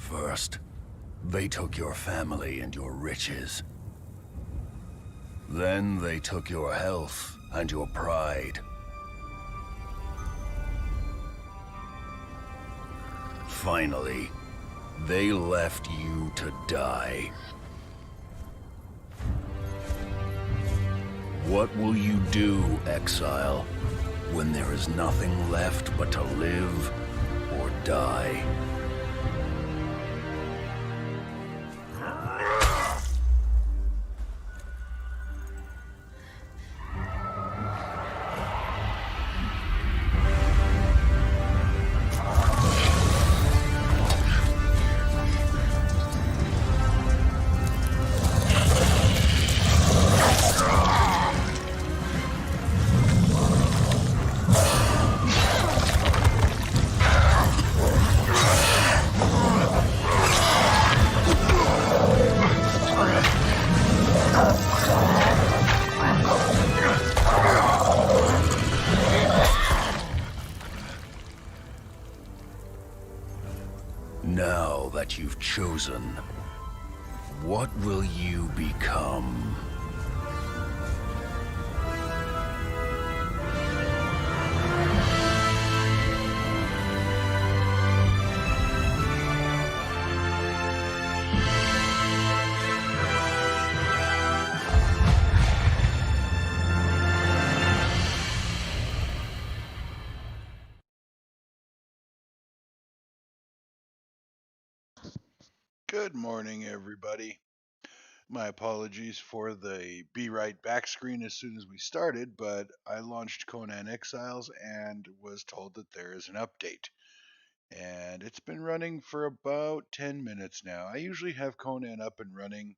First, they took your family and your riches. Then they took your health and your pride. Finally, they left you to die. What will you do, Exile, when there is nothing left but to live or die? Now that you've chosen, what will you become? Good morning, everybody. My apologies for the Be Right back screen as soon as we started, but I launched Conan Exiles and was told that there is an update. And it's been running for about 10 minutes now. I usually have Conan up and running.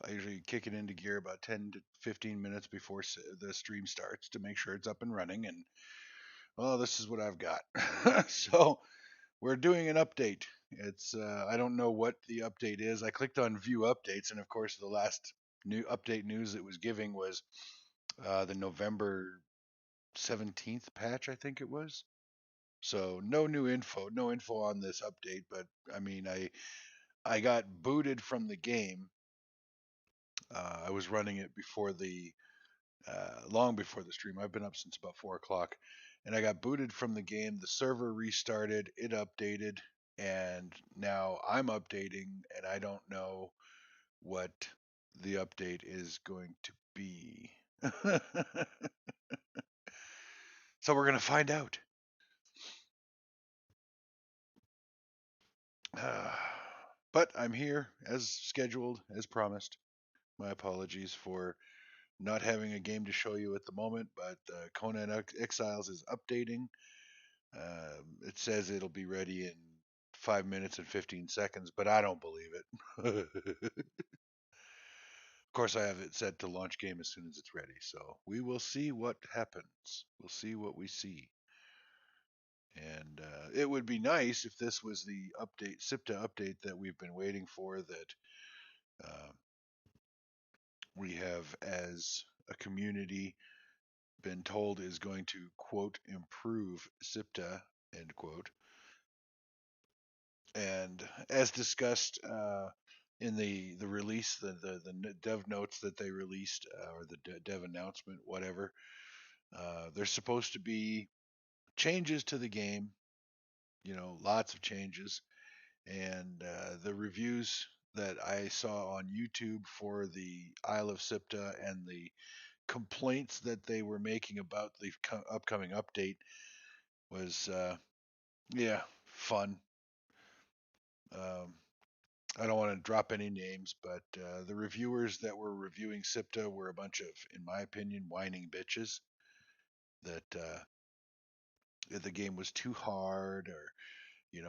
I usually kick it into gear about 10 to 15 minutes before the stream starts to make sure it's up and running. And, well, this is what I've got. So, we're doing an update. It's I don't know what the update is. I clicked on view updates, and of course, the last new update news it was giving was the November 17th patch, I think it was. So no info on this update. But I mean, I got booted from the game. I was running it before the long before the stream. I've been up since about 4 o'clock, and I got booted from the game. The server restarted, it updated, and now I'm updating, and I don't know what the update is going to be. So we're gonna find out. But I'm here as scheduled, as promised. My apologies for not having a game to show you at the moment, but Conan Exiles is updating. It says it'll be ready in 5 minutes and 15 seconds, but I don't believe it. Of course, I have it set to launch game as soon as it's ready, so we will see what happens. We'll see what we see. And it would be nice if this was the update, SIPTA update that we've been waiting for, that uh, we have as a community been told is going to, quote, improve SIPTA, end quote. And as discussed in the release, the dev notes that they released, or the dev announcement, whatever, there's supposed to be changes to the game, lots of changes. And the reviews that I saw on YouTube for the Isle of Sipta and the complaints that they were making about the upcoming update was, yeah, fun. Um, I don't want to drop any names, but the reviewers that were reviewing SIPTA were a bunch of, in my opinion, whining bitches that the game was too hard, or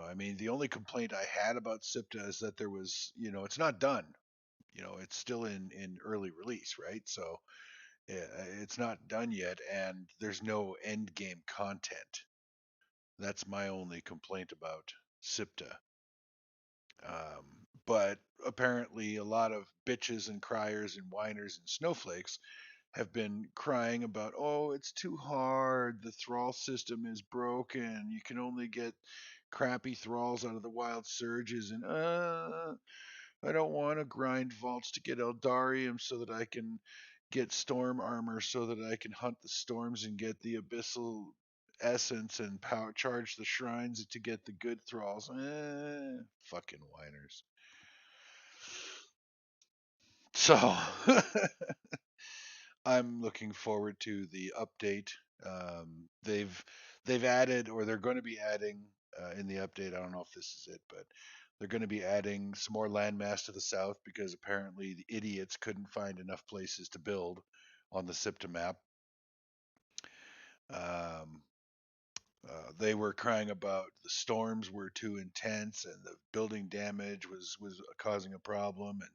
I mean, the only complaint I had about SIPTA is that there was, it's not done. It's still in early release, right? So it's not done yet, and there's no end game content. That's my only complaint about SIPTA. But apparently, a lot of bitches and criers and whiners and snowflakes have been crying about, oh, it's too hard. The thrall system is broken. You can only get crappy thralls out of the wild surges, and I don't want to grind vaults to get Eldarium so that I can get storm armor so that I can hunt the storms and get the abyssal essence and power charge the shrines to get the good thralls. Fucking whiners. So I'm looking forward to the update. They've added, or they're going to be adding in the update. I don't know if this is it, but they're going to be adding some more landmass to the south because apparently the idiots couldn't find enough places to build on the SIPTA map. Um, they were crying about the storms were too intense and the building damage was causing a problem, and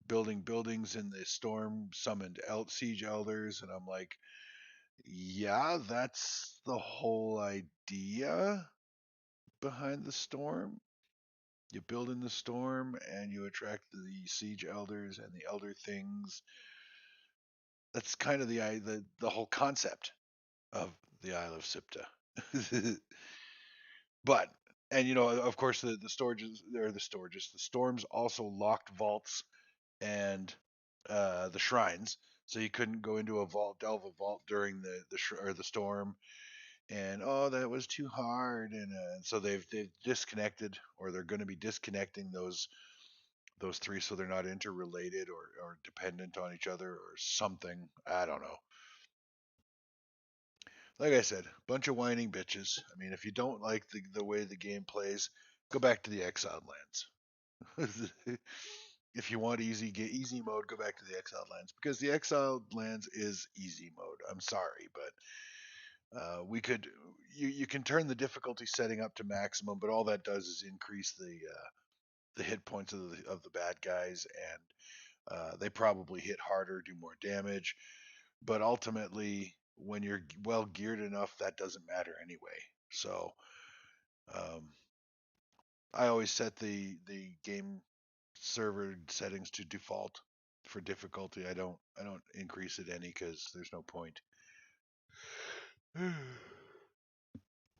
building buildings in the storm summoned siege elders, and I'm like, yeah, that's the whole idea behind the storm. You build in the storm and you attract the siege elders and the elder things. That's kind of the whole concept of the Isle of Sipta. But and of course the storages or the storms also locked vaults and the shrines, so you couldn't go into a vault, delve a vault during the storm, and that was too hard, and so they've disconnected, or they're going to be disconnecting those three so they're not interrelated or dependent on each other or something. I don't know. Like I said, bunch of whining bitches. I mean, if you don't like the way the game plays, go back to the Exiled Lands. If you want easy mode, go back to the Exiled Lands, because the Exiled Lands is easy mode. I'm sorry, but we could you can turn the difficulty setting up to maximum, but all that does is increase the hit points of the bad guys, and they probably hit harder, do more damage. But ultimately, when you're well geared enough, that doesn't matter anyway. So um, I always set the game server settings to default for difficulty. I don't increase it any because there's no point.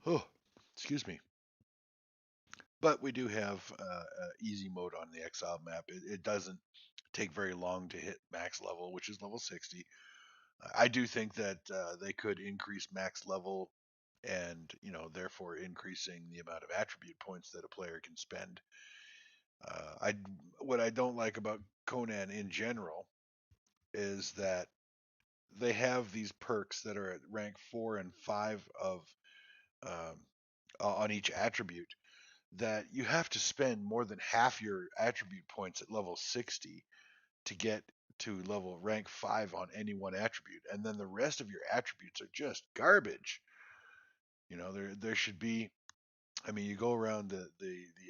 Oh, excuse me. But we do have easy mode on the Exile map. It doesn't take very long to hit max level, which is level 60. I do think that they could increase max level, and therefore increasing the amount of attribute points that a player can spend. I What I don't like about Conan in general is that they have these perks that are at rank 4 and 5 of um, on each attribute, that you have to spend more than half your attribute points at level 60 to get to level rank 5 on any one attribute, and then the rest of your attributes are just garbage. There should be. I mean, you go around the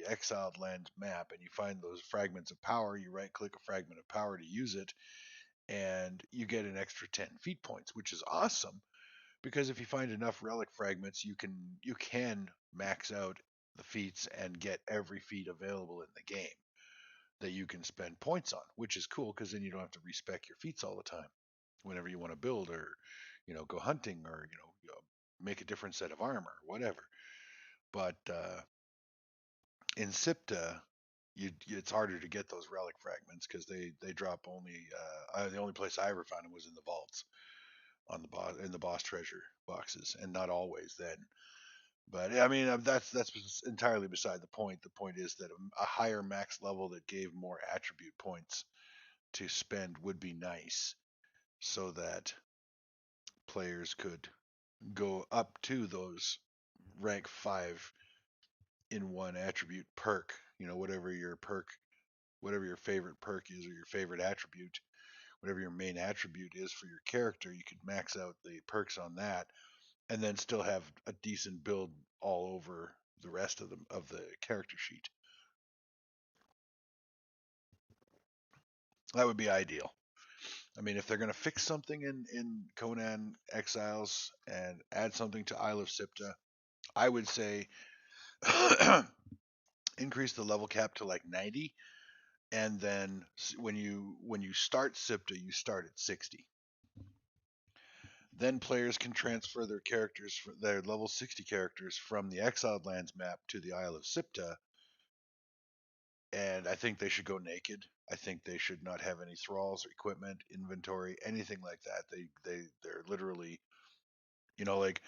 exiled land map and you find those fragments of power. You right click a fragment of power to use it, and you get an extra 10 feat points, which is awesome, because if you find enough relic fragments, you can max out the feats and get every feat available in the game that you can spend points on, which is cool because then you don't have to respec your feats all the time whenever you want to build, or go hunting, or make a different set of armor, whatever. But in Sipta, it's harder to get those relic fragments because they drop only. The only place I ever found them was in the vaults on the boss treasure boxes, and not always then. But I mean, that's entirely beside the point. The point is that a higher max level that gave more attribute points to spend would be nice, so that players could go up to those rank 5 in one attribute perk. Whatever your favorite perk is, or your favorite attribute, whatever your main attribute is for your character, you could max out the perks on that, and then still have a decent build all over the rest of the character sheet. That would be ideal. I mean, if they're going to fix something in Conan Exiles and add something to Isle of Sipta, I would say increase the level cap to like 90, and then when you start Sipta, you start at 60. Then players can transfer their characters, their level 60 characters, from the Exiled Lands map to the Isle of Sipta, and I think they should go naked. I think they should not have any thralls or equipment, inventory, anything like that. They're literally, like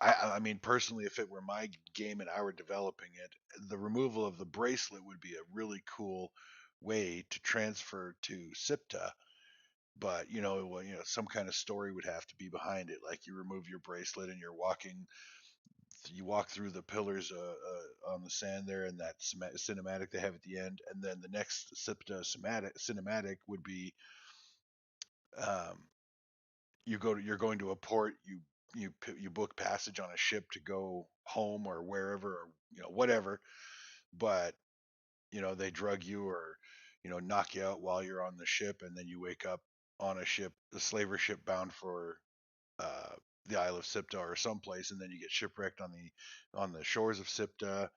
I mean, personally, if it were my game and I were developing it, the removal of the bracelet would be a really cool way to transfer to Sipta. But some kind of story would have to be behind it. Like you remove your bracelet and you walk through the pillars on the sand there, and that cinematic they have at the end, and then the next Sipta cinematic would be um, you're going to a port, you book passage on a ship to go home or wherever, or whatever, but they drug you or knock you out while you're on the ship, and then you wake up on a ship, the slaver ship bound for uh, the Isle of Sipta or someplace, and then you get shipwrecked on the shores of Sipta,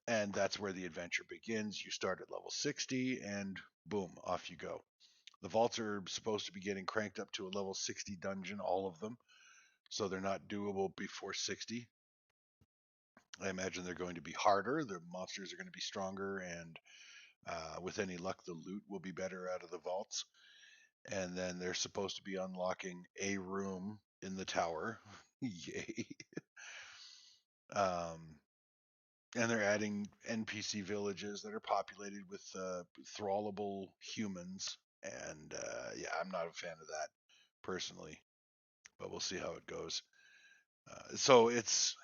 and that's where the adventure begins. You start at level 60, and boom, off you go. The vaults are supposed to be getting cranked up to a level 60 dungeon, all of them, so they're not doable before 60. I imagine they're going to be harder. The monsters are going to be stronger, and with any luck, the loot will be better out of the vaults. And then they're supposed to be unlocking a room in the tower. Yay. Um, and they're adding NPC villages that are populated with thrallable humans. And yeah, I'm not a fan of that personally, but we'll see how it goes. So it's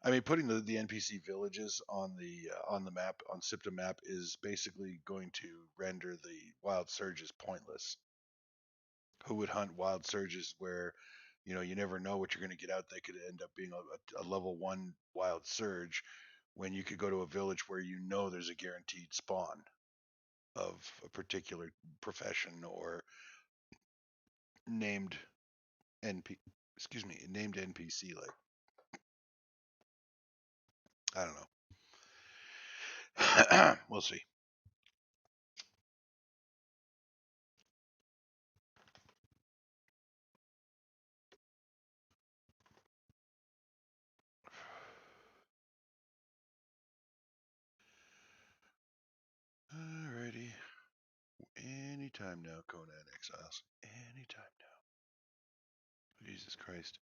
I mean, putting the NPC villages on the map, on Sipta map, is basically going to render the wild surges pointless. Who would hunt wild surges where you never know what you're going to get out? They could end up being a level 1 wild surge, when you could go to a village where there's a guaranteed spawn of a particular profession or named NP named NPC. Like, I don't know. We'll see. Alrighty. Anytime now, Conan Exiles. Anytime now. Jesus Christ.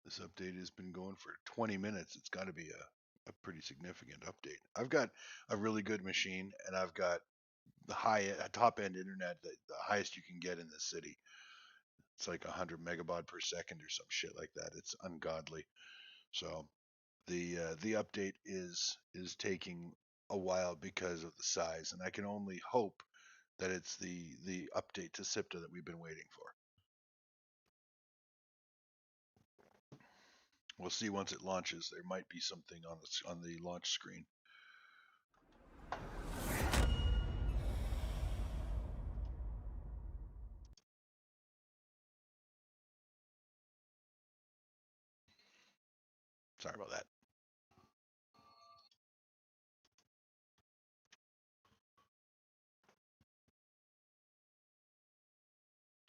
This update has been going for 20 minutes. It's got to be a pretty significant update. I've got a really good machine, and I've got the top end internet, the highest you can get in this city. It's like 100 megabaud per second or some shit like that. It's ungodly. So the update is taking a while because of the size, and I can only hope that it's the update to SIPTA that we've been waiting for. We'll see once it launches. There might be something on the launch screen. Sorry about that.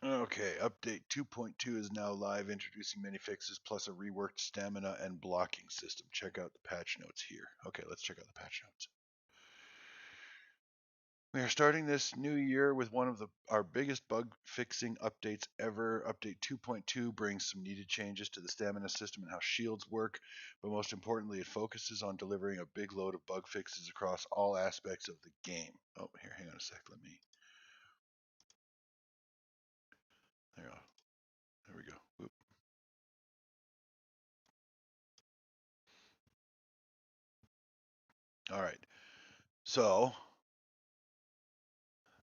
Okay, update 2.2 is now live, introducing many fixes plus a reworked stamina and blocking system. Check out the patch notes here. Okay, let's check out the patch notes. We are starting this new year with one of our biggest bug fixing updates ever. Update 2.2 brings some needed changes to the stamina system and how shields work, but most importantly, it focuses on delivering a big load of bug fixes across all aspects of the game. Oh, here, hang on a sec. There we go. There we go. Whoop. All right. So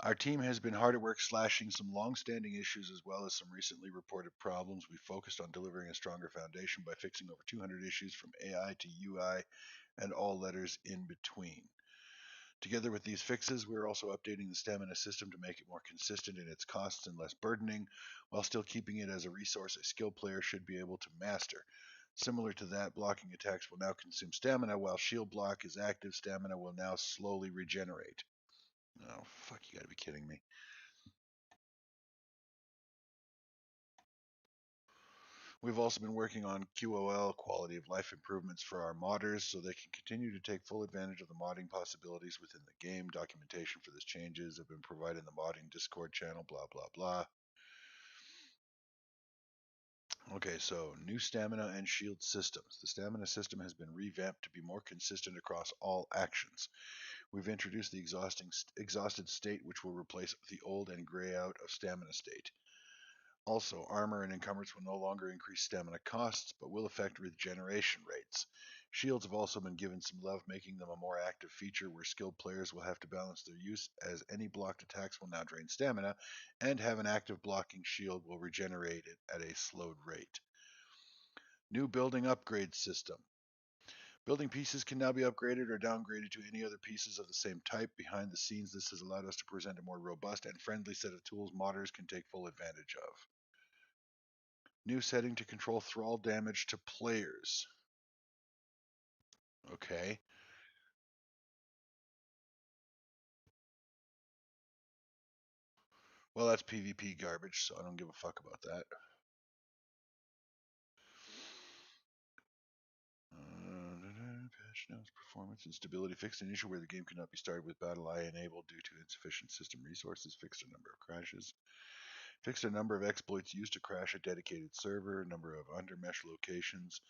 our team has been hard at work slashing some long-standing issues as well as some recently reported problems. We focused on delivering a stronger foundation by fixing over 200 issues from AI to UI and all letters in between. Together with these fixes, we are also updating the stamina system to make it more consistent in its costs and less burdening, while still keeping it as a resource a skilled player should be able to master. Similar to that, blocking attacks will now consume stamina, while shield block is active. Stamina will now slowly regenerate. Oh, fuck, you gotta be kidding me. We've also been working on QOL, quality of life improvements for our modders, so they can continue to take full advantage of the modding possibilities within the game. Documentation for this changes have been provided in the modding Discord channel, blah, blah, blah. Okay, so new stamina and shield systems. The stamina system has been revamped to be more consistent across all actions. We've introduced the exhausted state, which will replace the old and gray out of stamina state. Also, armor and encumbrance will no longer increase stamina costs, but will affect regeneration rates. Shields have also been given some love, making them a more active feature where skilled players will have to balance their use, as any blocked attacks will now drain stamina, and have an active blocking shield will regenerate it at a slowed rate. New building upgrade system. Building pieces can now be upgraded or downgraded to any other pieces of the same type. Behind the scenes, this has allowed us to present a more robust and friendly set of tools modders can take full advantage of. New setting to control thrall damage to players. Okay. Well, that's PvP garbage, so I don't give a fuck about that. Patch notes, performance and stability. Fixed an issue where the game could not be started with battle eye enabled due to insufficient system resources. Fixed a number of crashes. Fixed a number of exploits used to crash a dedicated server. Number of undermesh locations.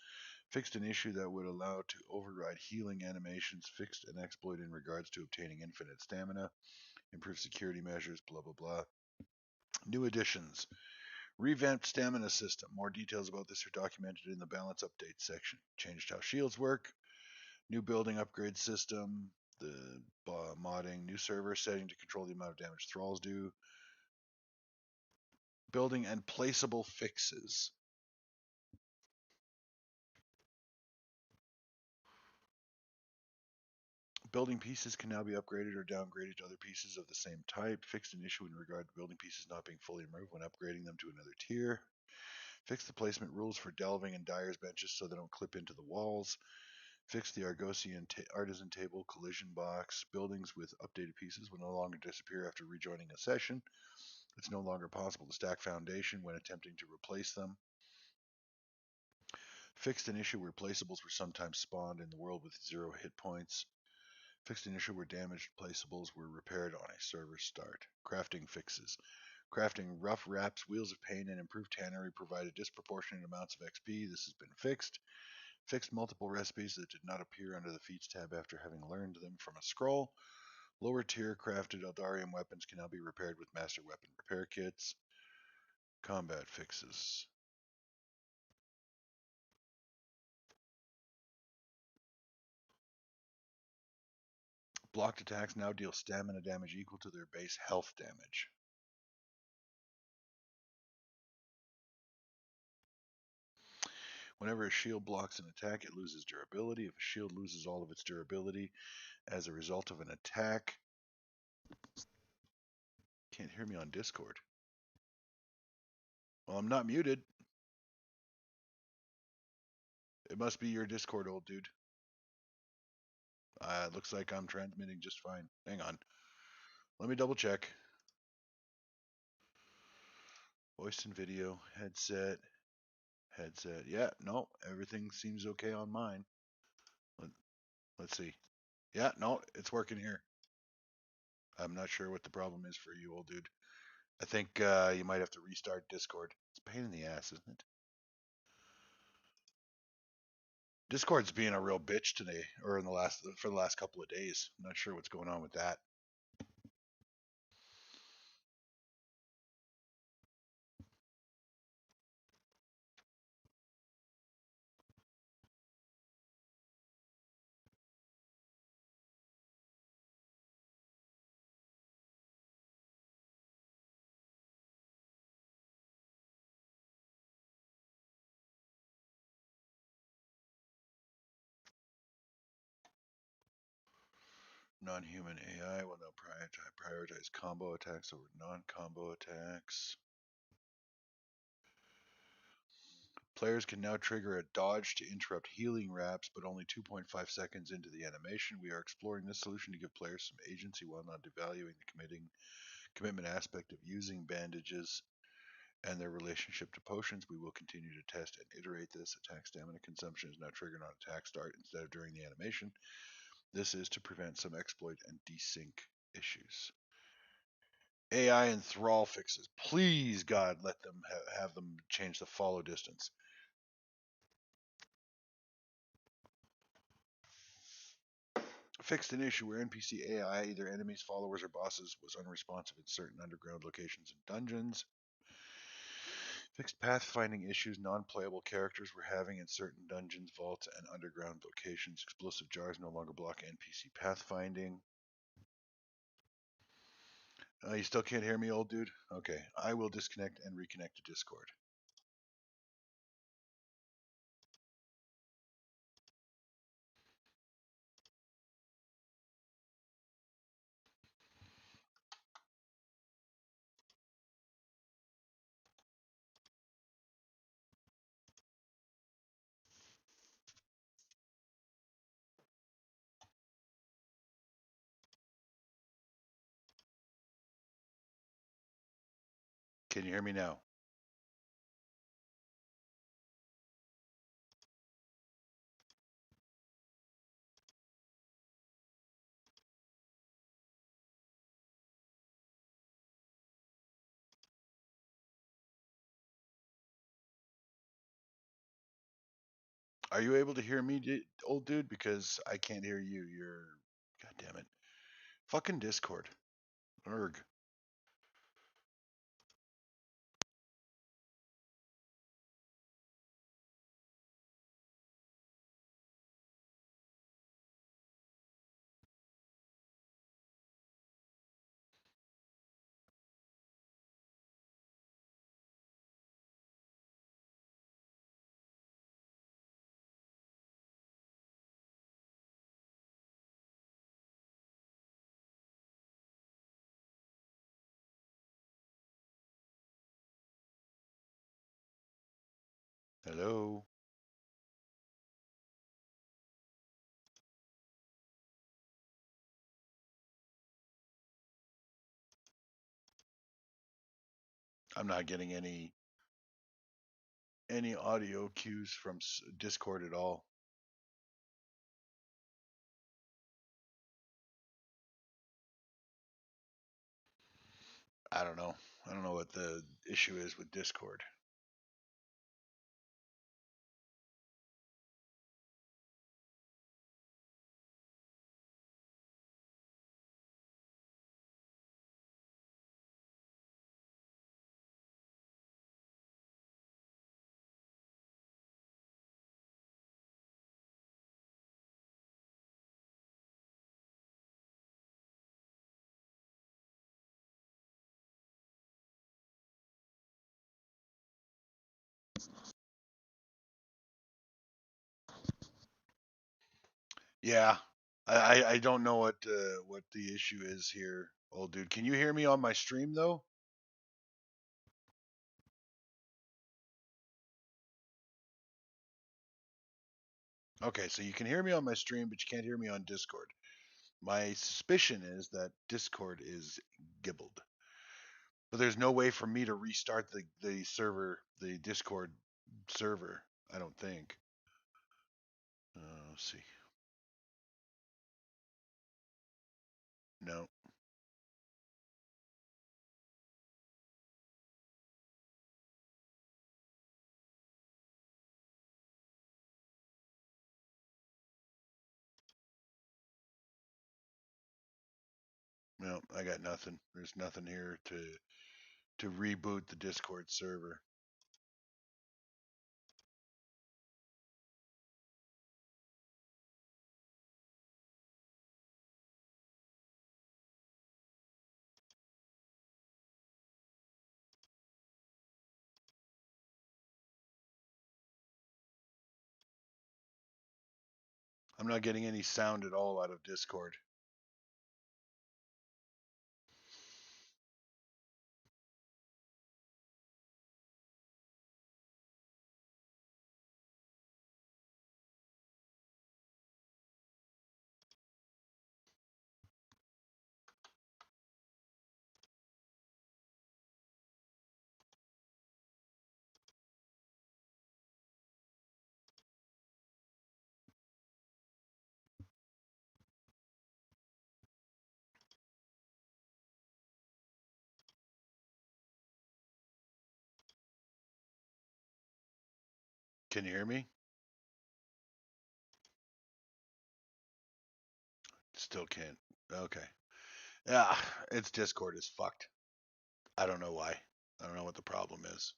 Fixed an issue that would allow to override healing animations. Fixed an exploit in regards to obtaining infinite stamina. Improved security measures. Blah blah blah. New additions. Revamped stamina system. More details about this are documented in the balance update section. Changed how shields work. New building upgrade system. The modding. New server setting to control the amount of damage thralls do. Building and placeable fixes. Building pieces can now be upgraded or downgraded to other pieces of the same type. Fixed an issue in regard to building pieces not being fully removed when upgrading them to another tier. Fixed the placement rules for delving and dyer's benches so they don't clip into the walls. Fixed the Argosian artisan table collision box. Buildings with updated pieces will no longer disappear after rejoining a session. It's no longer possible to stack foundation when attempting to replace them. Fixed an issue where placeables were sometimes spawned in the world with 0 hit points. Fixed an issue where damaged placeables were repaired on a server start. Crafting fixes. Crafting rough wraps, wheels of pain, and improved tannery provided disproportionate amounts of XP. This has been fixed. Fixed multiple recipes that did not appear under the feats tab after having learned them from a scroll. Lower tier crafted Eldarium weapons can now be repaired with master weapon repair kits. Combat fixes. Blocked attacks now deal stamina damage equal to their base health damage. Whenever a shield blocks an attack, it loses durability. If a shield loses all of its durability as a result of an attack... Can't hear me on Discord. Well, I'm not muted. It must be your Discord, old dude. Looks like I'm transmitting just fine. Hang on. Let me double check. Voice and video, headset. Yeah, no, everything seems okay on mine. Let's see. Yeah, no, it's working here. I'm not sure what the problem is for you, old dude. I think you might have to restart Discord. It's a pain in the ass, isn't it? Discord's being a real bitch today, or for the last couple of days. I'm not sure what's going on with that. Non-human AI will now prioritize combo attacks over non-combo attacks. Players can now trigger a dodge to interrupt healing wraps, but only 2.5 seconds into the animation. We are exploring this solution to give players some agency while not devaluing the commitment aspect of using bandages. and their relationship to potions. We will continue to test and iterate this. Attack stamina consumption is now triggered on attack start instead of during the animation. This is to prevent some exploit and desync issues. AI and thrall fixes. Please, God, let them have them change the follow distance. Fixed an issue where NPC AI, either enemies, followers, or bosses, was unresponsive in certain underground locations and dungeons. Fixed pathfinding issues non-playable characters were having in certain dungeons, vaults, and underground locations. Explosive jars no longer block NPC pathfinding. You still can't hear me, old dude? Okay, I will disconnect and reconnect to Discord. Can you hear me now? Are you able to hear me, old dude? Because I can't hear you. You're... God damn it. Fucking Discord. Erg. Hello? I'm not getting any audio cues from Discord at all. I don't know. I don't know what the issue is with Discord. Yeah, I don't know what the issue is here, old dude. Can you hear me on my stream though? Okay, so you can hear me on my stream, but you can't hear me on Discord. My suspicion is that Discord is gibbled, but there's no way for me to restart the server, the Discord server. I don't think. Let's see. No, no, I got nothing. There's nothing here to reboot the Discord server. I'm not getting any sound at all out of Discord. Can you hear me? Still can't. Okay. Yeah, its Discord is fucked. I don't know why. I don't know what the problem is.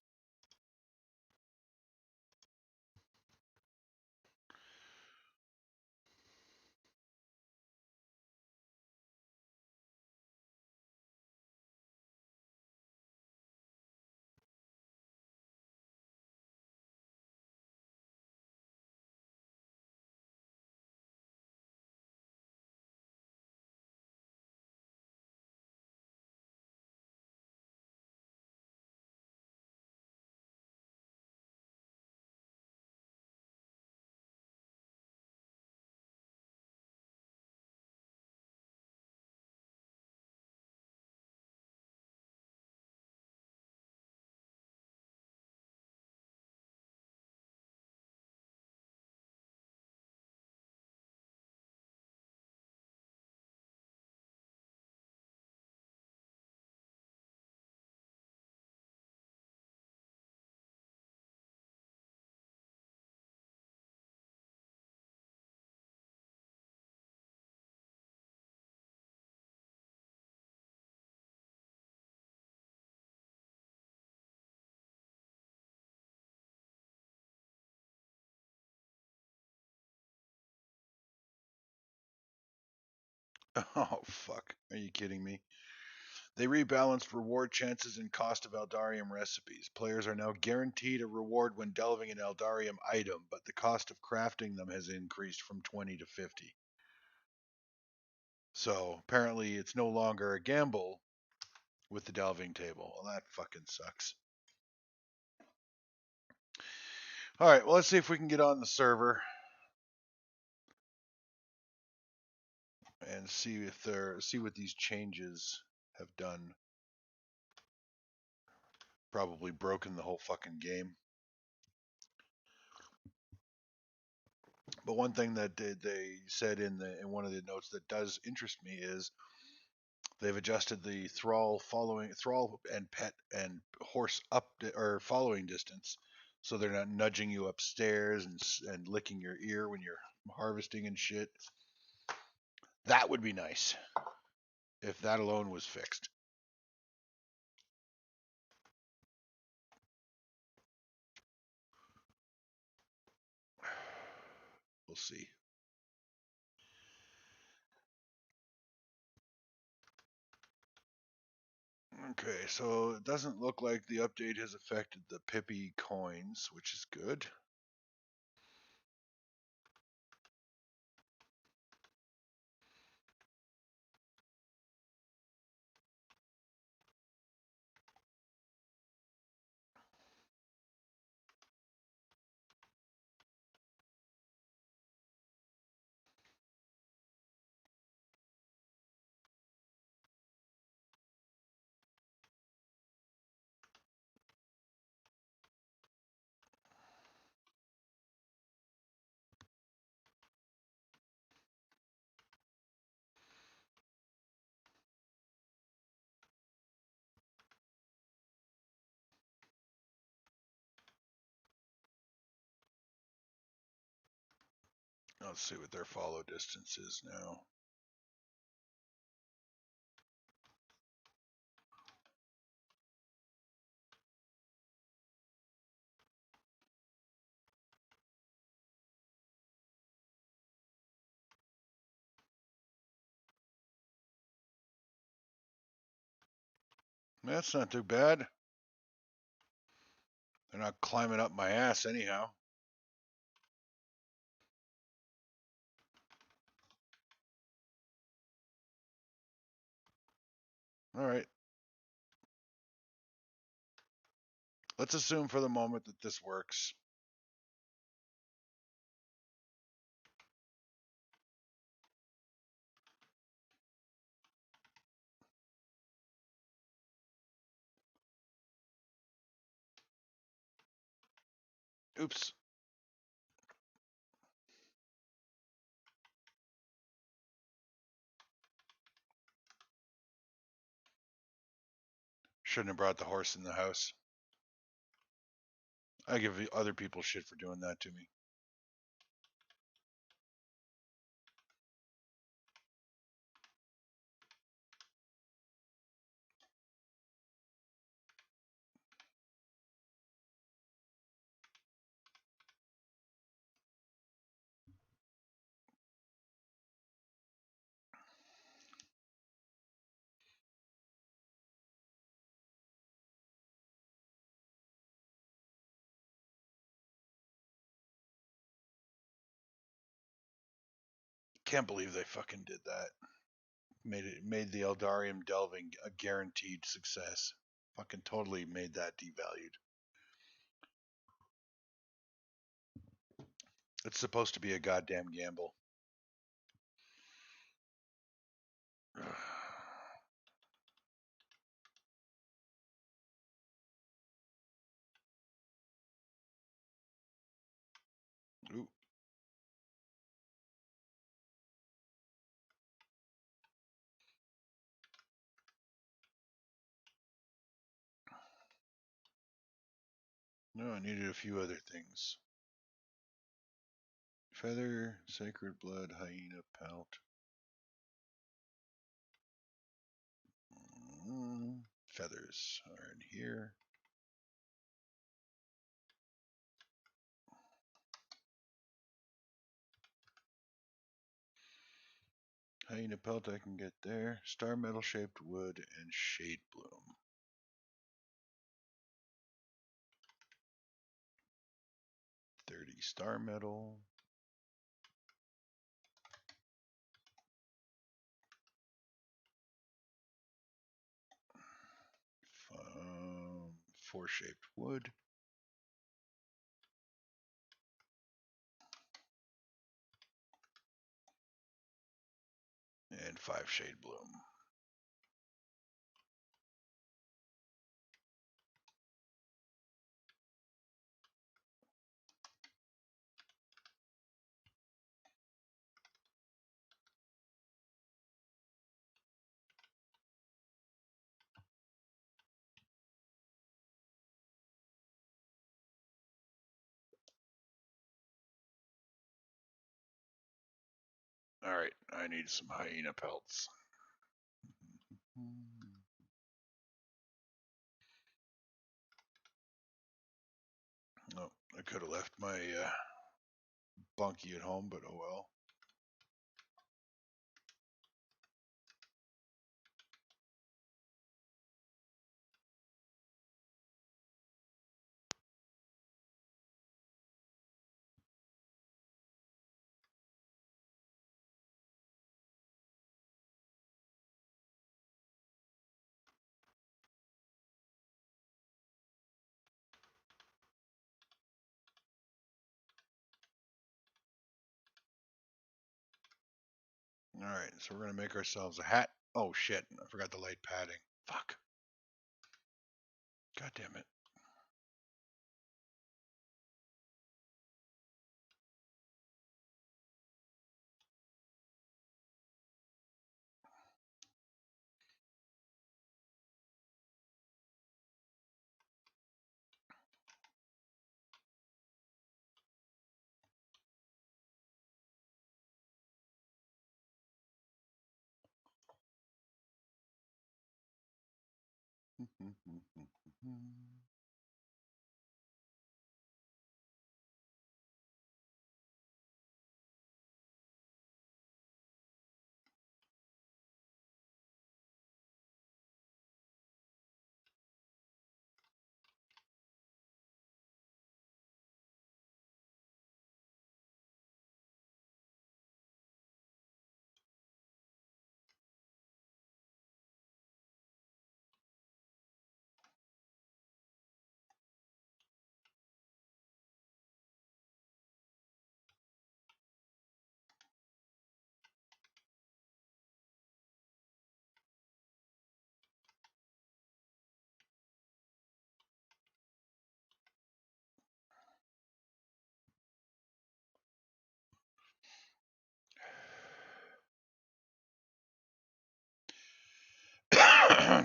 Oh, fuck. Are you kidding me? They rebalanced reward chances and cost of Eldarium recipes. Players are now guaranteed a reward when delving an Eldarium item, but the cost of crafting them has increased from 20 to 50. So apparently it's no longer a gamble with the delving table. Well, that fucking sucks. All right, well, let's see if we can get on the server and see what these changes have done. Probably broken the whole fucking game. But one thing that they said in one of the notes that does interest me is they've adjusted the thrall and pet and horse up or following distance, so they're not nudging you upstairs and licking your ear when you're harvesting and shit. That would be nice if that alone was fixed. We'll see. Okay, so it doesn't look like the update has affected the Pippi coins, which is good. Let's see what their follow distance is now. That's not too bad. They're not climbing up my ass anyhow. All right. Let's assume for the moment that this works. Oops. Shouldn't have brought the horse in the house. I give other people shit for doing that to me. Can't believe they fucking did that. Made the Eldarium delving a guaranteed success. Fucking totally made that devalued. It's supposed to be a goddamn gamble. Ooh. No, I needed a few other things. Feather, sacred blood, hyena pelt. Feathers are in here. Hyena pelt I can get there. Star metal shaped wood and shade bloom. $30 star metal. Four shaped wood. And 5 shade bloom. Alright, I need some hyena pelts. Oh, I could have left my bunkie at home, but oh well. Alright, so we're going to make ourselves a hat. Oh shit, I forgot the light padding. Fuck. God damn it.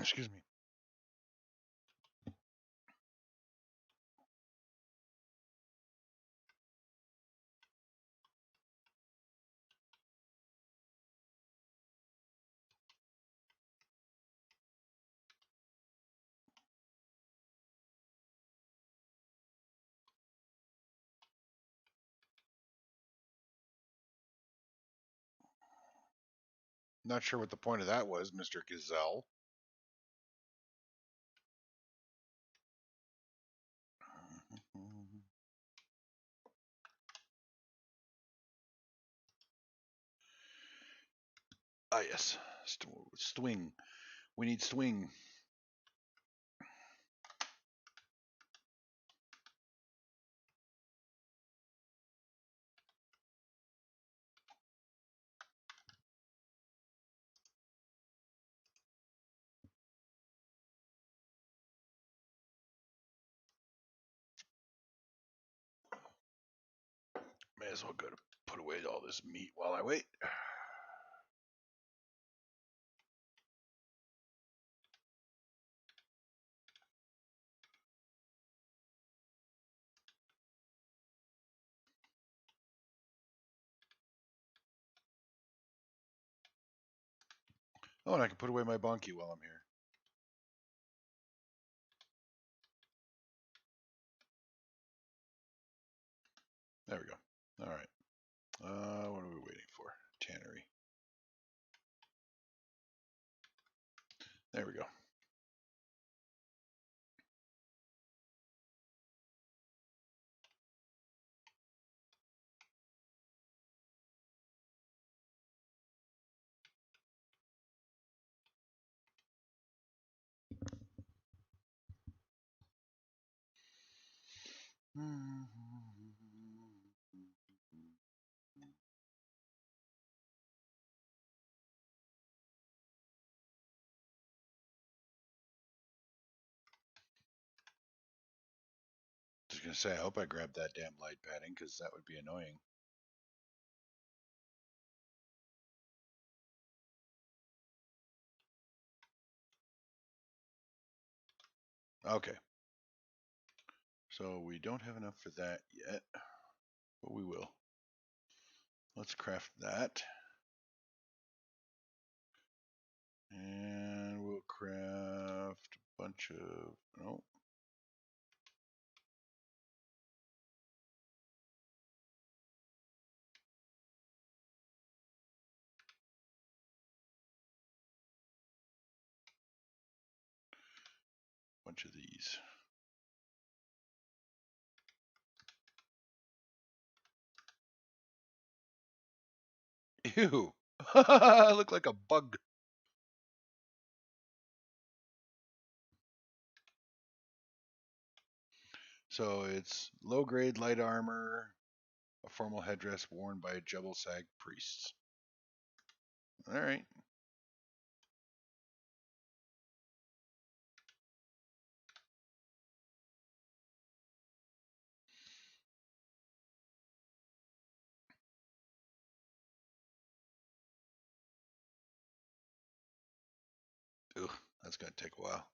Excuse me. Not sure what the point of that was, Mr. Gazelle. Ah, yes. Swing. We need swing. May as well go to put away all this meat while I wait. Oh, and I can put away my bonky while I'm here. There we go. All right. What are we waiting for? Tannery. There we go. Just gonna say, I hope I grabbed that damn light padding because that would be annoying. Okay. So we don't have enough for that yet, but we will. Let's craft that. And we'll craft a bunch of, no. Bunch of these. Ew. I look like a bug. So it's low grade light armor, a formal headdress worn by Jebel-Sag priests. All right. Ugh, that's going to take a while.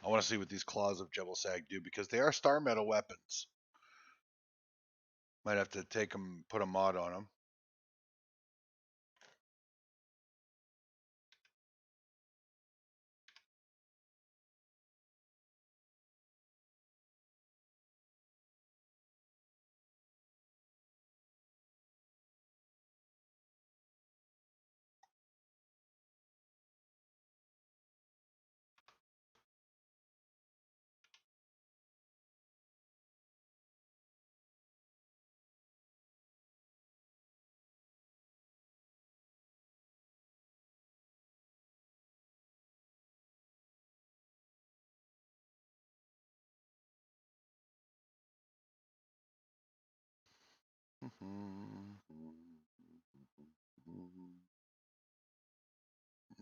I want to see what these claws of Jebel-Sag do because they are star metal weapons. Might have to take them, put a mod on them.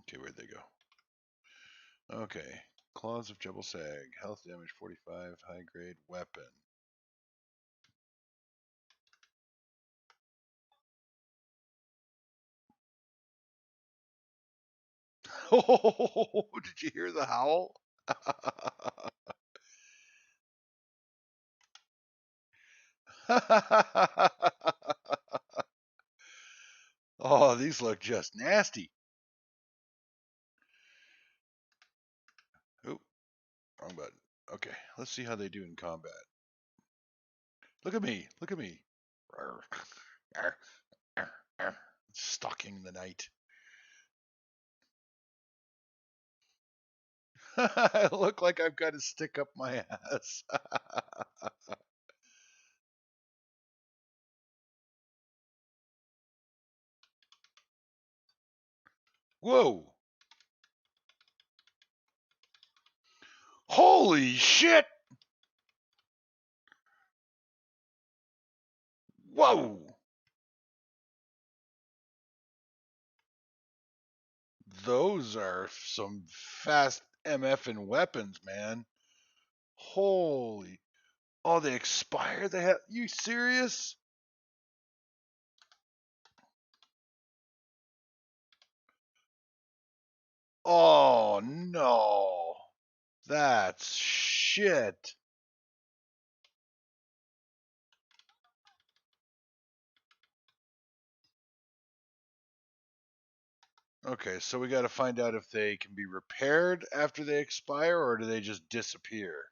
Okay, where'd they go? Okay, claws of Jebel-Sag, health damage 45, high grade weapon. Oh, did you hear the howl? Oh, these look just nasty. Oh, wrong button. Okay, let's see how they do in combat. Look at me. Look at me. Stalking the night. I look like I've got to stick up my ass. Whoa. Holy shit. Whoa. Those are some fast MFing weapons, man. Holy. Oh, they expire? They have. You serious? Oh, no. That's shit. Okay, so we got to find out if they can be repaired after they expire or do they just disappear?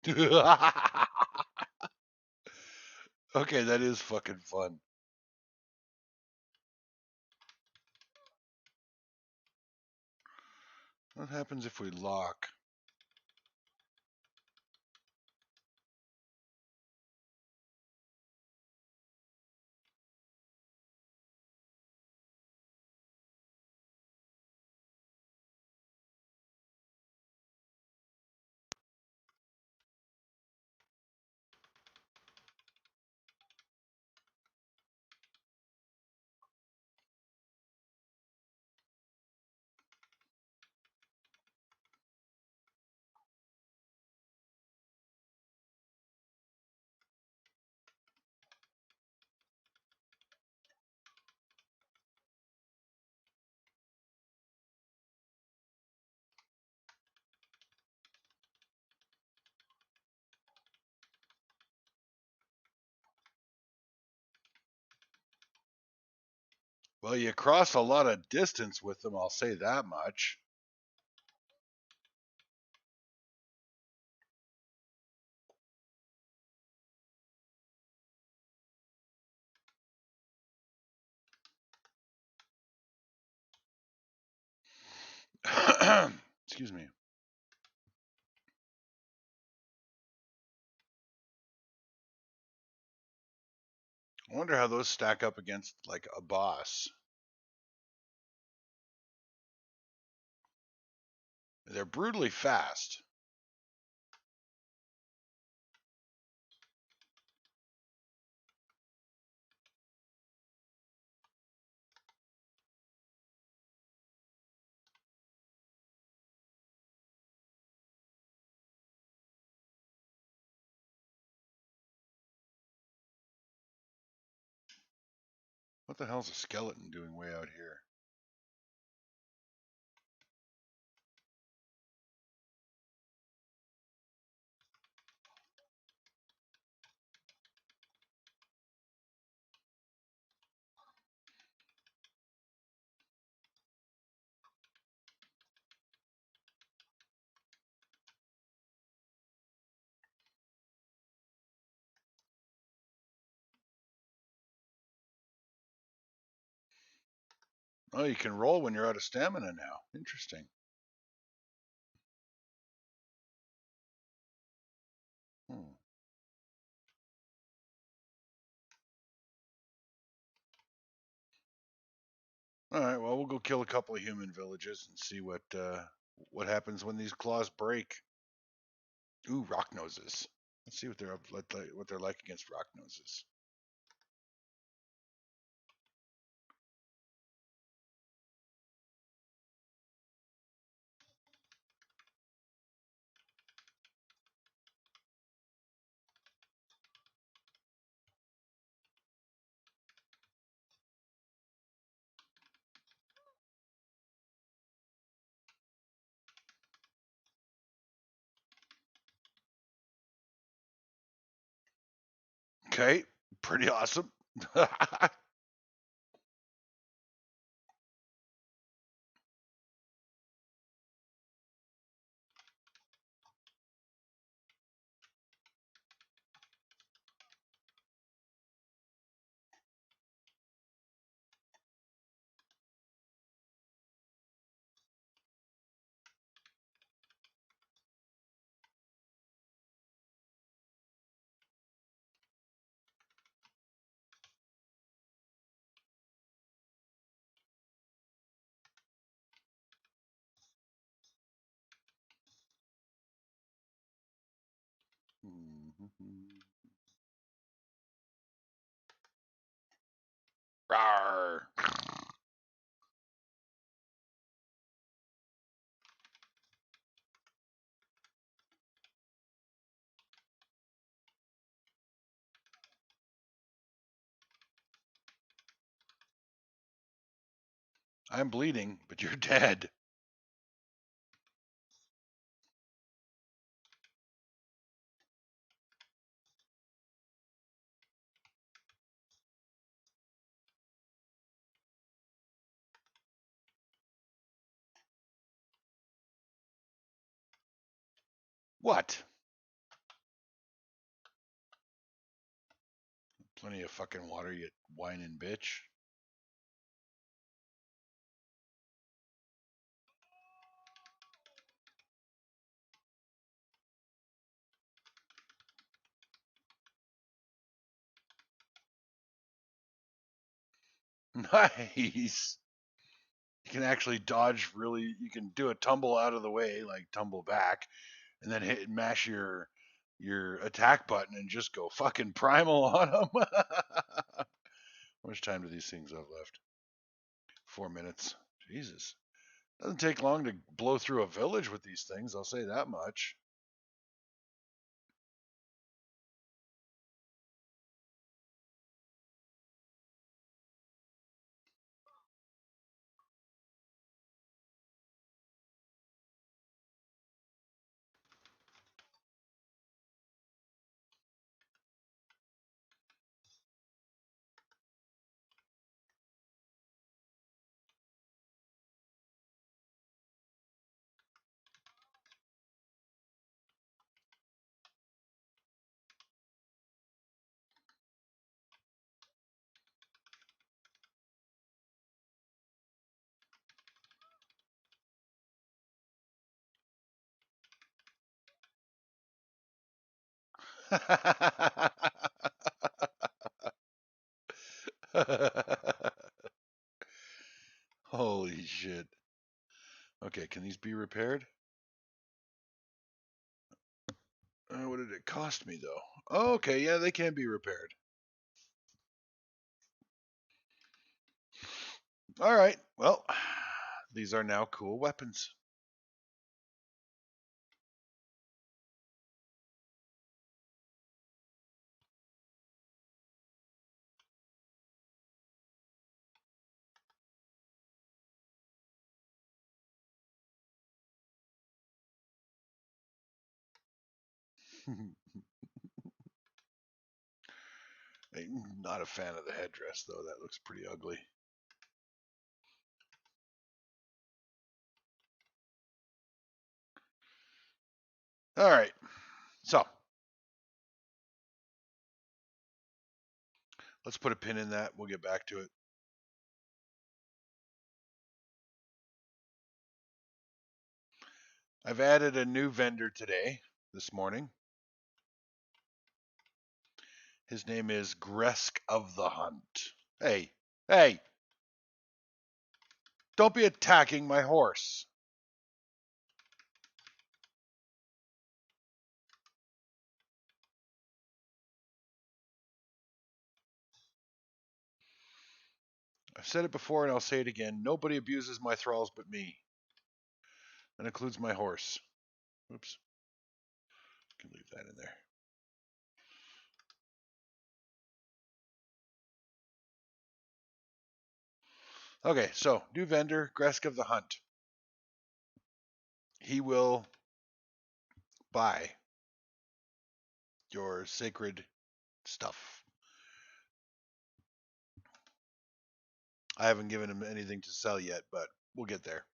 Okay, that is fucking fun. What happens if we lock? Well, you cross a lot of distance with them, I'll say that much. Excuse me. I wonder how those stack up against like a boss. They're brutally fast. What the hell's a skeleton doing way out here? Oh, you can roll when you're out of stamina now. Interesting. Hmm. All right, well, we'll go kill a couple of human villages and see what happens when these claws break. Ooh, rock noses. Let's see what they're like against rock noses. Okay, pretty awesome. Rawr. I'm bleeding, but you're dead. What? Plenty of fucking water, you whining bitch. Nice. You can actually dodge really. You can do a tumble out of the way, like tumble back, and then hit and mash your attack button and just go fucking primal on them. How much time do these things have left? 4 minutes. Jesus. Doesn't take long to blow through a village with these things, I'll say that much. Holy shit. Okay, can these be repaired? What did it cost me, though? Oh, okay, yeah, they can be repaired. All right, well, these are now cool weapons. I'm not a fan of the headdress, though. That looks pretty ugly. All right, so let's put a pin in that. We'll get back to it. I've added a new vendor today, this morning. His name is Gresk of the Hunt. Hey, hey, don't be attacking my horse. I've said it before and I'll say it again. Nobody abuses my thralls but me. That includes my horse. Oops. Can leave that in there. Okay, so new vendor, Gresk of the Hunt. He will buy your sacred stuff. I haven't given him anything to sell yet, but we'll get there.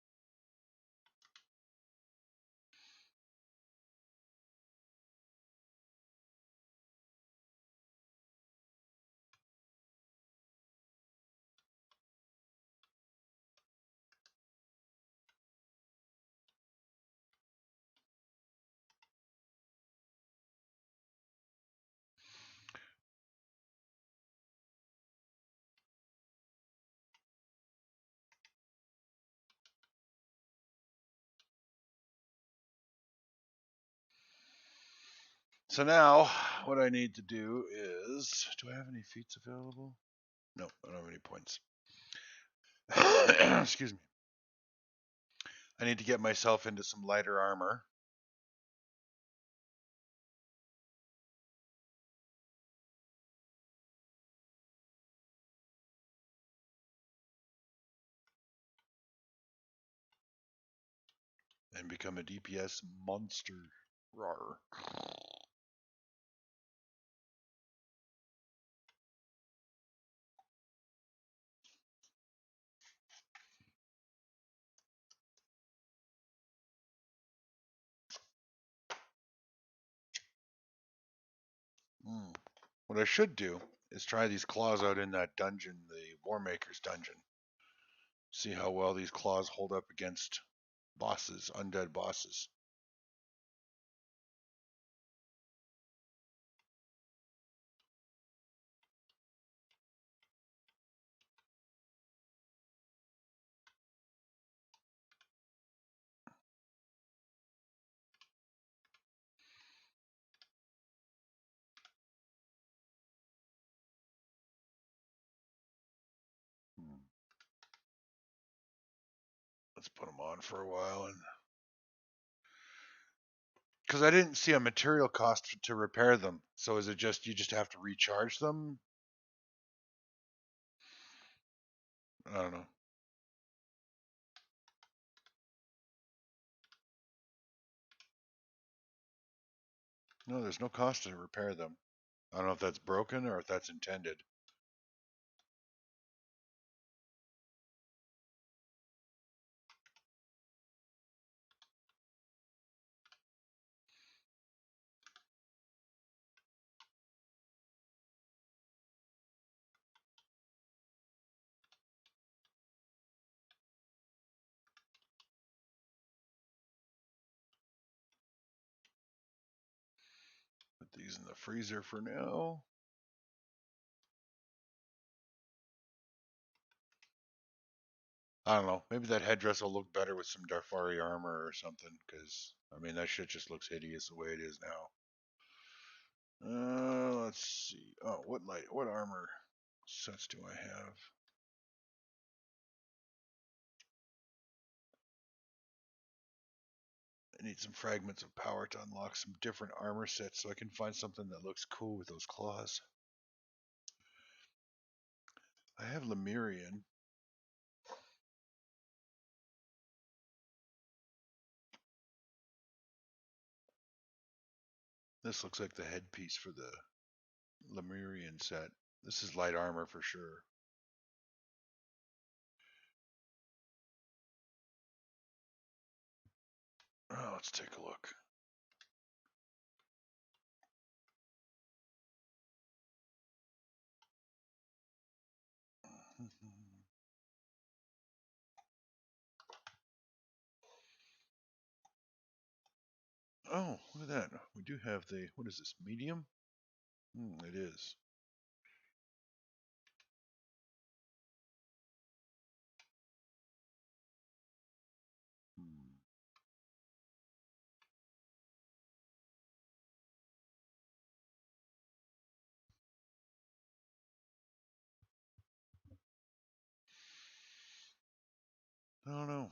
So now, what I need to do is, do I have any feats available? No, I don't have any points. Excuse me. I need to get myself into some lighter armor. And become a DPS monster. Rawr. What I should do is try these claws out in that dungeon, the Warmaker's dungeon. See how well these claws hold up against bosses, undead bosses. Let's put them on for a while, and because I didn't see a material cost to repair them. So is it just you just have to recharge them? I don't know. No, there's no cost to repair them. I don't know if that's broken or if that's intended. Put these in the freezer for now. I don't know. Maybe that headdress will look better with some Darfari armor or something. Because I mean, that shit just looks hideous the way it is now. Let's see. Oh, what armor sets do I have? I need some fragments of power to unlock some different armor sets so I can find something that looks cool with those claws. I have Lemurian. This looks like the headpiece for the Lemurian set. This is light armor for sure. Oh, let's take a look. Oh, look at that. We do have the, what is this, medium? It is. Hmm. I don't know.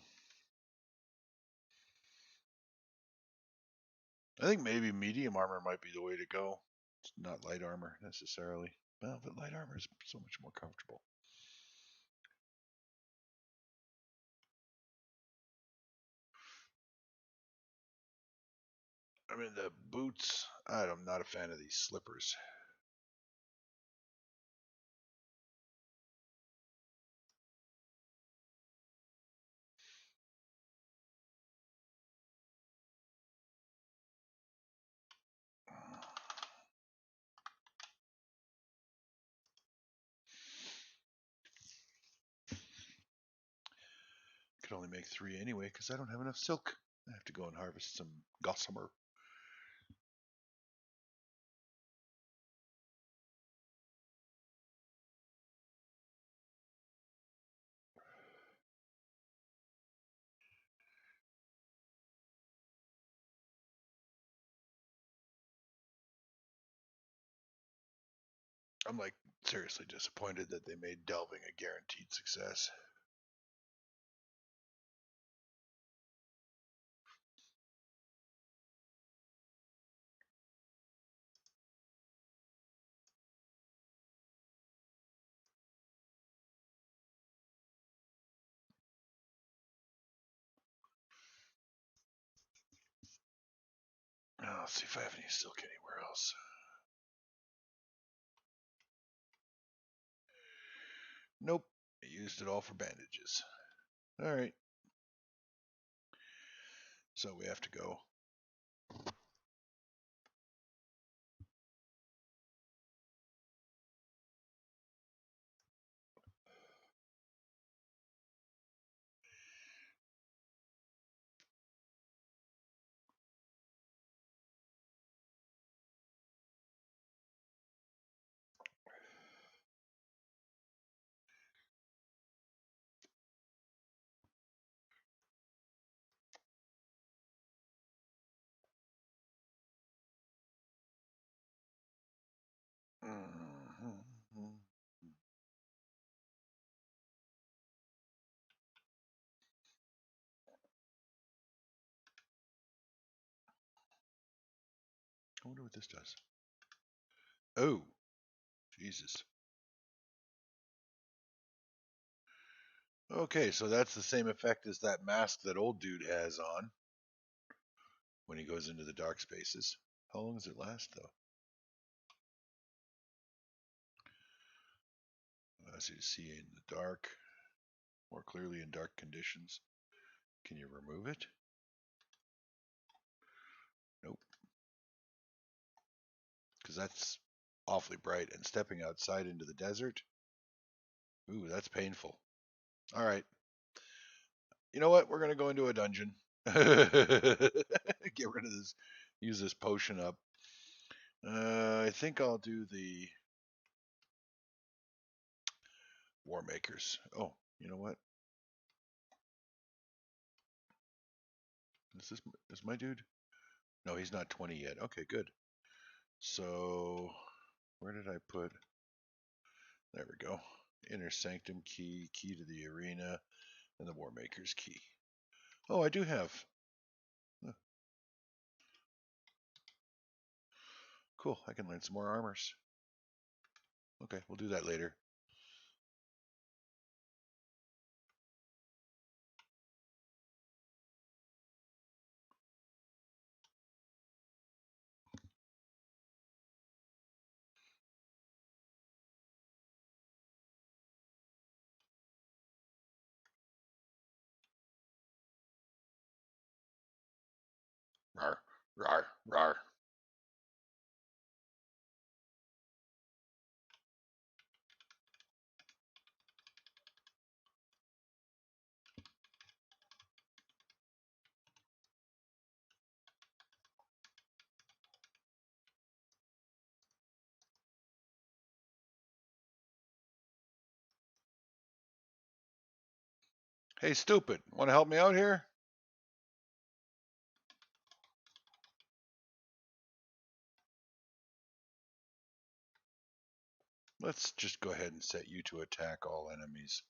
I think maybe medium armor might be the way to go. It's not light armor necessarily. Well, but light armor is so much more comfortable. I mean, the boots, I'm not a fan of these slippers. could only make 3 anyway because I don't have enough silk. I have to go and harvest some gossamer. I'm like seriously disappointed that they made delving a guaranteed success. Oh, let's see if I have any silk anywhere else. Nope, I used it all for bandages. All right, so we have to go. Mm-hmm. I wonder what this does. Oh, Jesus. Okay, so that's the same effect as that mask that old dude has on when he goes into the dark spaces. How long does it last, though? Allows you to see in the dark, more clearly in dark conditions. Can you remove it? Nope. Because that's awfully bright. And stepping outside into the desert, ooh, that's painful. All right. You know what? We're going to go into a dungeon. Get rid of this. Use this potion up. I think I'll do the War Makers. Oh, you know what? Is my dude? No, he's not 20 yet. Okay, good. So where did I put? There we go. Inner Sanctum key, key to the arena, and the War Maker's key. Oh, I do have. Cool. I can learn some more armors. Okay, we'll do that later. Rar, rar, rar. Hey, stupid. Want to help me out here? Let's just go ahead and set you to attack all enemies.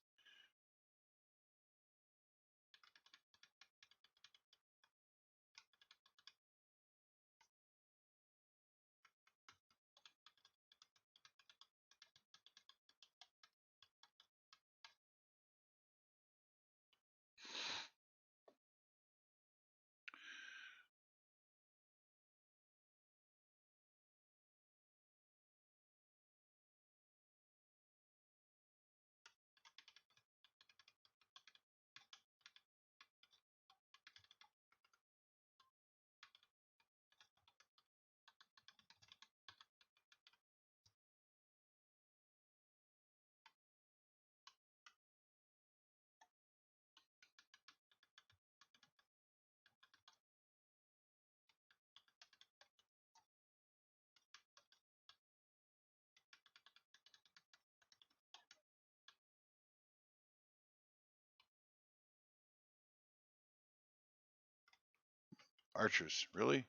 Archers, really?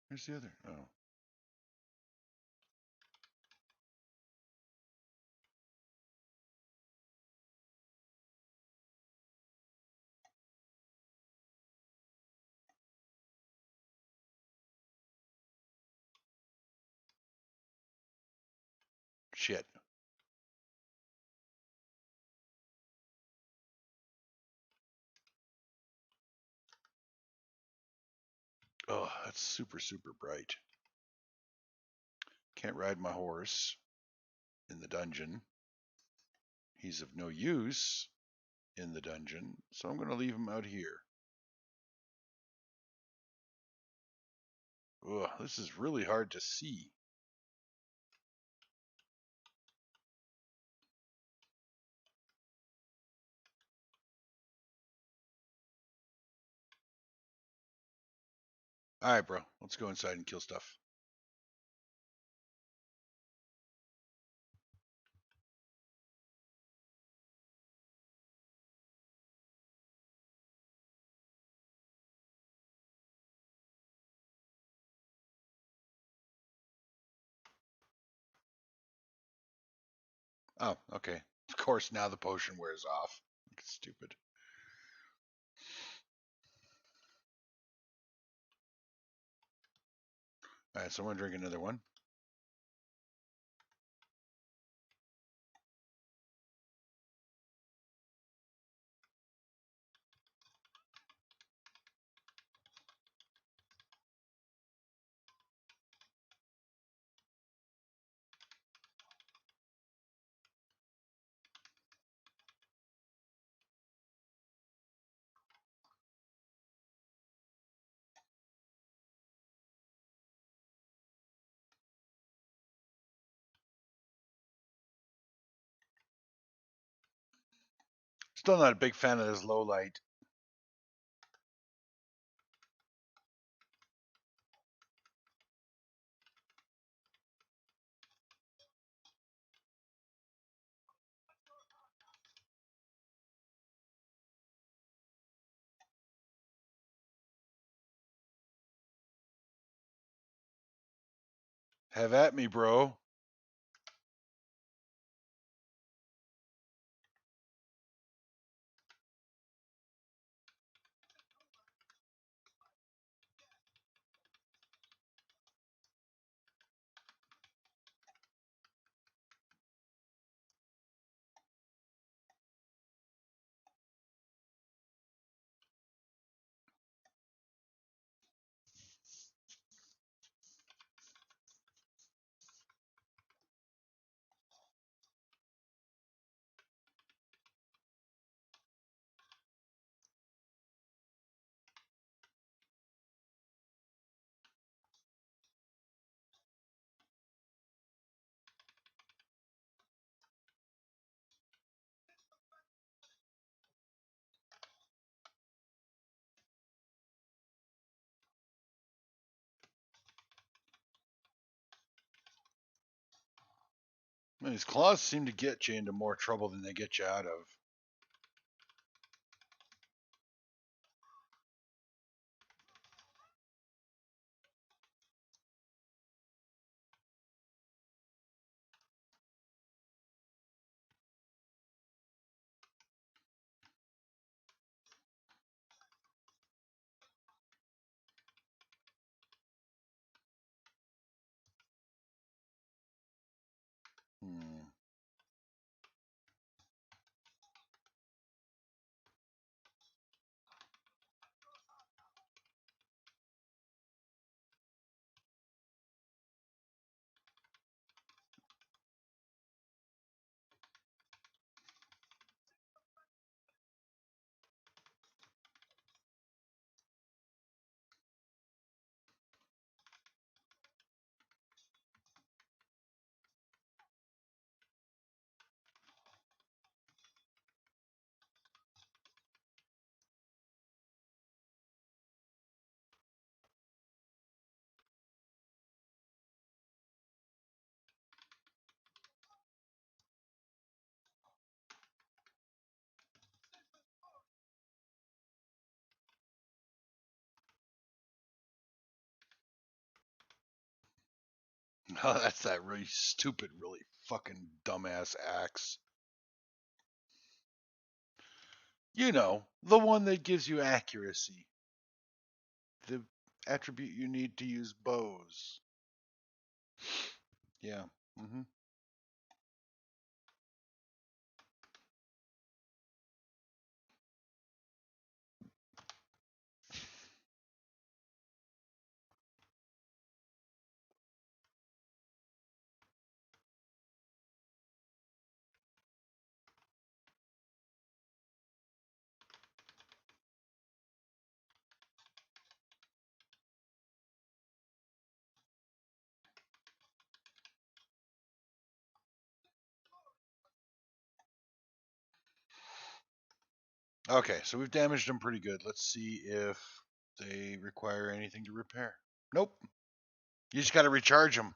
Where's the other? Oh. Shit. Oh, that's super, super bright. Can't ride my horse in the dungeon. He's of no use in the dungeon, so I'm going to leave him out here. Ugh, this is really hard to see. All right, bro. Let's go inside and kill stuff. Oh, okay. Of course, now the potion wears off. Stupid. All right, so I'm going to drink another one. Still not a big fan of this low light. Have at me, bro. Man, these claws seem to get you into more trouble than they get you out of. Hmm. Oh, that's that really stupid, really fucking dumbass axe. You know, the one that gives you accuracy. The attribute you need to use bows. Yeah. hmm Okay, so we've damaged them pretty good. Let's see if they require anything to repair. Nope. You just got to recharge them.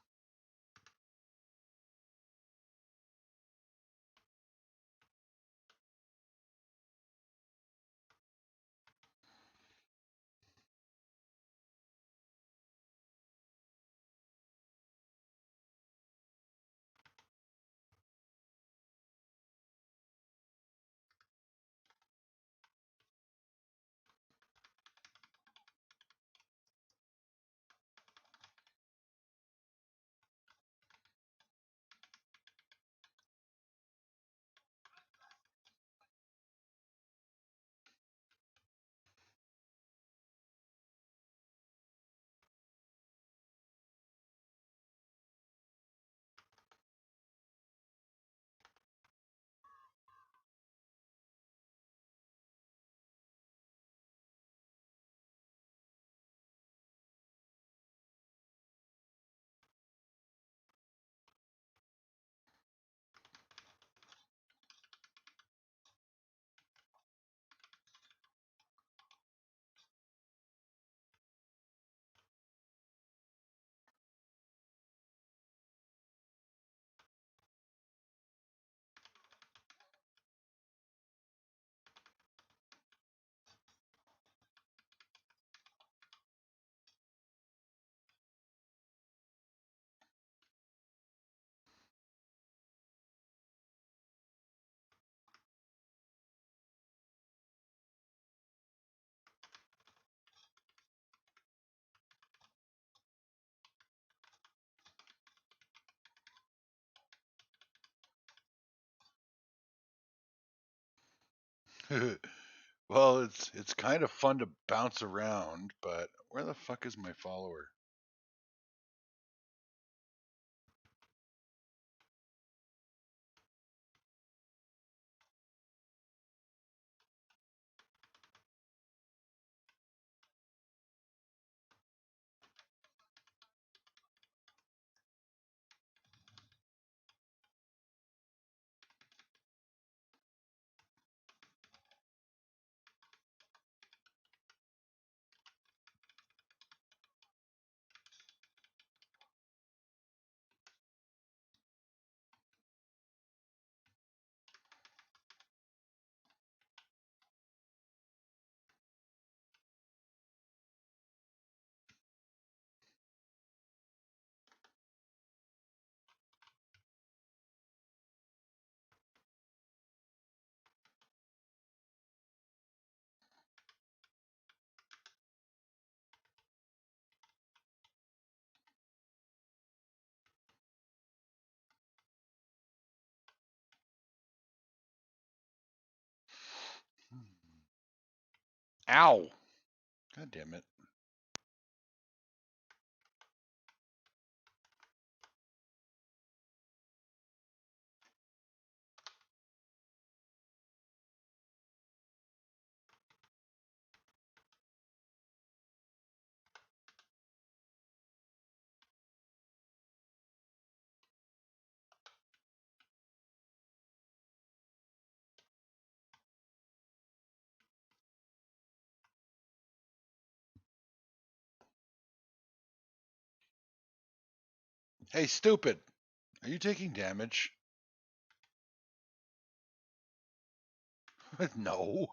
Well, it's kind of fun to bounce around, but where the fuck is my follower? Ow! God damn it. Hey, stupid. Are you taking damage? No.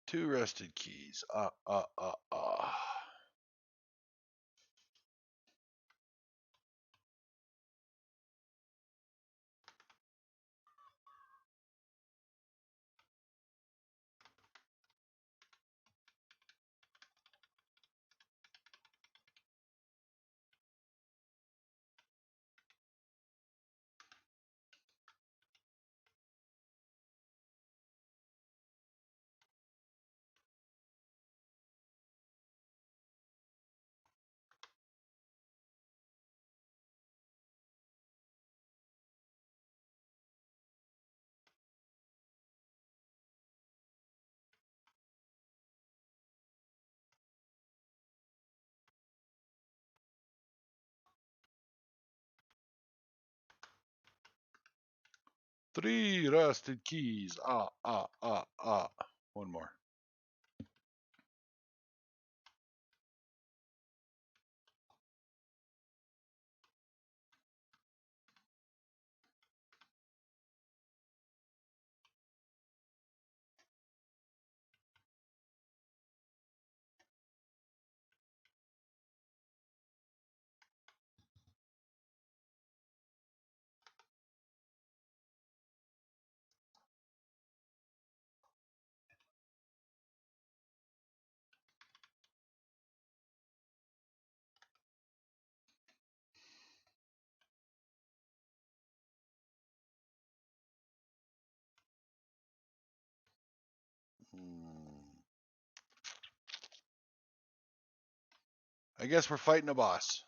2 rusted keys. 3 rusted keys. One more. I guess we're fighting a boss.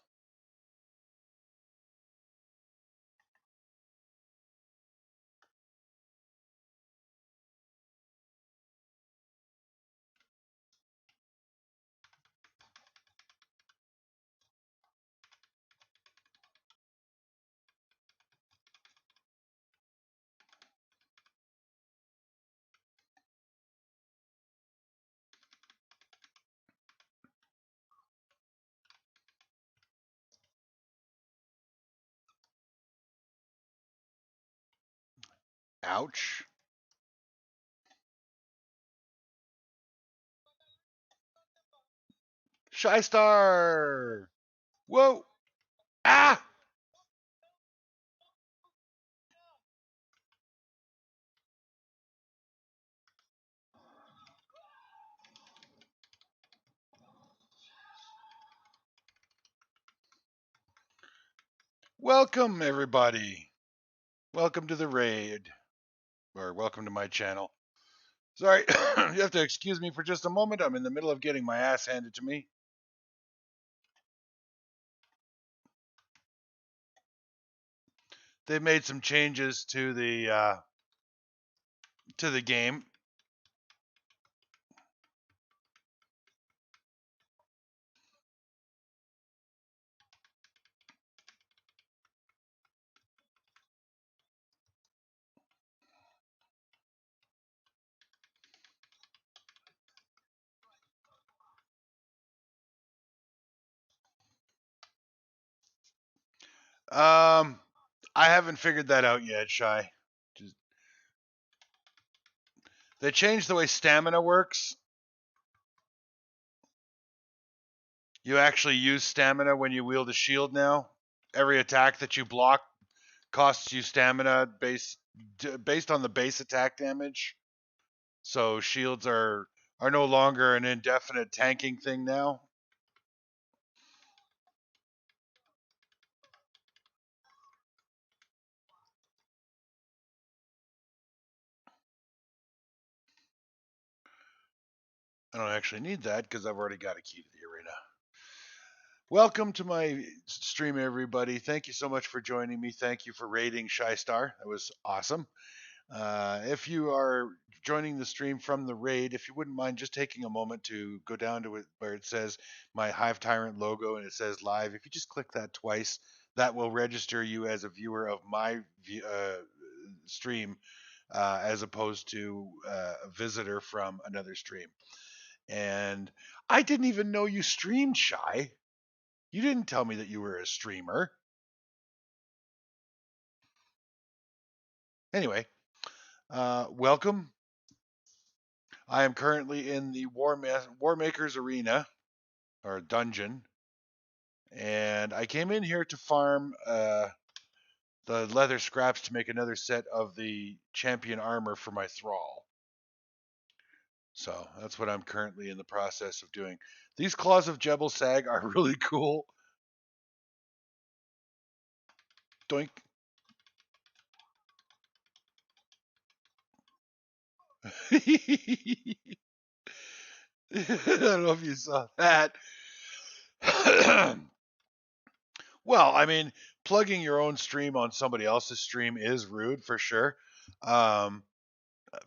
Ouch. Shy Star. Whoa. Ah. Welcome, everybody. Welcome to the raid. Or welcome to my channel. Sorry, you have to excuse me for just a moment. I'm in the middle of getting my ass handed to me. They've made some changes to the game. I haven't figured that out yet, Shy. They changed the way stamina works. You actually use stamina when you wield a shield now. Every attack that you block costs you stamina based on the base attack damage. So shields are no longer an indefinite tanking thing now. I don't actually need that because I've already got a key to the arena. Welcome to my stream, everybody. Thank you so much for joining me. Thank you for raiding Shy Star. That was awesome. If you are joining the stream from the raid, if you wouldn't mind just taking a moment to go down to it where it says my Hivetyrant logo and it says live, if you just click that twice, that will register you as a viewer of my stream as opposed to a visitor from another stream. And I didn't even know you streamed, Shy. You didn't tell me that you were a streamer. Anyway, welcome. I am currently in the Warmaker's Arena, or dungeon, and I came in here to farm the leather scraps to make another set of the champion armor for my thrall. So that's what I'm currently in the process of doing. These claws of Jebel Sag are really cool. Doink. I don't know if you saw that. Well, I mean, plugging your own stream on somebody else's stream is rude for sure. Um,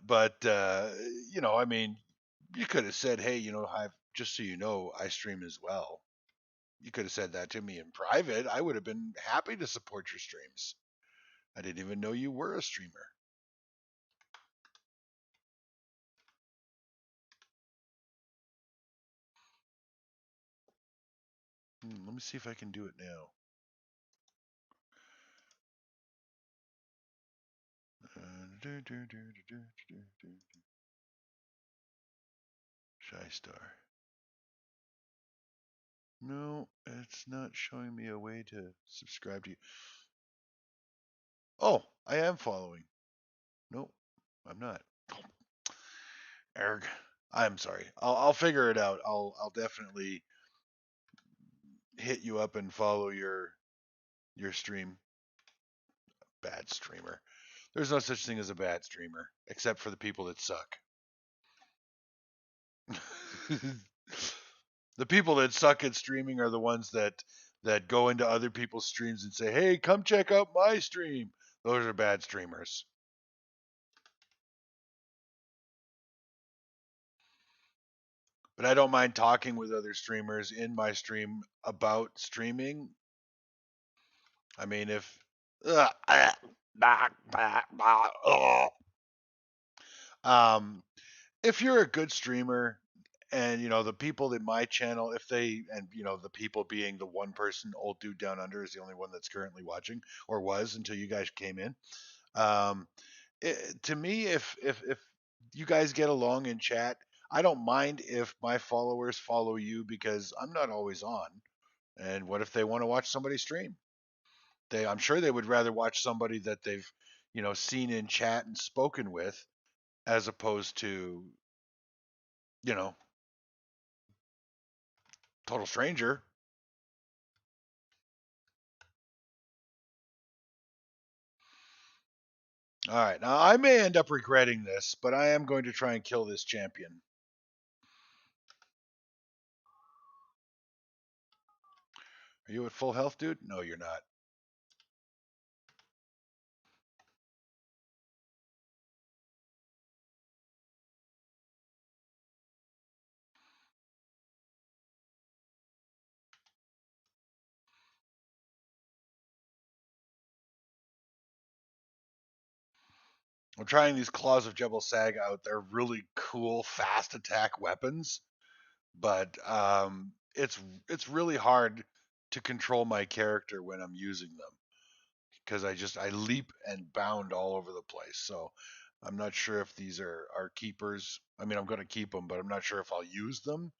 but I mean, you could have said, "Hey, I've just so you know, I stream as well." You could have said that to me in private. I would have been happy to support your streams. I didn't even know you were a streamer. Let me see if I can do it now. Shy Star. No, it's not showing me a way to subscribe to you. Oh, I am following. Nope, I'm not. Erg. I'm sorry. I'll figure it out. I'll definitely hit you up and follow your stream. Bad streamer. There's no such thing as a bad streamer, except for the people that suck. The people that suck at streaming are the ones that go into other people's streams and say, "Hey, come check out my stream." Those are bad streamers. But I don't mind talking with other streamers in my stream about streaming. I mean, um, if you're a good streamer, and the people in my channel, if they, and the people being the one person, old dude down under is the only one that's currently watching, or was until you guys came in. Um, to me, if you guys get along in chat, I don't mind if my followers follow you because I'm not always on. And what if they want to watch somebody stream? I'm sure they would rather watch somebody that they've, seen in chat and spoken with, as opposed to, you know, total stranger. All right, now I may end up regretting this, but I am going to try and kill this champion. Are you at full health, dude? No, you're not. I'm trying these Claws of Jebel Sag out. They're really cool, fast attack weapons, but it's really hard to control my character when I'm using them because I leap and bound all over the place. So I'm not sure if these are keepers. I mean, I'm going to keep them, but I'm not sure if I'll use them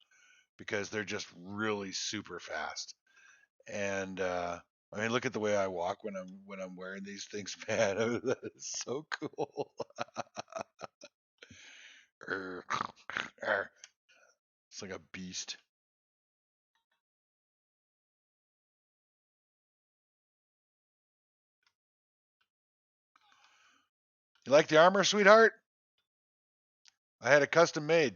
because they're just really super fast. And I mean, look at the way I walk when I'm wearing these things, man. It's so cool. It's like a beast. You like the armor, sweetheart? I had it custom made.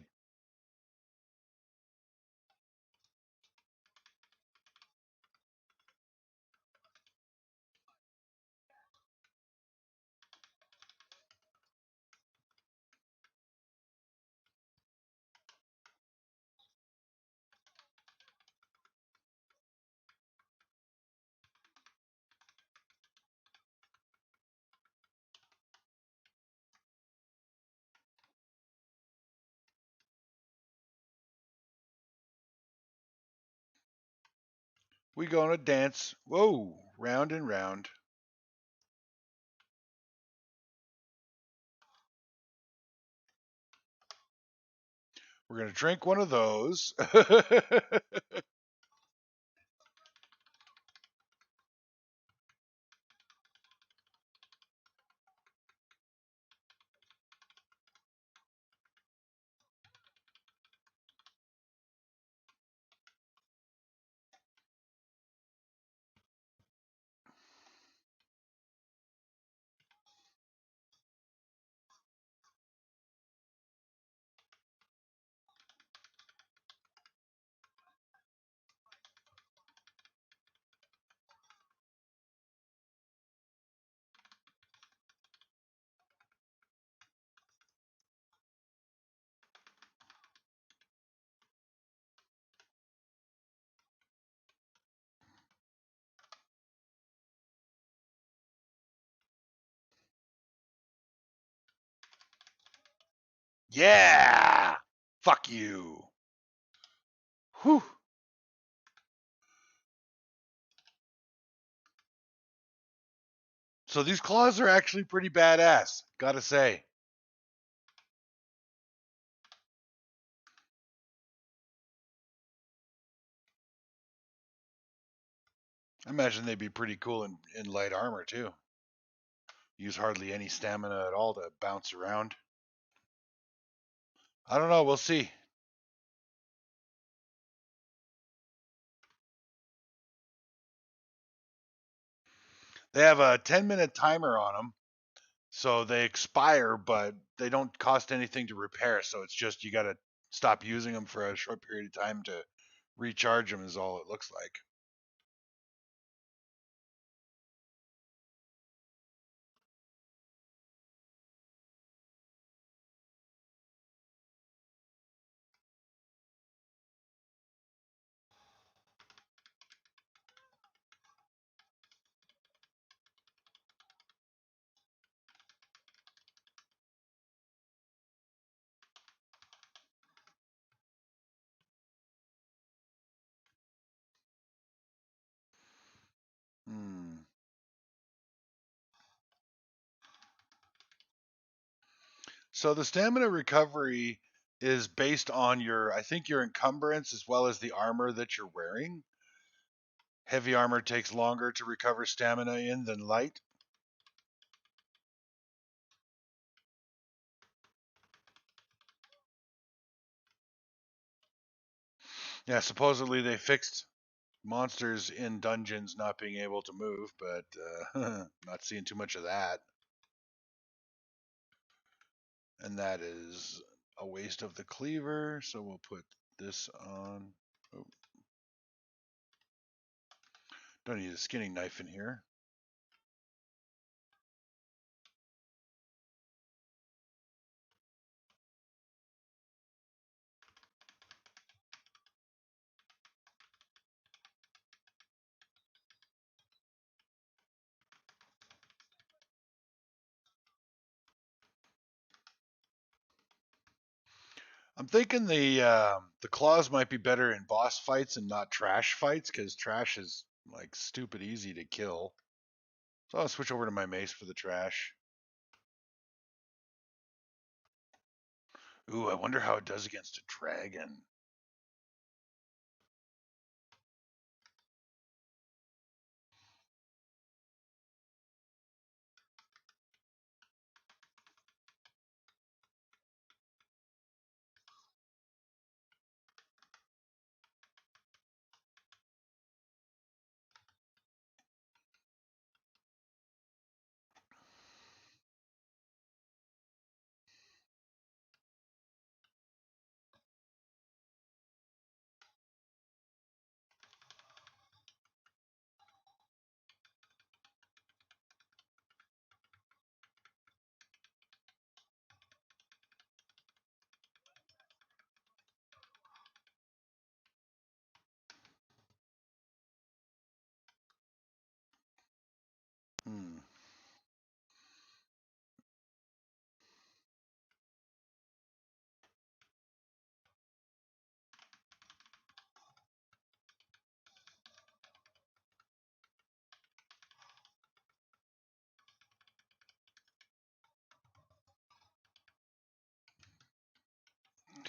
We gonna dance. Whoa, round and round. We're going to drink one of those. Yeah! Fuck you. Whew. So these claws are actually pretty badass, gotta say. I imagine they'd be pretty cool in light armor too. Use hardly any stamina at all to bounce around. I don't know, we'll see. They have a 10-minute timer on them, so they expire, but they don't cost anything to repair. So it's just you got to stop using them for a short period of time to recharge them, is all it looks like. Hmm. So the stamina recovery is based on I think your encumbrance as well as the armor that you're wearing. Heavy armor takes longer to recover stamina in than light. Yeah, supposedly they fixed monsters in dungeons not being able to move, but not seeing too much of that. And that is a waste of the cleaver, so we'll put this on. Oh, don't need a skinning knife in here. I'm thinking the claws might be better in boss fights and not trash fights, because trash is like stupid easy to kill. So I'll switch over to my mace for the trash. Ooh, I wonder how it does against a dragon.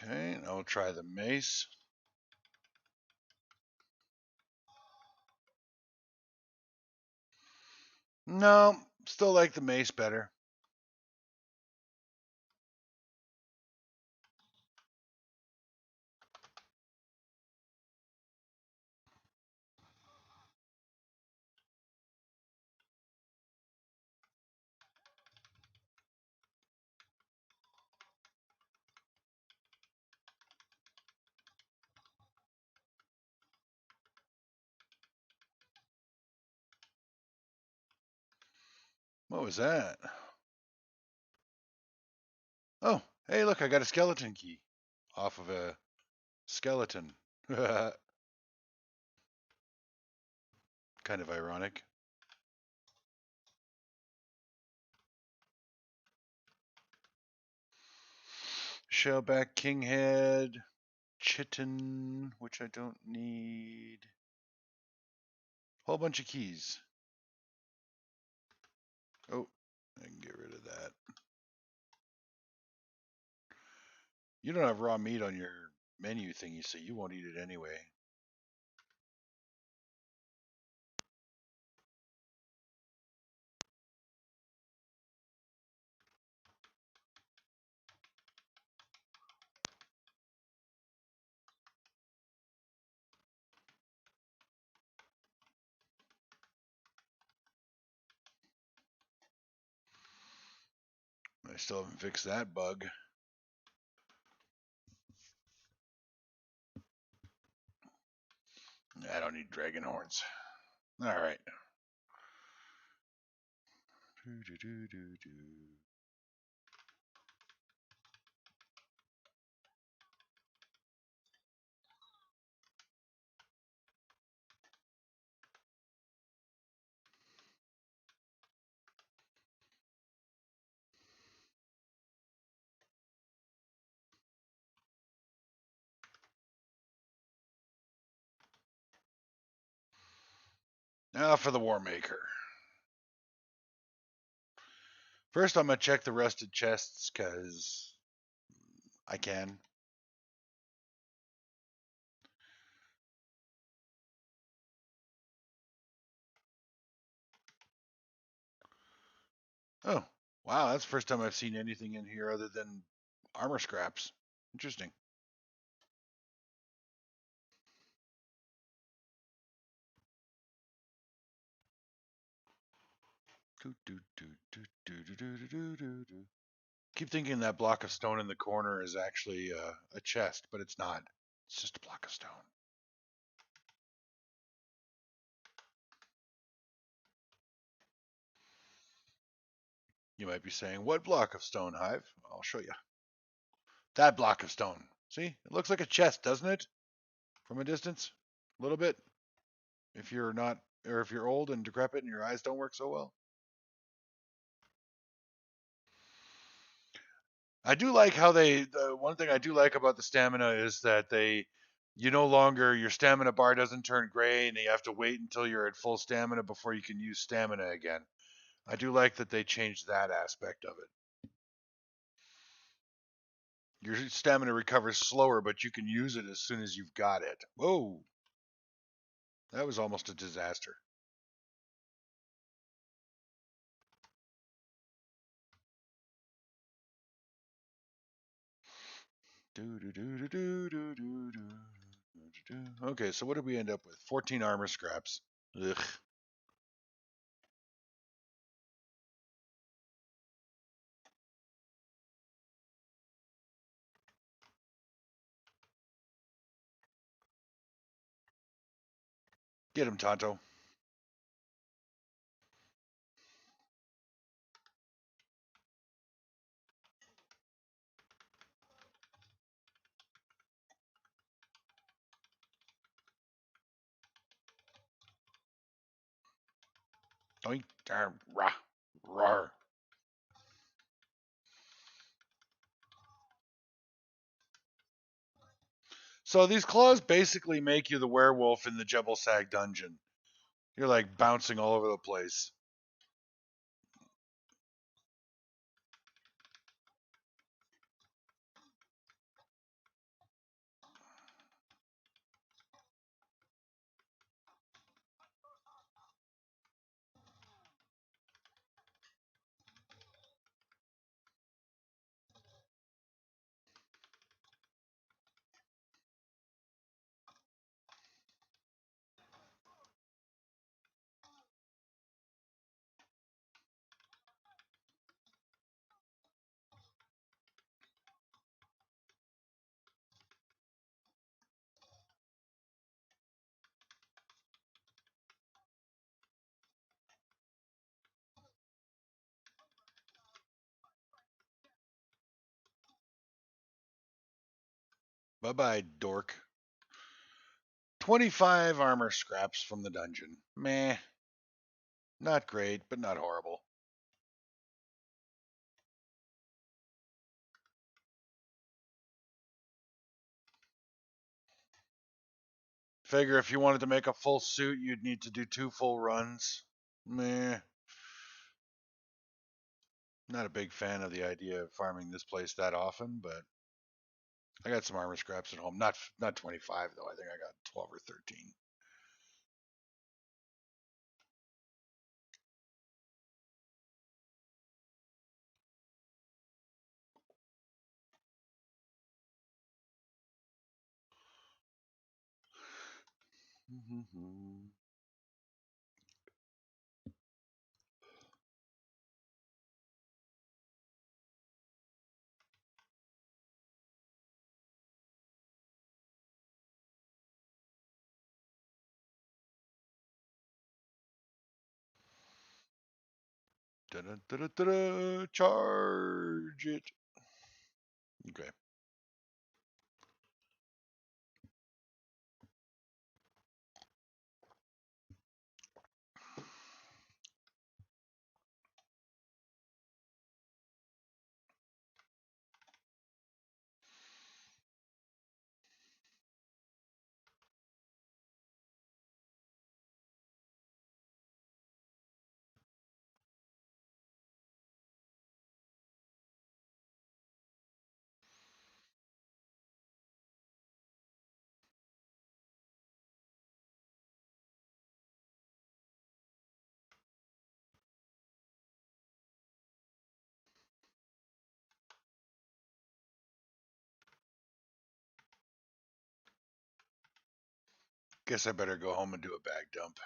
Okay, I'll try the mace. No, still like the mace better. What was that? Oh, hey, look, I got a skeleton key off of a skeleton. Kind of ironic. Shellback, Kinghead, Chitin, which I don't need. Whole bunch of keys. Oh, I can get rid of that. You don't have raw meat on your menu thingy, so you won't eat it anyway. I still haven't fixed that bug. I don't need dragon horns. All right. Now for the War Maker. First, I'm going to check the rusted chests because I can. Oh, wow, that's the first time I've seen anything in here other than armor scraps. Interesting. Keep thinking that block of stone in the corner is actually a chest, but it's not. It's just a block of stone. You might be saying, what block of stone, Hive? I'll show you. That block of stone. See? It looks like a chest, doesn't it? From a distance? A little bit. If you're not, or if you're old and decrepit and your eyes don't work so well. I do like how the one thing I do like about the stamina is that you no longer, your stamina bar doesn't turn gray and you have to wait until you're at full stamina before you can use stamina again. I do like that they changed that aspect of it. Your stamina recovers slower, but you can use it as soon as you've got it. Whoa, that was almost a disaster. Okay, so what did we end up with? 14 armor scraps. Ugh. Get him, Tonto. Doink, rah, rawr. So these claws basically make you the werewolf in the Jebel Sag dungeon. You're like bouncing all over the place. Bye bye, dork. 25 armor scraps from the dungeon. Meh. Not great, but not horrible. Figure if you wanted to make a full suit, you'd need to do 2 full runs. Meh. Not a big fan of the idea of farming this place that often, but I got some armor scraps at home. Not 25 though. I think I got 12 or 13. Da-da-da-da-da, charge it. Okay. Guess I better go home and do a bag dump.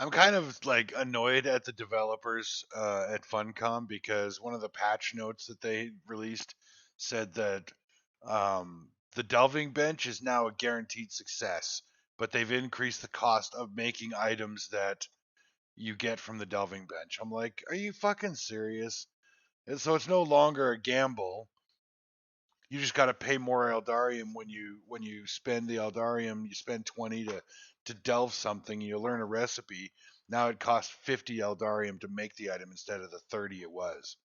I'm kind of like annoyed at the developers at Funcom because one of the patch notes that they released said that the delving bench is now a guaranteed success, but they've increased the cost of making items that you get from the delving bench. I'm like, are you fucking serious? And so it's no longer a gamble. You just got to pay more Eldarium when you spend the Eldarium. You spend 20 to delve something. You learn a recipe. Now it costs 50 Eldarium to make the item instead of the 30 it was.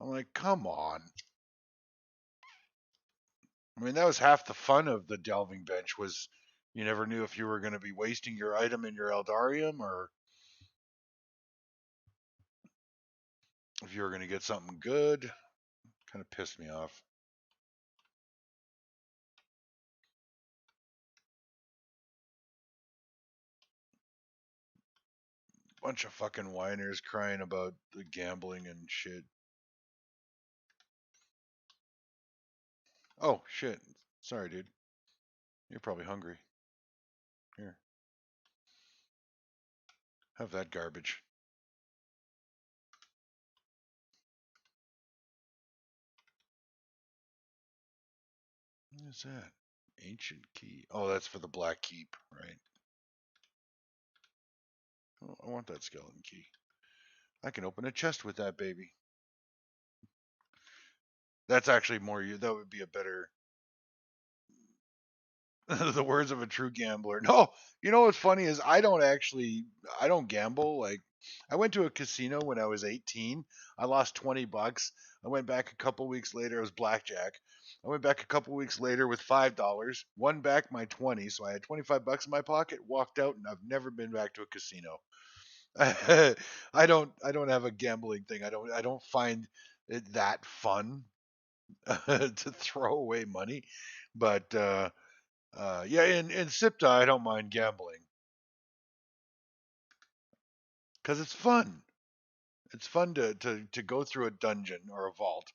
I'm like, come on. I mean, that was half the fun of the delving bench was you never knew if you were going to be wasting your item in your Eldarium or if you were going to get something good. Kind of pissed me off. Bunch of fucking whiners crying about the gambling and shit. Oh shit. Sorry, dude. You're probably hungry. Here, have that garbage. What is that? Ancient key. Oh, that's for the black keep, right? Oh, I want that skeleton key. I can open a chest with that baby. That's actually more. That would be a better. The words of a true gambler. No, you know what's funny is I don't gamble. Like I went to a casino when I was 18. I lost $20. I went back a couple weeks later. It was blackjack. I went back a couple weeks later with $5. Won back my 20, so I had $25 in my pocket. Walked out, and I've never been back to a casino. I don't have a gambling thing. I don't find it that fun to throw away money. But yeah, in SIPTA, I don't mind gambling because it's fun. It's fun to go through a dungeon or a vault,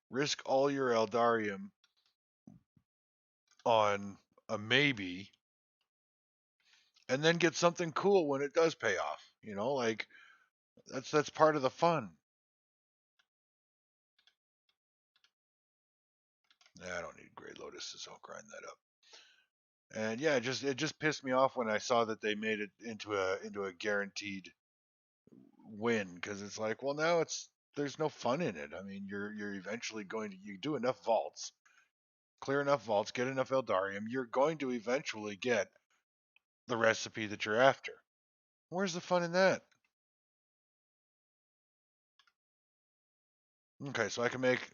risk all your Eldarium on a maybe, and then get something cool when it does pay off. You know, like that's part of the fun. I don't need Grey Lotuses. I'll grind that up. And yeah, it just pissed me off when I saw that they made it into a guaranteed win because it's like, well, now there's no fun in it. I mean, you're eventually going to you do enough vaults, clear enough vaults, get enough Eldarium, you're going to eventually get the recipe that you're after. Where's the fun in that? Okay, so I can make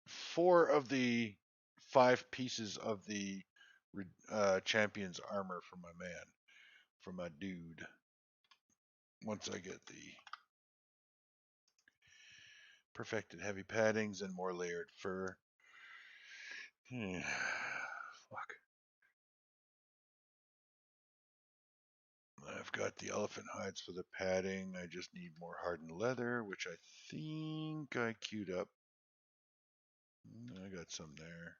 4 of the 5 pieces of the champion's armor for my man, for my dude. Once I get the perfected heavy paddings and more layered fur. Fuck. I've got the elephant hides for the padding. I just need more hardened leather, which I think I queued up. I got some there.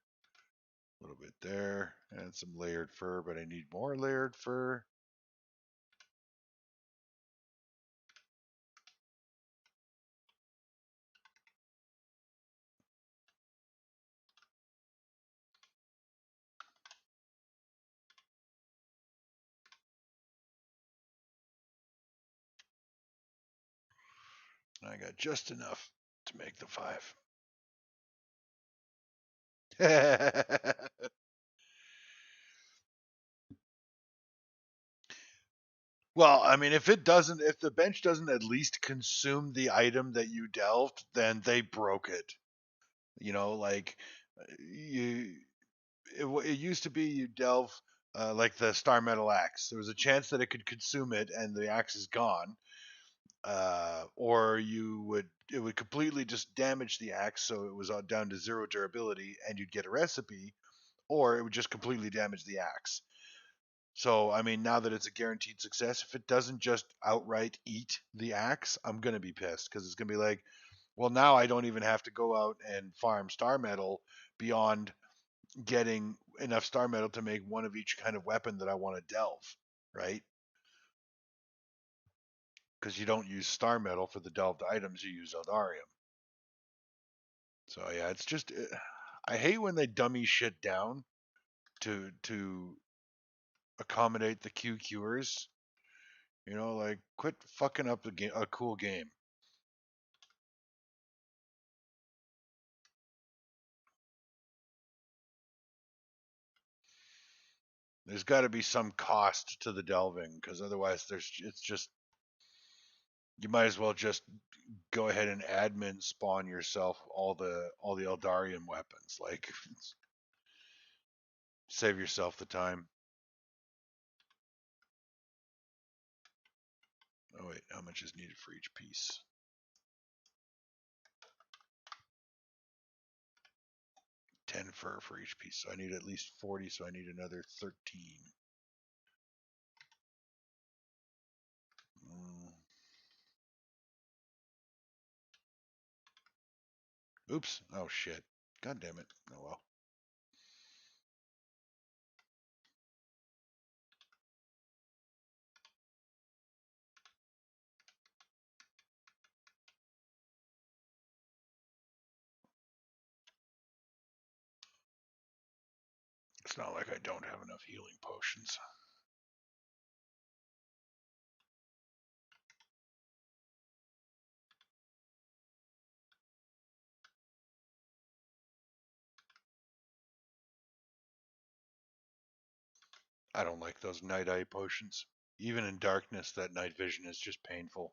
A little bit there. And some layered fur, but I need more layered fur. I got just enough to make the 5. Well, I mean, if the bench doesn't at least consume the item that you delved, then they broke it. You know, like you, it used to be you delve like the star metal axe. There was a chance that it could consume it, and the axe is gone. Or it would completely just damage the axe, so it was down to 0 durability, and you'd get a recipe, or it would just completely damage the axe. So, I mean, now that it's a guaranteed success, if it doesn't just outright eat the axe, I'm going to be pissed because it's going to be like, well, now I don't even have to go out and farm star metal beyond getting enough star metal to make one of each kind of weapon that I want to delve, right? Because you don't use star metal for the delved items, you use Eldarium. So, yeah, it's just, I hate when they dummy shit down to accommodate the QQers. You know, like quit fucking up a cool game. There's got to be some cost to the delving because otherwise it's just you might as well just go ahead and admin spawn yourself all the Eldarium weapons. Like save yourself the time. Oh wait, how much is needed for each piece? 10 fur for each piece. So I need at least 40, so I need another 13. Mm. Oops. Oh shit. God damn it. Oh well. It's not like I don't have enough healing potions. I don't like those night eye potions. Even in darkness, that night vision is just painful.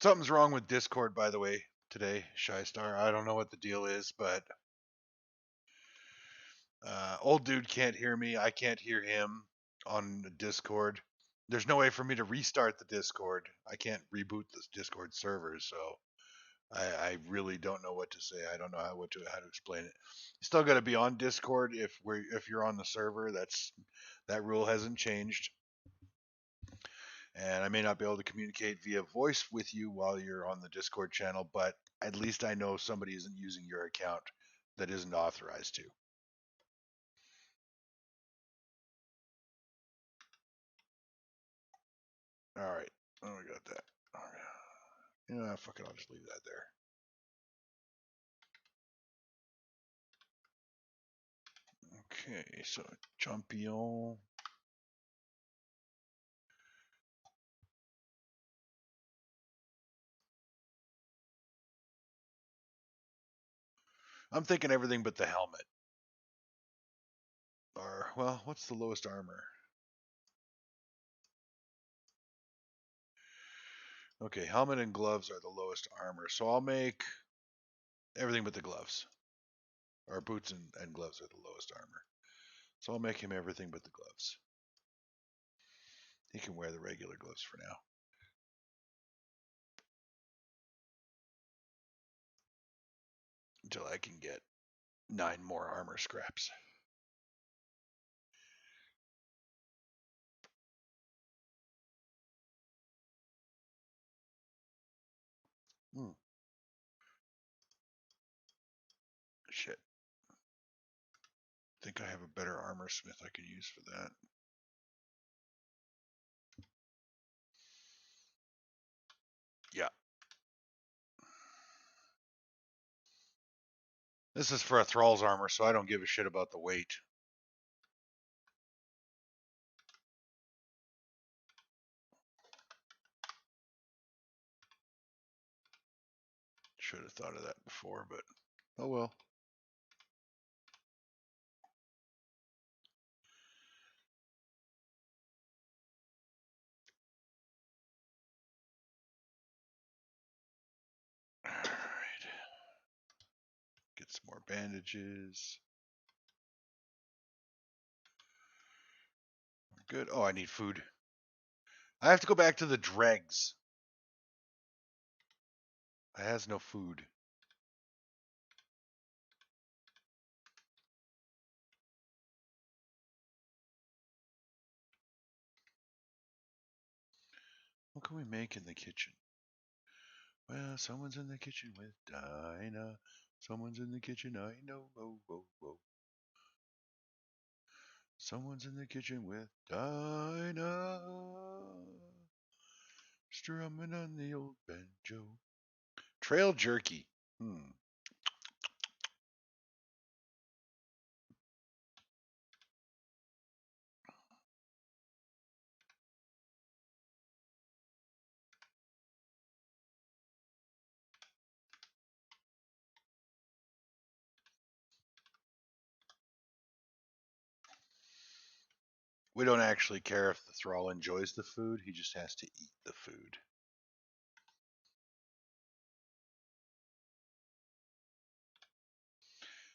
Something's wrong with Discord, by the way, today, Shy Star. I don't know what the deal is, but old dude can't hear me. I can't hear him on the Discord. There's no way for me to restart the Discord. I can't reboot this Discord server, so I really don't know what to say. I don't know how to explain it. Still got to be on Discord if you're on the server. That rule hasn't changed. And I may not be able to communicate via voice with you while you're on the Discord channel, but at least I know somebody isn't using your account that isn't authorized to. All right. Oh, we got that. All right. You know, fuck it. I'll just leave that there. Okay, so champion. I'm thinking everything but the helmet. Or, well, what's the lowest armor? Okay, helmet and gloves are the lowest armor. So I'll make everything but the gloves. Or boots and gloves are the lowest armor. So I'll make him everything but the gloves. He can wear the regular gloves for now. Until I can get 9 more armor scraps. Hmm. Shit. I think I have a better armor smith I could use for that. Yeah. This is for a thrall's armor, so I don't give a shit about the weight. Should have thought of that before, but oh well. All right. Get some more bandages. Good. Oh, I need food. I have to go back to the dregs. I has no food. What can we make in the kitchen? Well, someone's in the kitchen with Dinah. Someone's in the kitchen, I know. Oh, oh, oh. Someone's in the kitchen with Dinah. Strumming on the old banjo. Trail jerky. We don't actually care if the thrall enjoys the food. He just has to eat the food.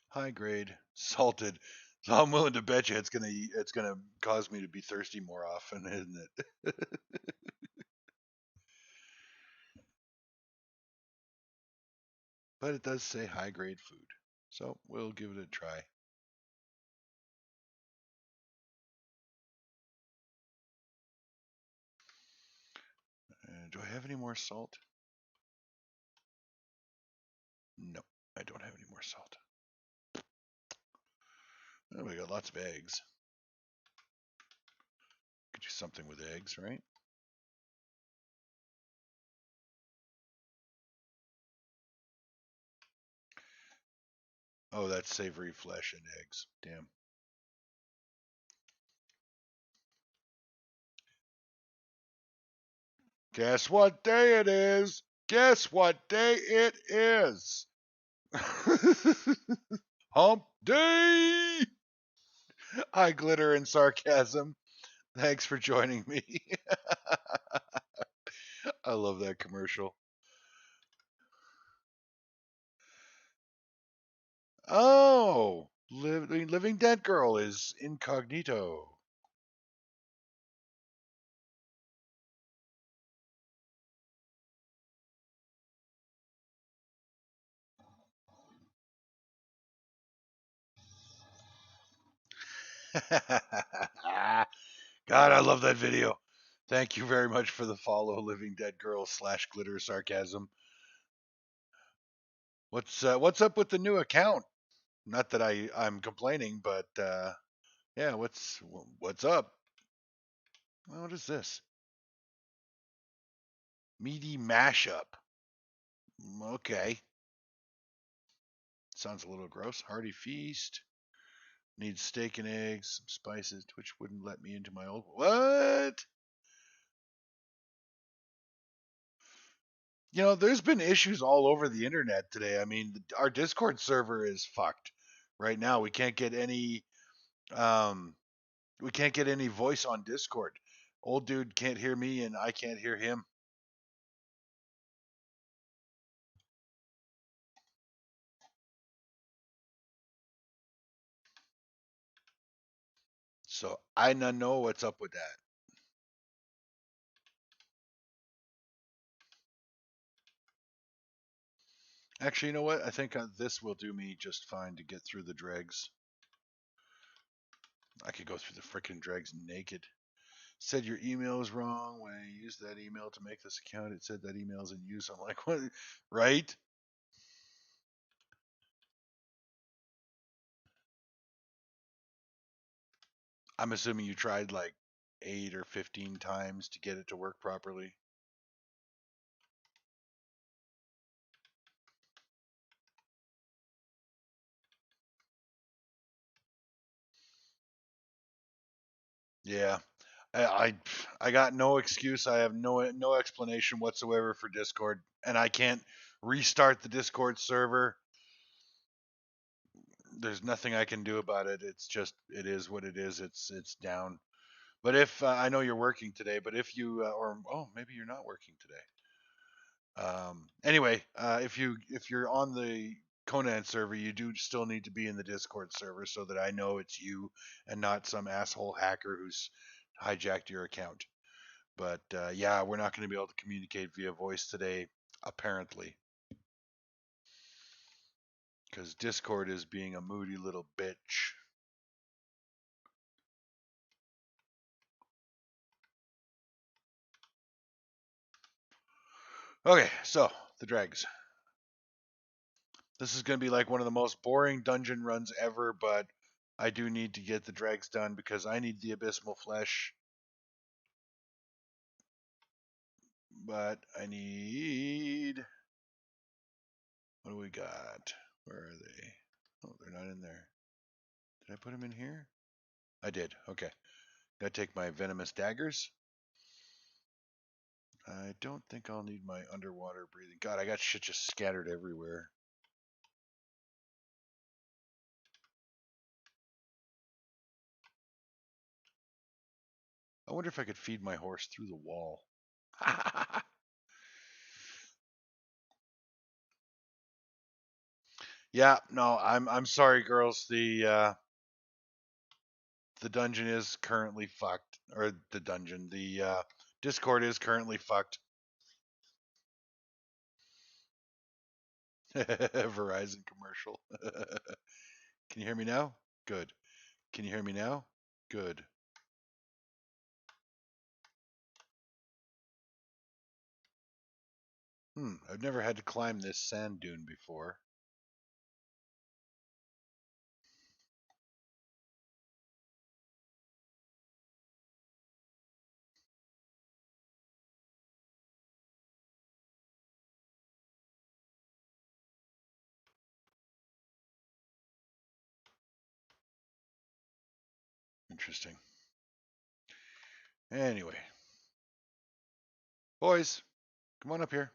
High grade, salted. So I'm willing to bet you it's gonna cause me to be thirsty more often, isn't it? But it does say high grade food, so we'll give it a try. Do I have any more salt? No, I don't have any more salt. Oh, we got lots of eggs. Could do something with eggs, right? Oh, that's savory flesh and eggs. Damn. Guess what day it is? Guess what day it is? Hump day! Hi, glitter and sarcasm. Thanks for joining me. I love that commercial. Oh, Living Dead Girl is incognito. God, I love that video. Thank you very much for the follow, Living Dead Girl / glitter sarcasm. What's up with the new account? Not that I'm complaining, but yeah, what's up? What is this? Meaty mashup. Okay. Sounds a little gross. Hearty feast. Needs steak and eggs, some spices. Twitch wouldn't let me into my old. What? You know, there's been issues all over the internet today. I mean, our Discord server is fucked right now. Um, we can't get any voice on Discord. Old dude can't hear me, and I can't hear him. So I don't know what's up with that. Actually, you know what? I think this will do me just fine to get through the dregs. I could go through the freaking dregs naked. Said your email is wrong. When I used that email to make this account, it said that email is in use. I'm like, what? Right? I'm assuming you tried like 8 or 15 times to get it to work properly. Yeah. I I got no excuse. I have no explanation whatsoever for Discord, and I can't restart the Discord server. There's nothing I can do about it. It's just it is what it is. It's down. But if I know you're working today, but if you or oh maybe you're not working today. Anyway, if you're on the Conan server, you do still need to be in the Discord server so that I know it's you and not some asshole hacker who's hijacked your account. But yeah, we're not going to be able to communicate via voice today, apparently, because Discord is being a moody little bitch. Okay, so the dregs. This is going to be like one of the most boring dungeon runs ever, but I do need to get the dregs done because I need the abysmal flesh. But I need. What do we got? Where are they? Oh, they're not in there. Did I put them in here? I did. Okay. Gotta take my venomous daggers. I don't think I'll need my underwater breathing. God, I got shit just scattered everywhere. I wonder if I could feed my horse through the wall. Yeah, no, I'm sorry, girls. The dungeon is currently fucked, or the Discord is currently fucked. Verizon commercial. Can you hear me now? Good. Can you hear me now? Good. I've never had to climb this sand dune before. Interesting. Anyway, boys, come on up here.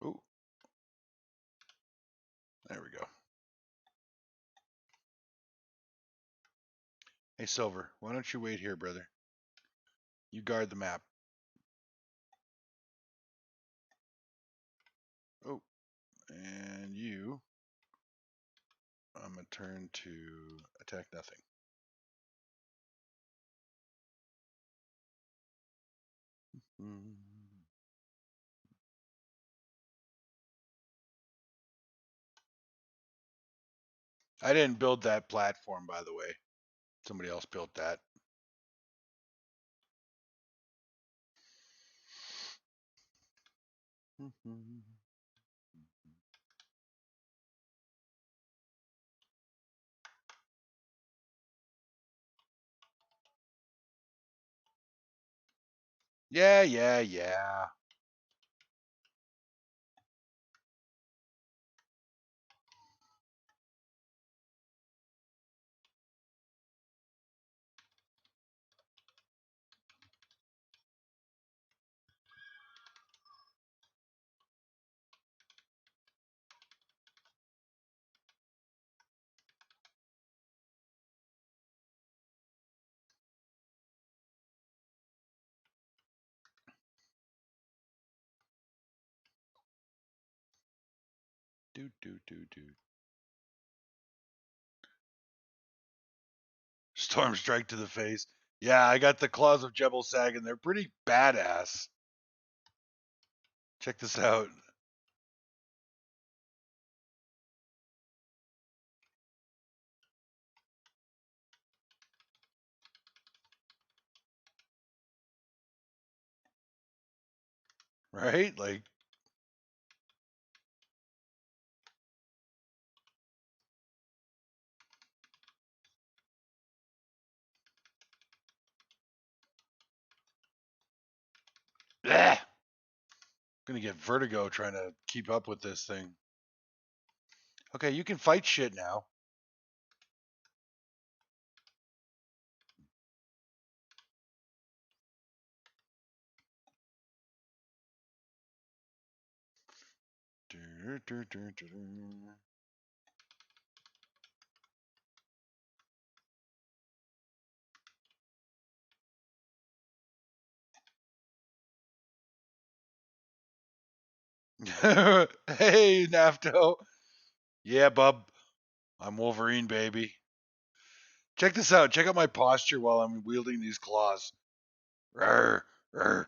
Ooh, there we go. Hey, Silver, why don't you wait here, brother? You guard the map. Oh, and you, I'm going to turn to attack nothing. I didn't build that platform, by the way. Somebody else built that. Yeah, yeah, yeah. Do. Storm strike to the face. Yeah, I got the claws of Jebel Sag, and they're pretty badass. Check this out. Right? Like, bleh. Gonna get vertigo trying to keep up with this thing. Okay, you can fight shit now. Hey, Nafto. Yeah, bub. I'm Wolverine, baby. Check this out. Check out my posture while I'm wielding these claws. Rawr, rawr.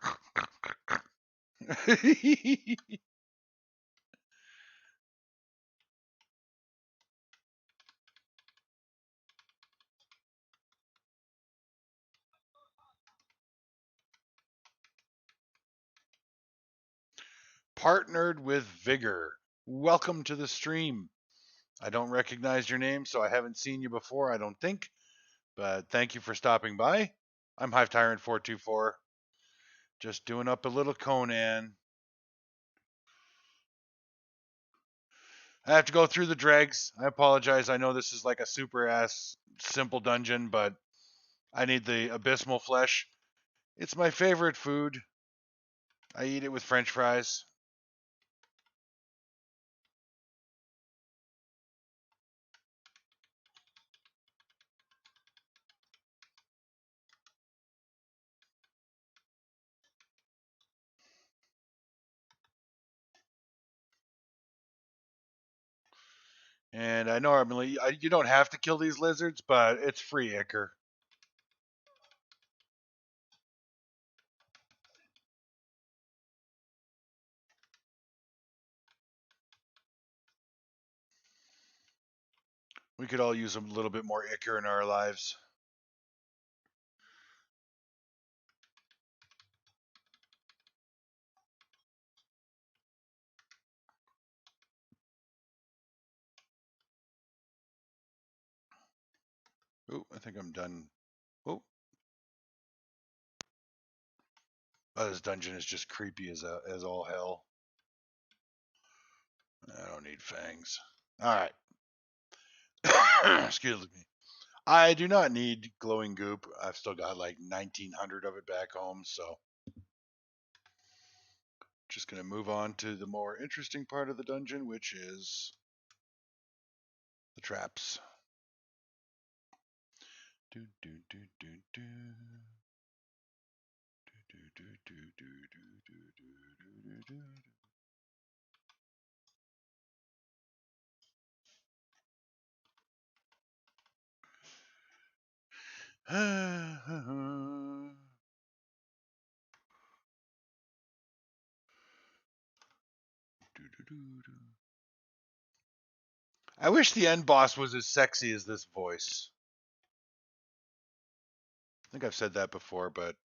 Partnered with Vigor. Welcome to the stream. I don't recognize your name, so I haven't seen you before, I don't think. But thank you for stopping by. I'm Hivetyrant 424. Just doing up a little Conan. I have to go through the dregs. I apologize. I know this is like a super ass simple dungeon, but I need the abysmal flesh. It's my favorite food. I eat it with french fries. And I normally, you don't have to kill these lizards, but it's free ichor. We could all use a little bit more ichor in our lives. Oh, I think I'm done. Oh, this dungeon is just creepy as all hell. I don't need fangs. All right. Excuse me. I do not need glowing goop. I've still got like 1900 of it back home, so just going to move on to the more interesting part of the dungeon, which is the traps. Do do do do do. Do do do do do do do do do. I wish the end boss was as sexy as this voice. I think I've said that before, but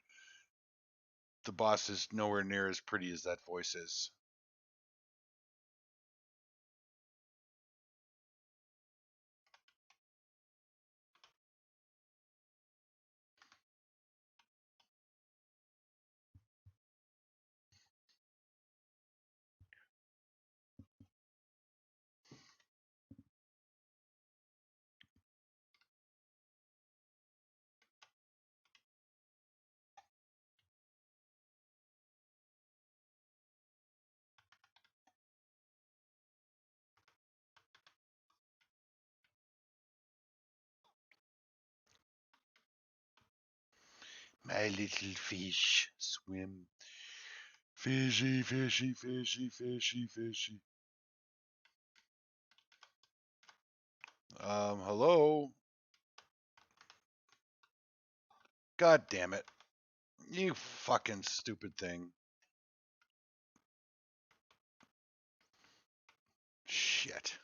the boss is nowhere near as pretty as that voice is. My little fish swim. Fishy, fishy, fishy, fishy, fishy. Hello? God damn it. You fucking stupid thing. Shit.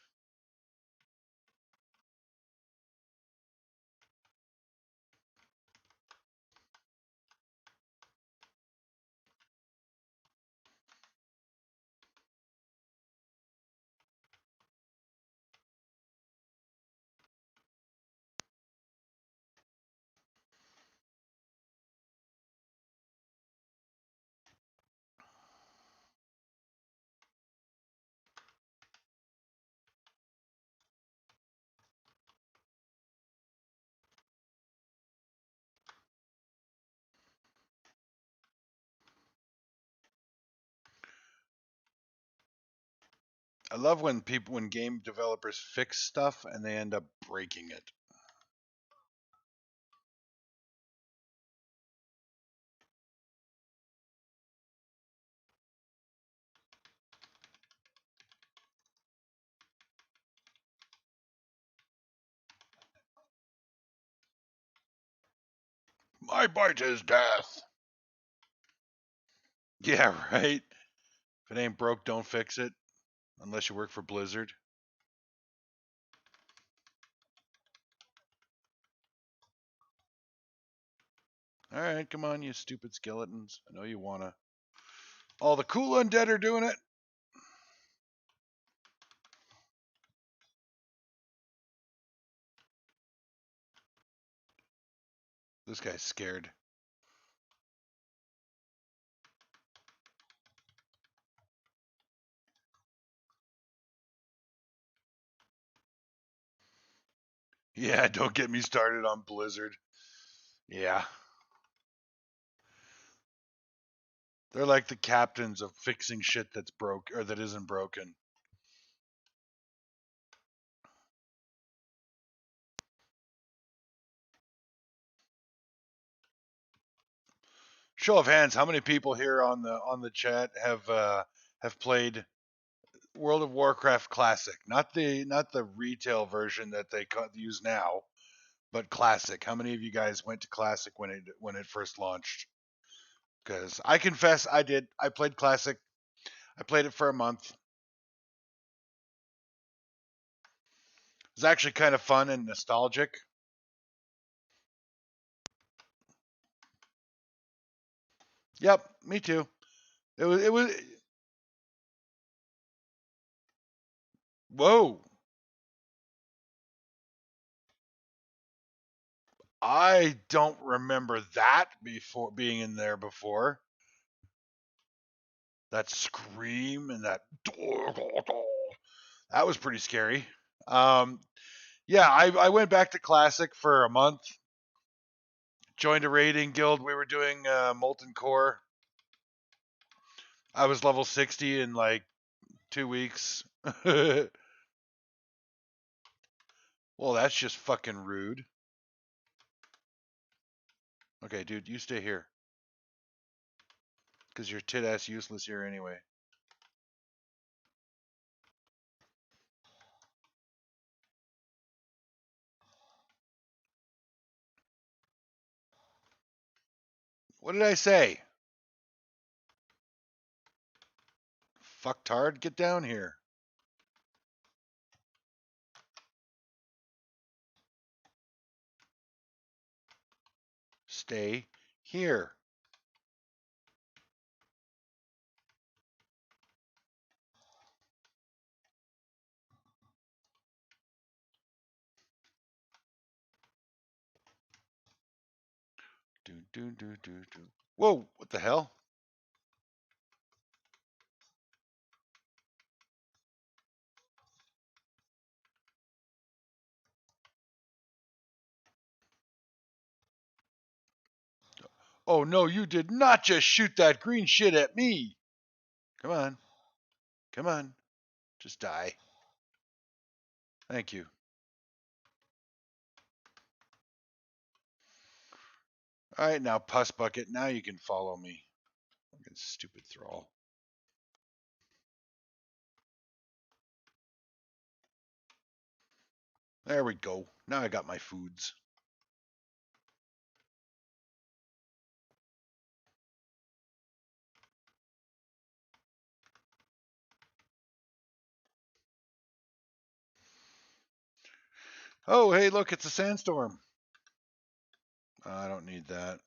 I love when game developers fix stuff and they end up breaking it. My bite is death. Yeah, right. If it ain't broke, don't fix it. Unless you work for Blizzard. All right, come on, you stupid skeletons. I know you wanna. All the cool undead are doing it. This guy's scared. Yeah, don't get me started on Blizzard. Yeah. They're like the captains of fixing shit that's broke or that isn't broken. Show of hands, how many people here on the chat have played World of Warcraft Classic? Not the retail version that they use now, but Classic. How many of you guys went to Classic when it first launched? Because I confess I did. I played Classic. I played it for a month. It's actually kind of fun and nostalgic. Yep, me too. It was. Whoa. I don't remember that before being in there before. That scream and that was pretty scary. Um, yeah, I went back to Classic for a month. Joined a raiding guild. We were doing Molten Core. I was level 60 in like 2 weeks. Well, that's just fucking rude. Okay, dude, you stay here. Because you're tit ass useless here anyway. What did I say? Fucktard, get down here. Stay here. Do. Whoa, what the hell? Oh no, you did not just shoot that green shit at me. Come on. Come on. Just die. Thank you. All right, now Puss Bucket, now you can follow me. Stupid thrall. There we go. Now I got my foods. Oh, hey, look, it's a sandstorm. I don't need that.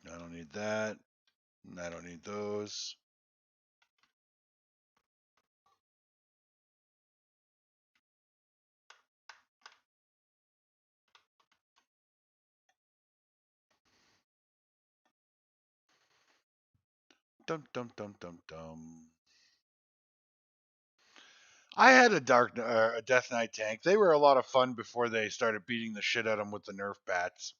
I don't need that. I don't need those. Dum dum dum dum dum. I had a Death Knight tank. They were a lot of fun before they started beating the shit out of them with the Nerf bats.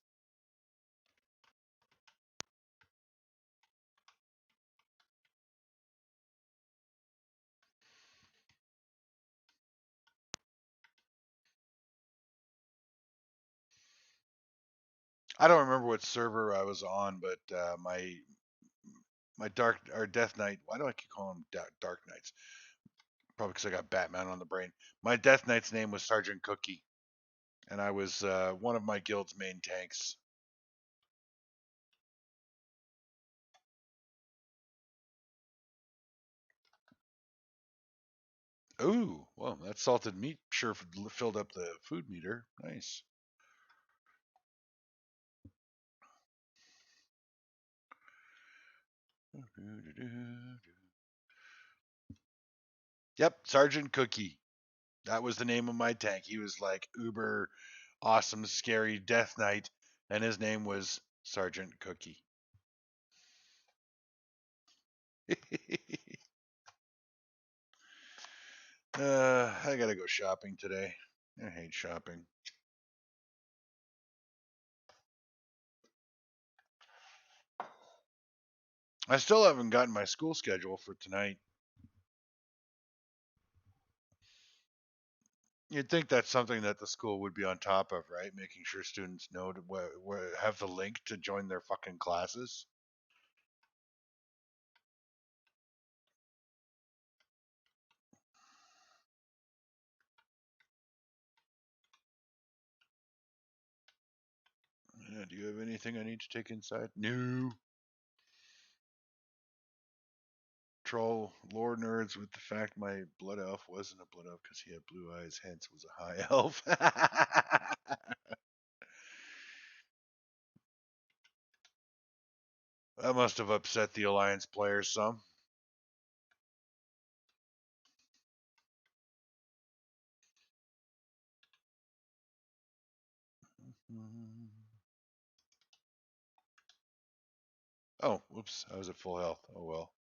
I don't remember what server I was on, but my Death Knight. Why do I keep calling them Dark Knights? Probably because I got Batman on the brain. My Death Knight's name was Sergeant Cookie, and I was one of my guild's main tanks. Ooh, well, that salted meat sure filled up the food meter. Nice. Yep, Sergeant Cookie. That was the name of my tank. He was like uber awesome, scary Death Knight, and his name was Sergeant Cookie. I gotta go shopping today. I hate shopping. I still haven't gotten my school schedule for tonight. You'd think that's something that the school would be on top of, right? Making sure students know to have the link to join their fucking classes. Yeah, do you have anything I need to take inside? No. Troll lore nerds with the fact my blood elf wasn't a blood elf because he had blue eyes, hence was a high elf. That must have upset the Alliance players some. Oh, whoops, I was at full health. Oh well.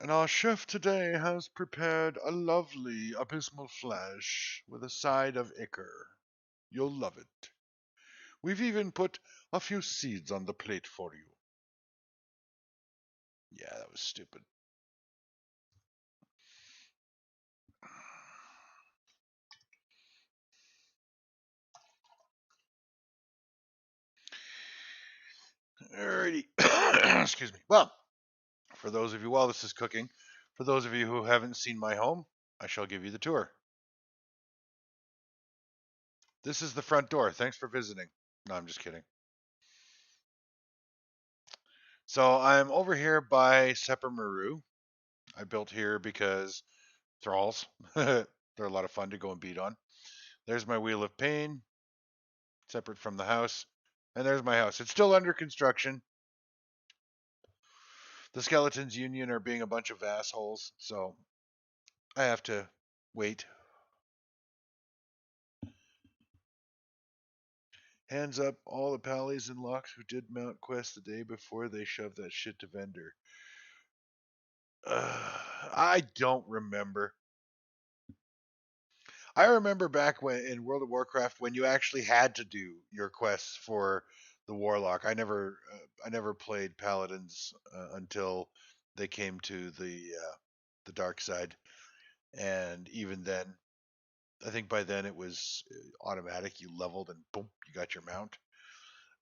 And our chef today has prepared a lovely abysmal flesh with a side of ichor. You'll love it. We've even put a few seeds on the plate for you. Yeah, that was stupid. Alrighty. Excuse me. Well, for those of you, while this is cooking, for those of you who haven't seen my home, I shall give you the tour. This is the front door. Thanks for visiting. No, I'm just kidding. So I'm over here by Seppermaru. I built here because thralls. They're a lot of fun to go and beat on. There's my Wheel of Pain, separate from the house. And there's my house. It's still under construction. The Skeletons Union are being a bunch of assholes, so I have to wait. Hands up all the pallies and locks who did Mount Quest the day before they shoved that shit to vendor. I don't remember. I remember back when in World of Warcraft when you actually had to do your quests for the Warlock. I never played Paladins until they came to the dark side, and even then, I think by then it was automatic. You leveled and boom, you got your mount.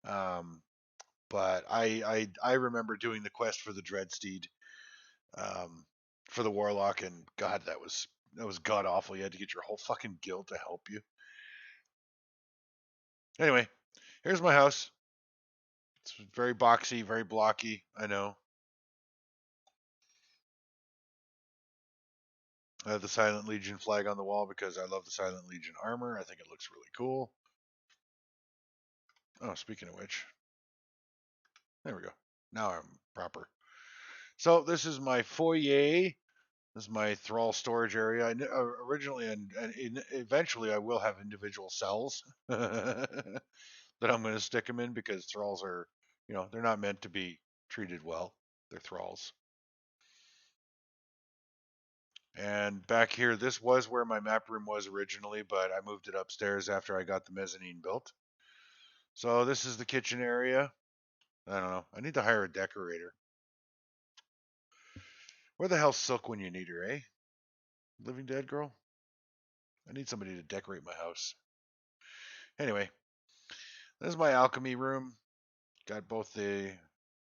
Um, but I remember doing the quest for the Dreadsteed um, for the Warlock, and God, that was god awful. You had to get your whole fucking guild to help you. Anyway, here's my house. It's very boxy, very blocky. I know. I have the Silent Legion flag on the wall because I love the Silent Legion armor. I think it looks really cool. Oh, speaking of which, there we go. Now I'm proper. So this is my foyer. This is my thrall storage area. Originally and eventually I will have individual cells that I'm going to stick them in because thralls are, they're not meant to be treated well. They're thralls. And back here, this was where my map room was originally, but I moved it upstairs after I got the mezzanine built. So this is the kitchen area. I don't know. I need to hire a decorator. Where the hell's Silk when you need her, eh? Living Dead girl? I need somebody to decorate my house. Anyway, this is my alchemy room. Got both the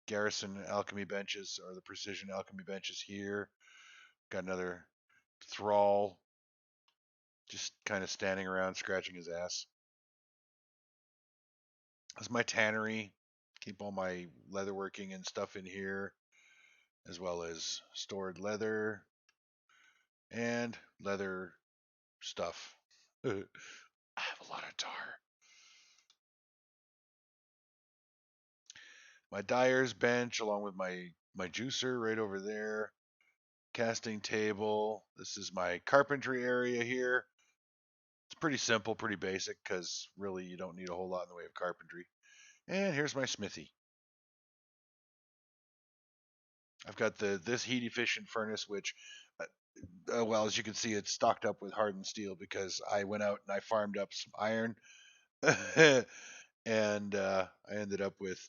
garrison alchemy benches or the precision alchemy benches here. Got another thrall just kind of standing around scratching his ass. This is my tannery. Keep all my leatherworking and stuff in here, as well as stored leather and leather stuff. I have a lot of tar. My dyer's bench, along with my juicer right over there. Casting table. This is my carpentry area here. It's pretty simple, pretty basic, because really you don't need a whole lot in the way of carpentry. And here's my smithy. I've got this heat efficient furnace, which, well, as you can see, it's stocked up with hardened steel because I went out and I farmed up some iron, and I ended up with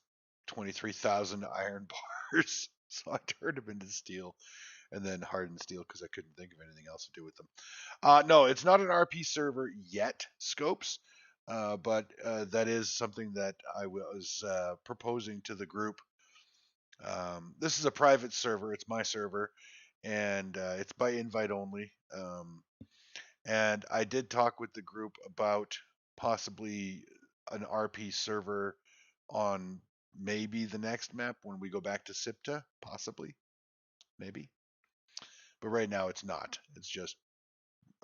23,000 iron bars. So I turned them into steel and then hardened steel because I couldn't think of anything else to do with them. No, it's not an RP server yet, Scopes, but that is something that I was proposing to the group. This is a private server. It's my server, and it's by invite only. And I did talk with the group about possibly an RP server on maybe the next map when we go back to SIPTA, possibly, maybe. But right now it's not. It's just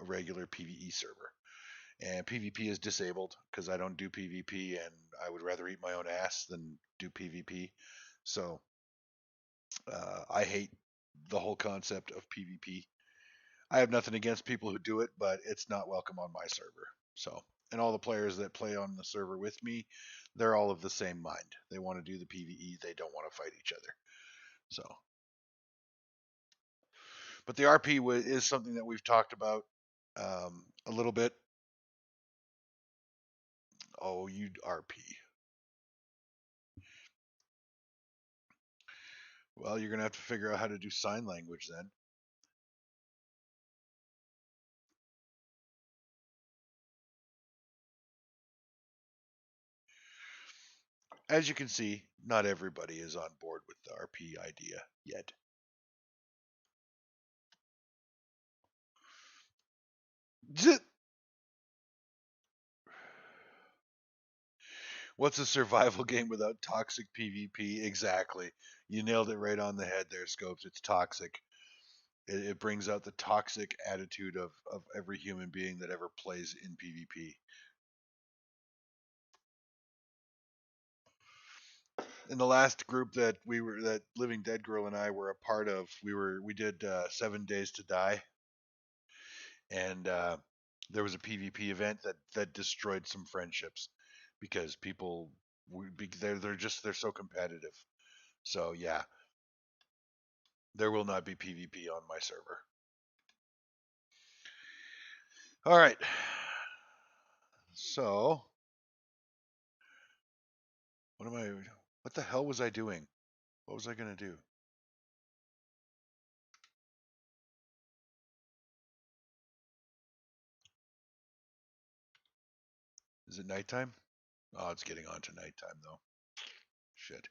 a regular PvE server. And PvP is disabled because I don't do PvP and I would rather eat my own ass than do PvP. So I hate the whole concept of PvP. I have nothing against people who do it, but it's not welcome on my server. So, and all the players that play on the server with me, they're all of the same mind. They want to do the PvE, they don't want to fight each other. So, but the RP is something that we've talked about a little bit. Oh, you RP. Well, you're going to have to figure out how to do sign language then. As you can see, not everybody is on board with the RP idea yet. What's a survival game without toxic PvP? Exactly. You nailed it right on the head there, Scopes. It's toxic. It brings out the toxic attitude of every human being that ever plays in PvP. In the last group that Living Dead Girl and I were a part of, we did 7 Days to Die, and there was a PvP event that destroyed some friendships because people they're so competitive. So yeah, there will not be PvP on my server. All right. So, what the hell was I doing? What was I going to do? Is it nighttime? Oh, it's getting on to nighttime though. Shit.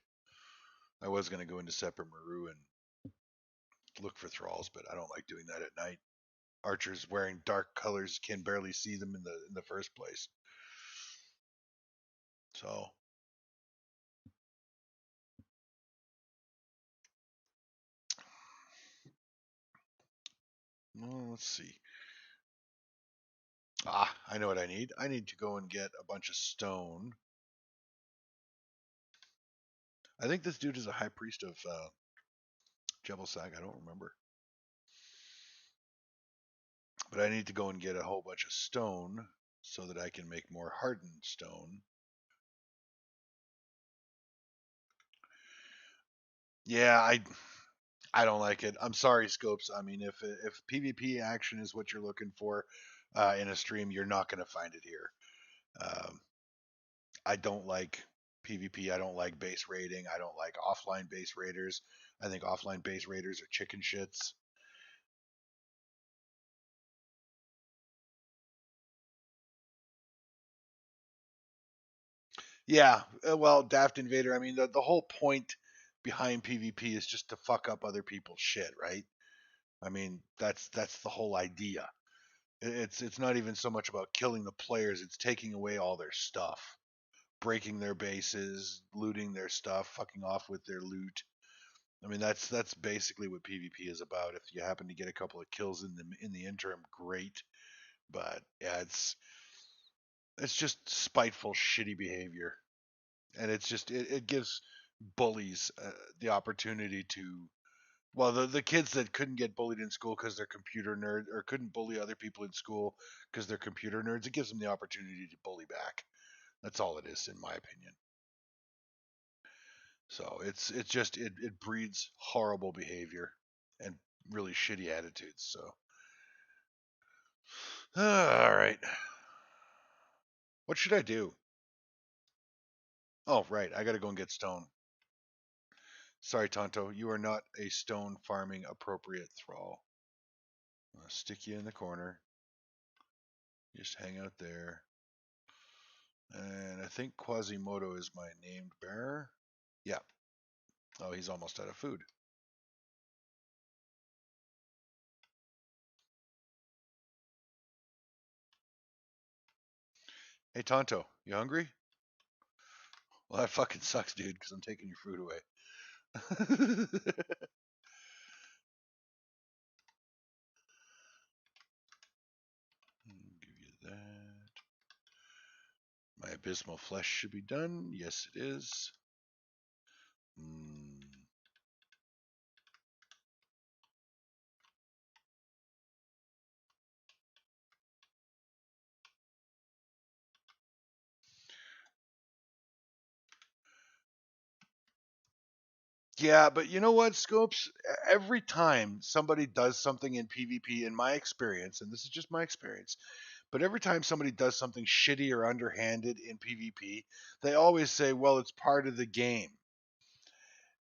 I was going to go into Separate Maru and look for thralls, but I don't like doing that at night. Archers wearing dark colors can barely see them in the first place. So, well, let's see. Ah, I know what I need. I need to go and get a bunch of stone. I think this dude is a high priest of Jebel Sag. I don't remember. But I need to go and get a whole bunch of stone so that I can make more hardened stone. Yeah, I don't like it. I'm sorry, Scopes. I mean, if PvP action is what you're looking for in a stream, you're not going to find it here. Um, I don't like PvP. I don't like base raiding. I don't like offline base raiders. I think offline base raiders are chicken shits. Yeah, well, Daft Invader. I mean, the whole point behind PvP is just to fuck up other people's shit, right? I mean, that's the whole idea. It's not even so much about killing the players; it's taking away all their stuff, breaking their bases, looting their stuff, fucking off with their loot. I mean, that's basically what PvP is about. If you happen to get a couple of kills in the interim, great. But yeah, it's just spiteful, shitty behavior, and it gives bullies the opportunity to well, the kids that couldn't get bullied in school because they're computer nerds or couldn't bully other people in school because they're computer nerds, it gives them the opportunity to bully back. That's all it is, in my opinion. So it's just it breeds horrible behavior and really shitty attitudes. So all right, what should I do? Oh right, I gotta go and get stone. Sorry, Tonto, you are not a stone farming appropriate thrall. I'll stick you in the corner. Just hang out there. And I think Quasimodo is my named bearer. Yeah. Oh, he's almost out of food. Hey, Tonto, you hungry? Well, that fucking sucks, dude, because I'm taking your food away. Give you that. My abysmal flesh should be done. Yes, it is. Mm. Yeah, but you know what, Scopes? Every time somebody does something in PvP, in my experience, and this is just my experience, but every time somebody does something shitty or underhanded in PvP, they always say, well, it's part of the game.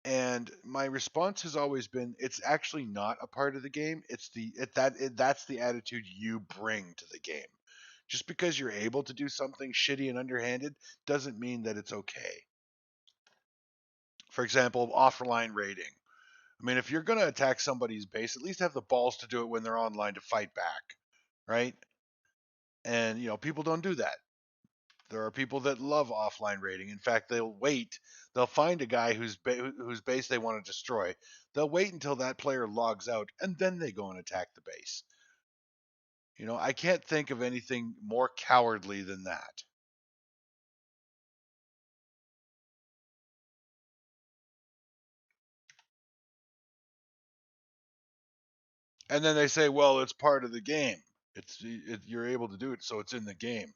And my response has always been, it's actually not a part of the game. That's the attitude you bring to the game. Just because you're able to do something shitty and underhanded doesn't mean that it's okay. For example, offline raiding. I mean, if you're going to attack somebody's base, at least have the balls to do it when they're online to fight back, right? And people don't do that. There are people that love offline raiding. In fact, they'll wait. They'll find a guy whose base they want to destroy. They'll wait until that player logs out, and then they go and attack the base. I can't think of anything more cowardly than that. And then they say, "Well, it's part of the game. You're able to do it, so it's in the game."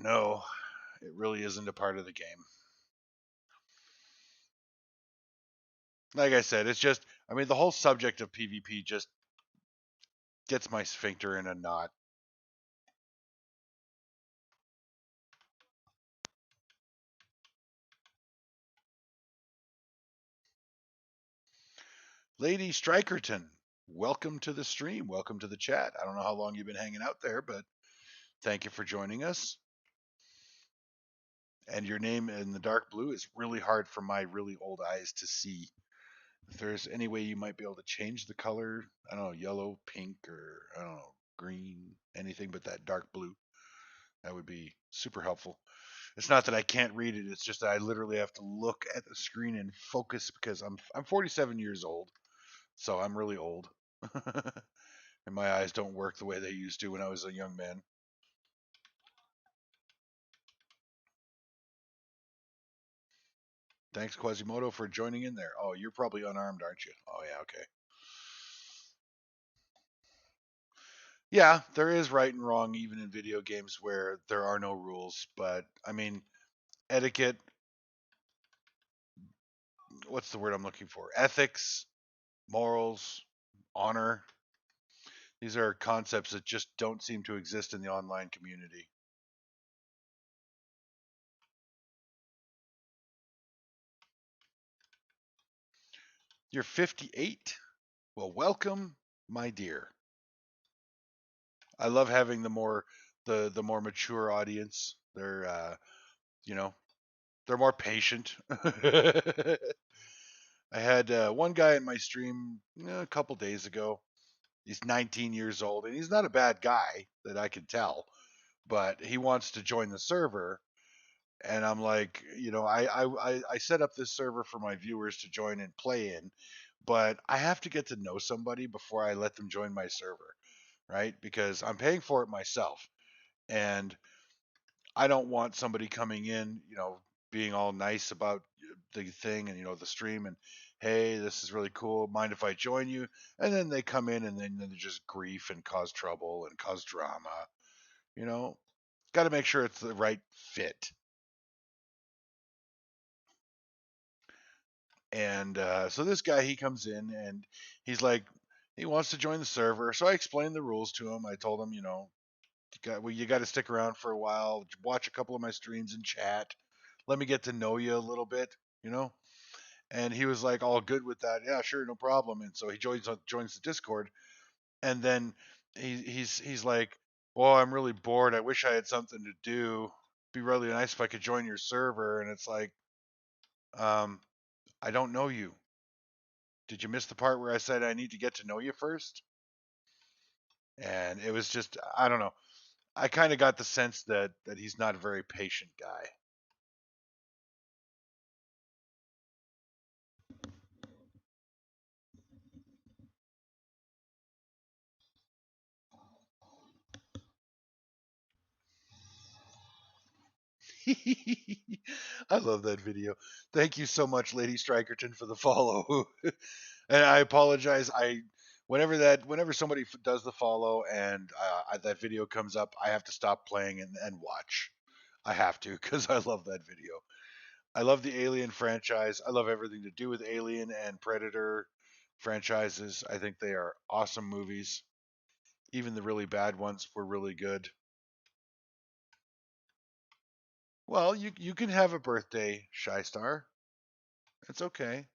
No, it really isn't a part of the game. Like I said, it's just, I mean, the whole subject of PvP just gets my sphincter in a knot. Lady Strikerton, welcome to the stream. Welcome to the chat. I don't know how long you've been hanging out there, but thank you for joining us. And your name in the dark blue is really hard for my really old eyes to see. If there's any way you might be able to change the color, I don't know, yellow, pink, or I don't know, green, anything but that dark blue, that would be super helpful. It's not that I can't read it, it's just that I literally have to look at the screen and focus because I'm 47 years old, so I'm really old. And my eyes don't work the way they used to when I was a young man. Thanks, Quasimodo, for joining in there. Oh, you're probably unarmed, aren't you? Oh, yeah, okay. Yeah, there is right and wrong even in video games where there are no rules, but I mean, etiquette, what's the word I'm looking for? Ethics, morals, honor. These are concepts that just don't seem to exist in the online community. You're 58? Well, welcome, my dear. I love having the more mature audience. You know, they're more patient. I had one guy in my stream a couple days ago. He's 19 years old, and he's not a bad guy that I can tell, but he wants to join the server. And I'm like, I set up this server for my viewers to join and play in, but I have to get to know somebody before I let them join my server, right? Because I'm paying for it myself, and I don't want somebody coming in, being all nice about the thing and the stream and hey, this is really cool. Mind if I join you? And then they come in and then they just grief and cause trouble and cause drama. You know, got to make sure it's the right fit. And so this guy, he comes in and he's like, he wants to join the server. So I explained the rules to him. I told him, you got to stick around for a while, watch a couple of my streams and chat. Let me get to know you a little bit, you know. And he was like all good with that. Yeah, sure, no problem. And so he joins the Discord, and then he's like, "Well, I'm really bored. I wish I had something to do. Be really nice if I could join your server." And it's like, um, I don't know you. Did you miss the part where I said I need to get to know you first? And it was just, I don't know. I kind of got the sense that he's not a very patient guy. I love that video. Thank you so much, Lady Strikerton, for the follow. And I apologize. Whenever somebody does the follow and that video comes up, I have to stop playing and watch. I have to because I love that video. I love the Alien franchise. I love everything to do with Alien and Predator franchises. I think they are awesome movies. Even the really bad ones were really good. Well, you can have a birthday, Shy Star. It's okay.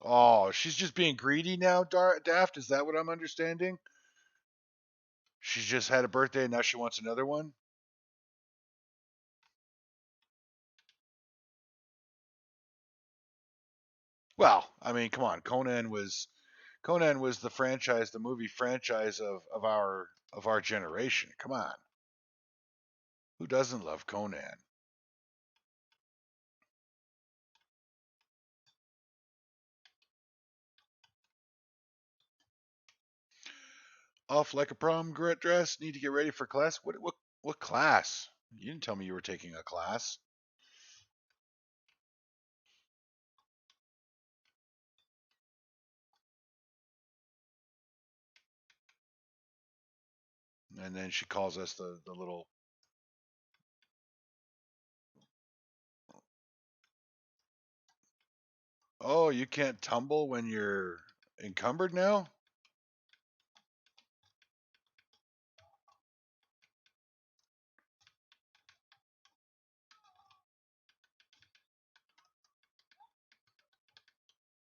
Oh, she's just being greedy now, Daft. Is that what I'm understanding? She's just had a birthday and now she wants another one. Well, I mean, come on. Conan was Conan was the franchise, the movie franchise of our generation. Come on, who doesn't love Conan? Off like a prom dress. Need to get ready for class. What class? You didn't tell me you were taking a class. And then she calls us the little. Oh, you can't tumble when you're encumbered now?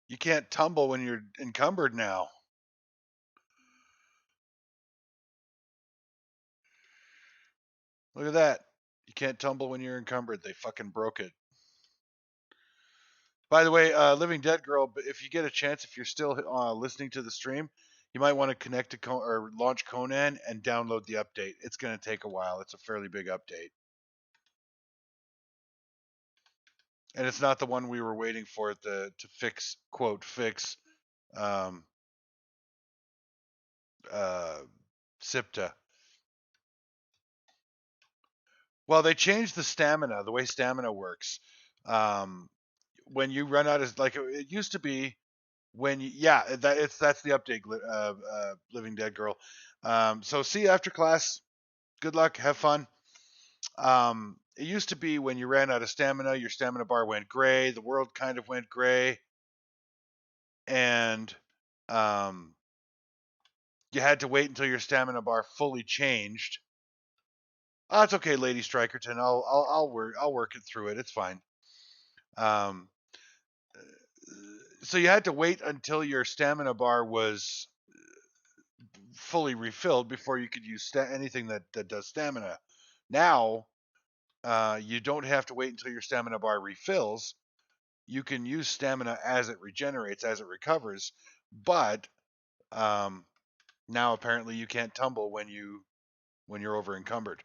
You can't tumble when you're encumbered now. Look at that. You can't tumble when you're encumbered. They fucking broke it. By the way, Living Dead Girl, if you get a chance, if you're still listening to the stream, you might want to connect to or launch Conan and download the update. It's going to take a while. It's a fairly big update. And it's not the one we were waiting for to fix, quote, fix um, uh, SIPTA. Well, they changed the stamina, the way stamina works. Um, when you run out of, like, it used to be when you, yeah, that's the update, Living Dead Girl. So see you after class. Good luck. Have fun. It used to be when you ran out of stamina, your stamina bar went gray. The world kind of went gray, and um, you had to wait until your stamina bar fully changed. Oh, it's okay, Lady Strikerton. I'll work it through it. It's fine. Um, so you had to wait until your stamina bar was fully refilled before you could use anything that does stamina. Now, you don't have to wait until your stamina bar refills. You can use stamina as it regenerates, as it recovers, but um, now apparently you can't tumble when you're over encumbered.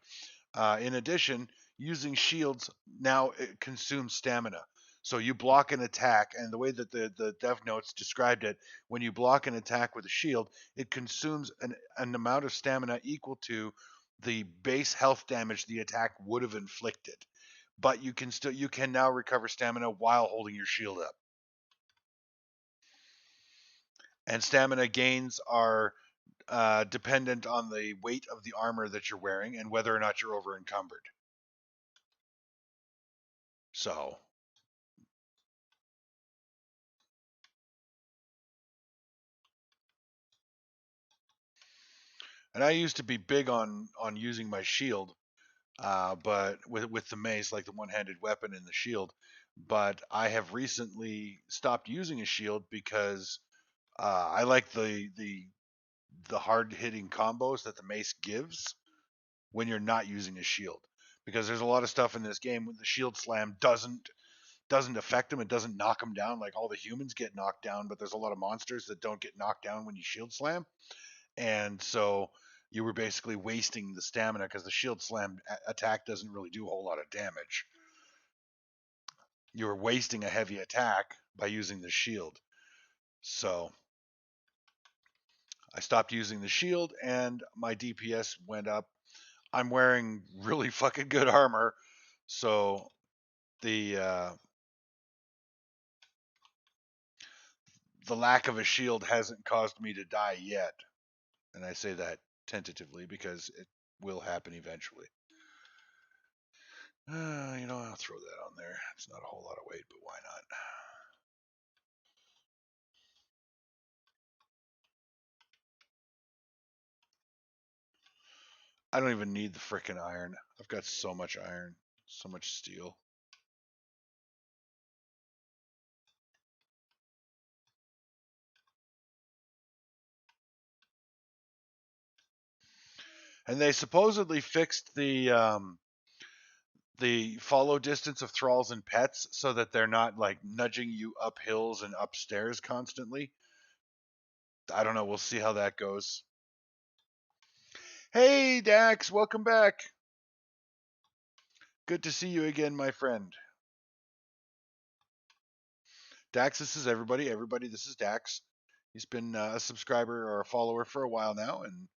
In addition, using shields now it consumes stamina. So you block an attack, and the way that the dev notes described it, when you block an attack with a shield, it consumes an amount of stamina equal to the base health damage the attack would have inflicted. But you can now recover stamina while holding your shield up. And stamina gains are dependent on the weight of the armor that you're wearing and whether or not you're over encumbered. So, and I used to be big on using my shield, but with the mace, like the one-handed weapon in the shield. But I have recently stopped using a shield because I like the hard-hitting combos that the mace gives when you're not using a shield. Because there's a lot of stuff in this game when the shield slam doesn't affect them. It doesn't knock them down like all the humans get knocked down. But there's a lot of monsters that don't get knocked down when you shield slam, and so you were basically wasting the stamina because the shield slam attack doesn't really do a whole lot of damage. You were wasting a heavy attack by using the shield. So I stopped using the shield, and my DPS went up. I'm wearing really fucking good armor, so the the lack of a shield hasn't caused me to die yet. And I say that tentatively because it will happen eventually. I'll throw that on there. It's not a whole lot of weight, but why not? I don't even need the frickin' iron. I've got so much iron, so much steel. And they supposedly fixed the follow distance of thralls and pets so that they're not like nudging you up hills and upstairs constantly. I don't know. We'll see how that goes. Hey, Dax, welcome back. Good to see you again, my friend. Dax, this is everybody. Everybody, this is Dax. He's been a subscriber or a follower for a while now, and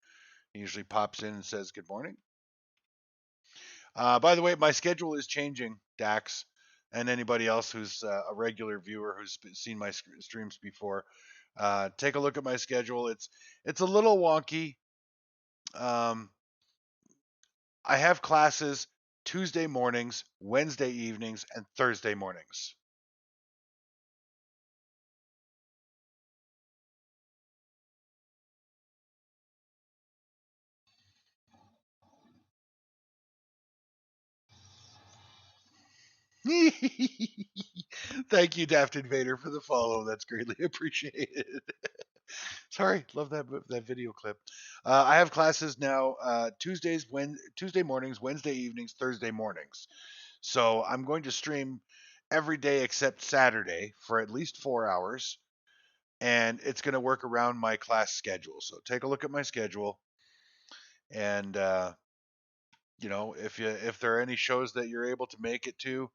he usually pops in and says good morning. By the way, my schedule is changing, Dax, and anybody else who's a regular viewer who's seen my streams before. Take a look at my schedule. It's a little wonky. Um, I have classes Tuesday mornings, Wednesday evenings, and Thursday mornings. Thank you, Daft Invader, for the follow. That's greatly appreciated. Sorry, love that video clip. I have classes now Tuesday mornings, Wednesday evenings, Thursday mornings. So I'm going to stream every day except Saturday for at least 4 hours, and it's going to work around my class schedule. So take a look at my schedule, and if there are any shows that you're able to make it to,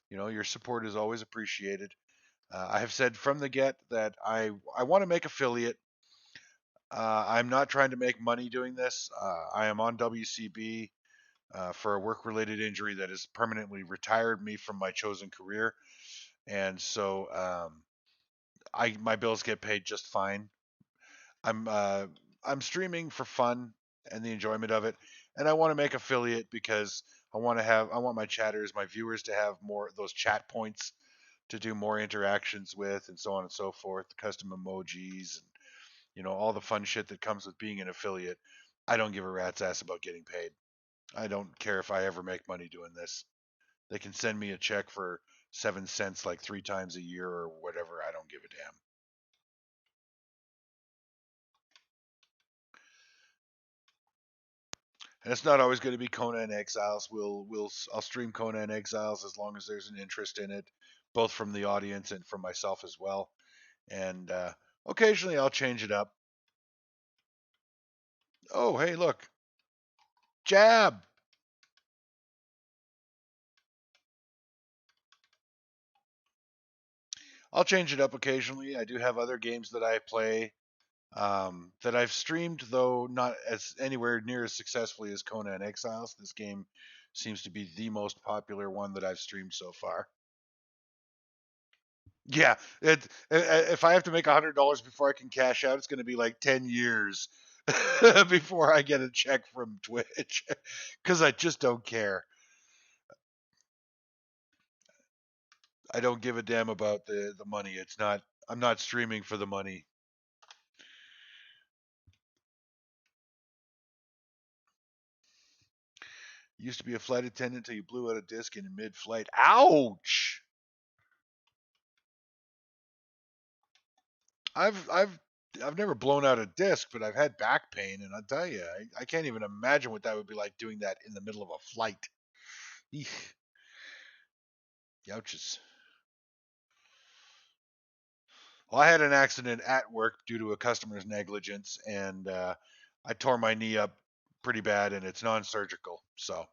your support is always appreciated. I have said from the get that I want to make affiliate. I'm not trying to make money doing this. I am on WCB for a work-related injury that has permanently retired me from my chosen career, and so I my bills get paid just fine. I'm uh, I'm streaming for fun and the enjoyment of it, and I want to make affiliate because I want my chatters, my viewers to have more of those chat points to do more interactions with, and so on and so forth, custom emojis and all the fun shit that comes with being an affiliate. I don't give a rat's ass about getting paid. I don't care if I ever make money doing this. They can send me a check for 7 cents like 3 times a year or whatever. I don't give a damn. And it's not always going to be Conan Exiles. I'll stream Conan Exiles as long as there's an interest in it, both from the audience and from myself as well. And occasionally I'll change it up. Oh, hey, look, Jab. I'll change it up occasionally. I do have other games that I play that I've streamed, though not as anywhere near as successfully as Conan Exiles. This game seems to be the most popular one that I've streamed so far. Yeah, if I have to make $100 before I can cash out, it's going to be like 10 years before I get a check from Twitch because I just don't care. I don't give a damn about the money. It's not. I'm not streaming for the money. You used to be a flight attendant until you blew out a disc in mid-flight. Ouch! I've I've I've never blown out a disc, but I've had back pain, and I'll tell you, I can't even imagine what that would be like doing that in the middle of a flight. Eek, Youches. Well, I had an accident at work due to a customer's negligence, and I tore my knee up pretty bad, and it's non-surgical. So,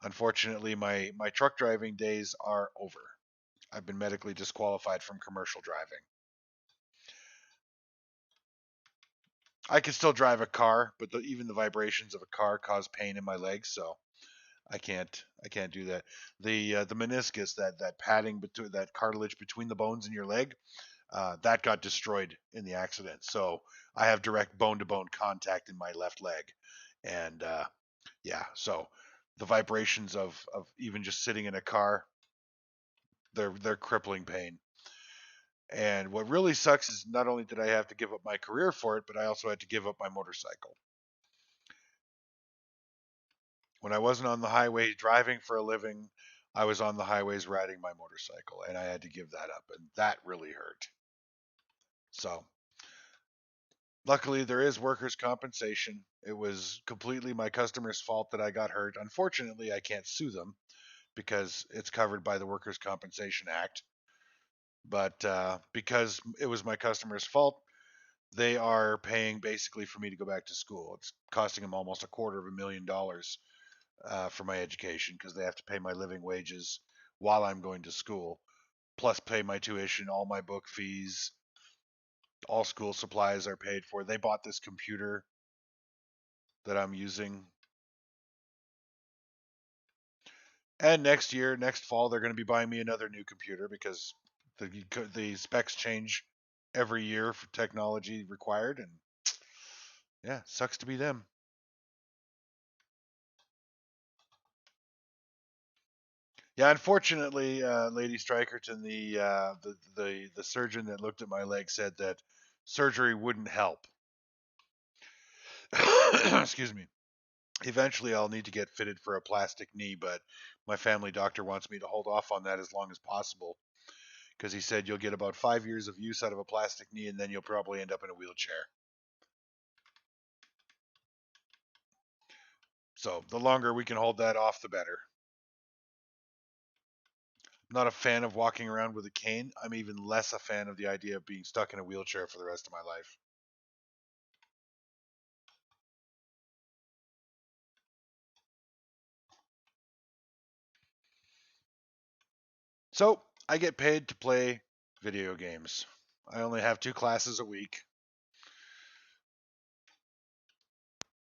unfortunately, my truck driving days are over. I've been medically disqualified from commercial driving. I can still drive a car, but even the vibrations of a car cause pain in my legs, so I can't do that. The meniscus, that padding between that cartilage between the bones in your leg, that got destroyed in the accident. So I have direct bone to bone contact in my left leg, and yeah, so the vibrations of even just sitting in a car, they're crippling pain. And what really sucks is not only did I have to give up my career for it, but I also had to give up my motorcycle. When I wasn't on the highway driving for a living, I was on the highways riding my motorcycle, and I had to give that up, and that really hurt. So, luckily, there is workers' compensation. It was completely my customer's fault that I got hurt. Unfortunately, I can't sue them because it's covered by the Workers' Compensation Act. But because it was my customer's fault, they are paying basically for me to go back to school. It's costing them almost $250,000 for my education because they have to pay my living wages while I'm going to school, plus pay my tuition, all my book fees, all school supplies are paid for. They bought this computer that I'm using. And next fall, they're going to be buying me another new computer because the specs change every year for technology required. And yeah, sucks to be them. Yeah, unfortunately, Lady Strikerton, the surgeon that looked at my leg said that surgery wouldn't help. Excuse me. Eventually, I'll need to get fitted for a plastic knee, but my family doctor wants me to hold off on that as long as possible because he said you'll get about 5 years of use out of a plastic knee, and then you'll probably end up in a wheelchair. So the longer we can hold that off, the better. I'm not a fan of walking around with a cane. I'm even less a fan of the idea of being stuck in a wheelchair for the rest of my life. So I get paid to play video games. I only have 2 classes a week.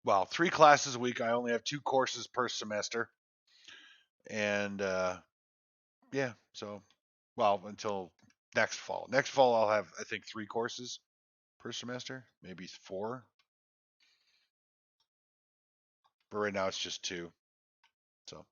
Well, 3 classes a week. I only have 2 courses per semester. And yeah, so, well, until next fall. Next fall, I'll have, I think, 3 courses per semester, maybe 4. But right now it's just 2. So,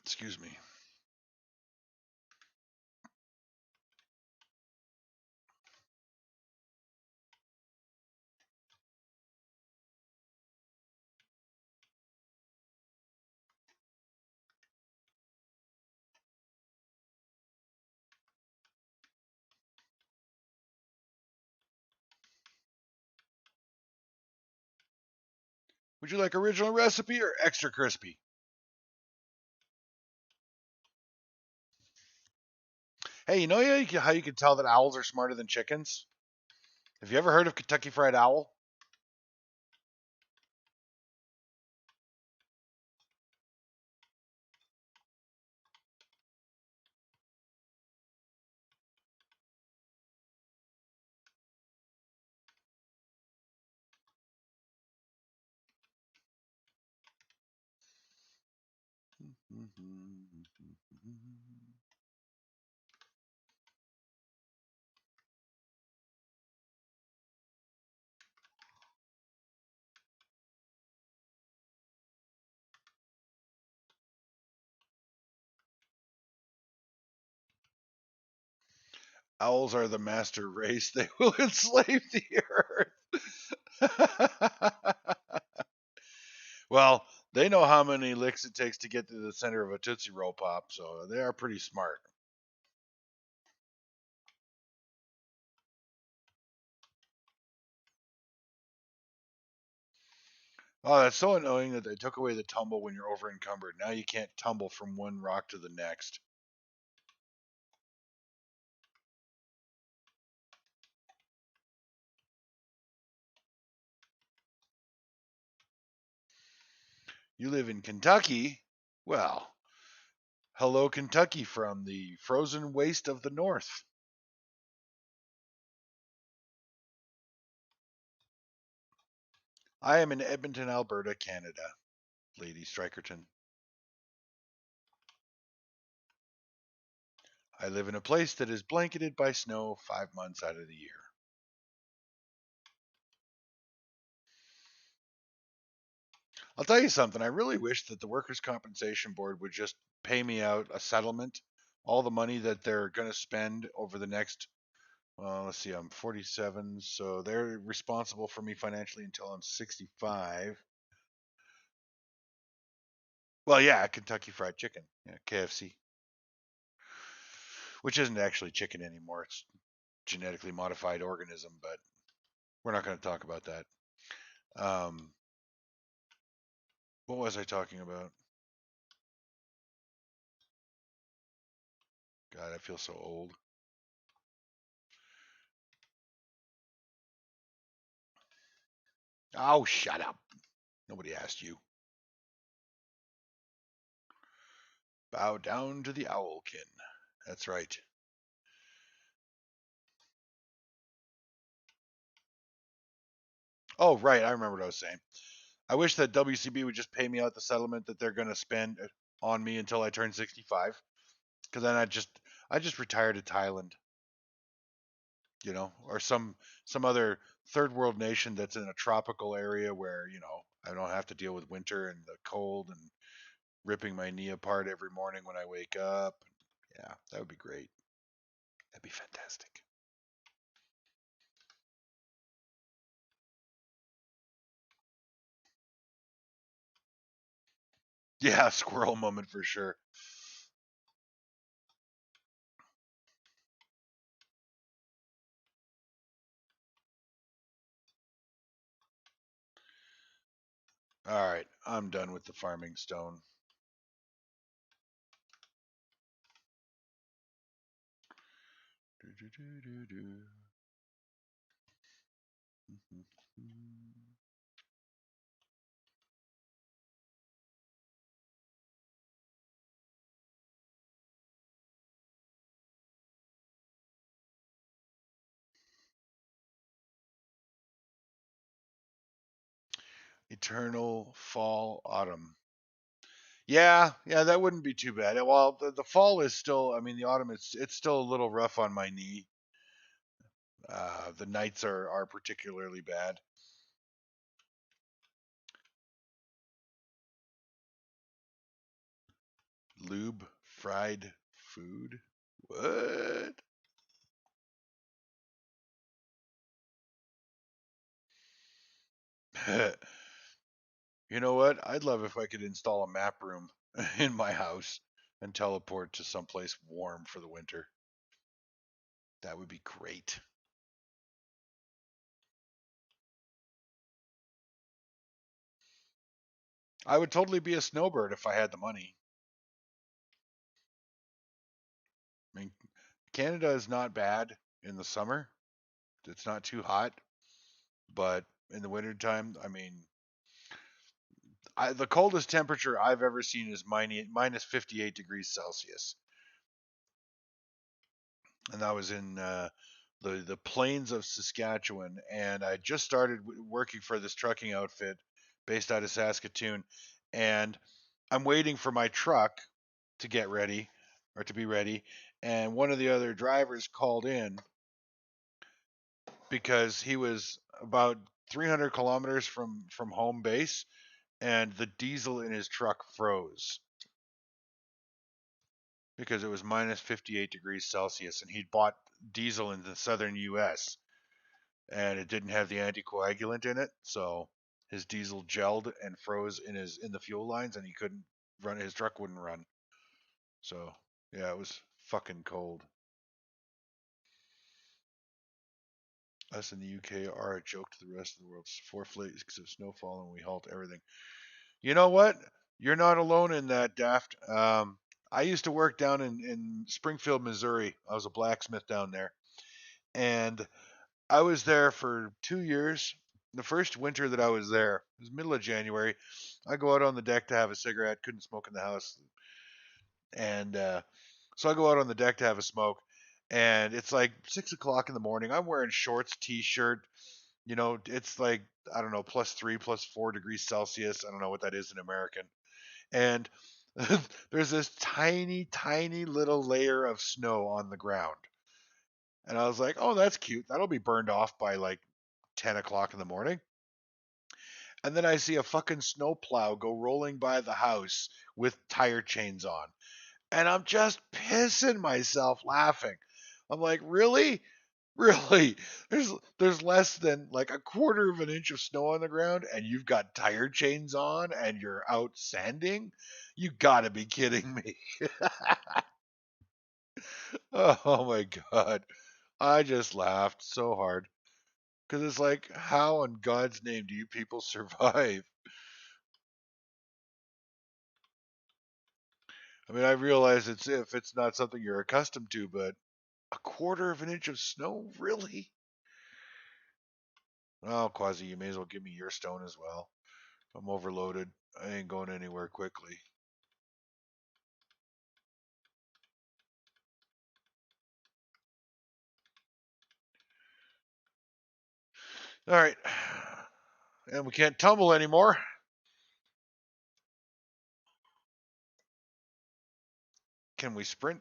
excuse me. Would you like original recipe or extra crispy? Hey, you know how you can tell that owls are smarter than chickens? Have you ever heard of Kentucky Fried Owl? Owls are the master race. They will enslave the earth. Well, they know how many licks it takes to get to the center of a Tootsie Roll Pop, so they are pretty smart. Oh, that's so annoying that they took away the tumble when you're over encumbered. Now you can't tumble from one rock to the next. You live in Kentucky? Well, hello, Kentucky from the frozen waste of the north. I am in Edmonton, Alberta, Canada, Lady Strikerton. I live in a place that is blanketed by snow 5 months out of the year. I'll tell you something. I really wish that the Workers' Compensation Board would just pay me out a settlement, all the money that they're going to spend over the next, well, let's see, I'm 47, so they're responsible for me financially until I'm 65. Well, yeah, Kentucky Fried Chicken, yeah, KFC, which isn't actually chicken anymore. It's genetically modified organism, but we're not going to talk about that. Um, what was I talking about? God, I feel so old. Oh, shut up. Nobody asked you. Bow down to the owlkin. That's right. Oh, right. I remember what I was saying. I wish that WCB would just pay me out the settlement that they're going to spend on me until I turn 65. Because then I just retire to Thailand, or some other third world nation that's in a tropical area where I don't have to deal with winter and the cold and ripping my knee apart every morning when I wake up. Yeah, that would be great. That'd be fantastic. Yeah, squirrel moment for sure. All right, I'm done with the farming stone. Do, do, do, do, do. Eternal fall, autumn. Yeah, that wouldn't be too bad. Well, the fall is still. I mean, the autumn it's still a little rough on my knee. The nights are particularly bad. Lube fried food. What? You know what? I'd love if I could install a map room in my house and teleport to someplace warm for the winter. That would be great. I would totally be a snowbird if I had the money. I mean, Canada is not bad in the summer. It's not too hot, but in the wintertime, I mean, the coldest temperature I've ever seen is minus 58 degrees Celsius, and that was in the plains of Saskatchewan. And I just started working for this trucking outfit based out of Saskatoon, and I'm waiting for my truck to get ready or to be ready, and one of the other drivers called in because he was about 300 kilometers from home base, and the diesel in his truck froze because it was minus 58 degrees Celsius, and he'd bought diesel in the southern U.S. and it didn't have the anticoagulant in it, so his diesel gelled and froze in the fuel lines, and he couldn't run. His truck wouldn't run. So yeah, it was fucking cold. Us in the UK are a joke to the rest of the world. 4 flakes of snowfall and we halt everything. You know what? You're not alone in that, Daft. I used to work down in Springfield, Missouri. I was a blacksmith down there. And I was there for 2 years. The first winter that I was there, it was middle of January. I go out on the deck to have a cigarette, couldn't smoke in the house. And so I go out on the deck to have a smoke. And it's like 6 o'clock in the morning. I'm wearing shorts, t shirt. It's like, I don't know, +3, +4 degrees Celsius. I don't know what that is in American. And there's this tiny, tiny little layer of snow on the ground. And I was like, oh, that's cute. That'll be burned off by like 10 o'clock in the morning. And then I see a fucking snowplow go rolling by the house with tire chains on. And I'm just pissing myself laughing. I'm like, really? Really? There's less than like a quarter of an inch of snow on the ground and you've got tire chains on and you're out sanding? You gotta be kidding me. Oh my god. I just laughed so hard because it's like, how in God's name do you people survive? I mean, I realize it's if it's not something you're accustomed to, but a quarter of an inch of snow, really? Oh, Quasi, you may as well give me your stone as well. I'm overloaded. I ain't going anywhere quickly. All right. And we can't tumble anymore. Can we sprint?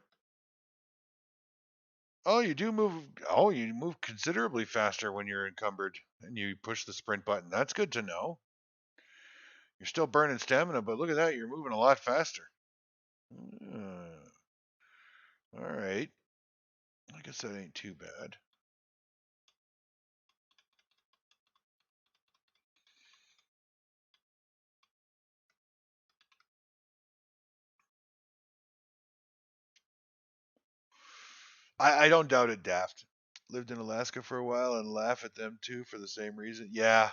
Oh, you do move. Oh, you move considerably faster when you're encumbered and you push the sprint button. That's good to know. You're still burning stamina, but look at that. You're moving a lot faster. Uh, all right. I guess that ain't too bad. I don't doubt it, Daft. Lived in Alaska for a while and laugh at them too for the same reason. Yeah.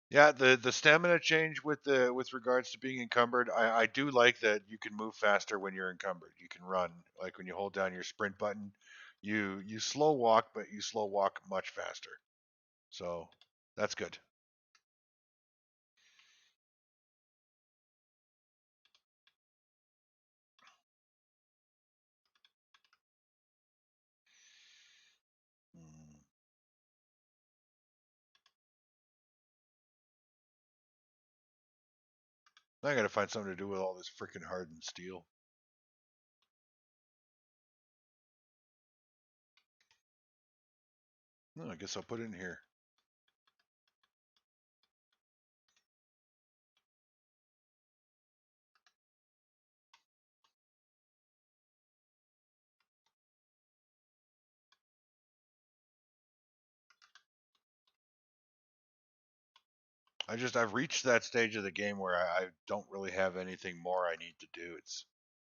Yeah, the stamina change with regards to being encumbered, I do like that you can move faster when you're encumbered. You can run. Like when you hold down your sprint button, you slow walk, but you slow walk much faster. So that's good. Mm. I gotta find something to do with all this freaking hardened steel. No, I guess I'll put it in here. I've reached that stage of the game where I don't really have anything more I need to do. It's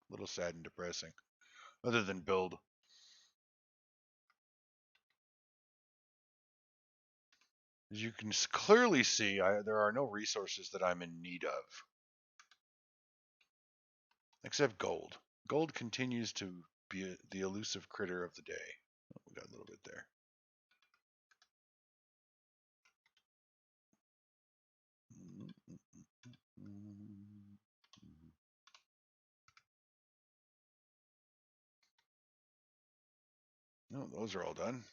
a little sad and depressing, other than build. As you can clearly see, there are no resources that I'm in need of, except gold. Gold continues to be the elusive critter of the day. Oh, we got a little bit there. No, those are all done.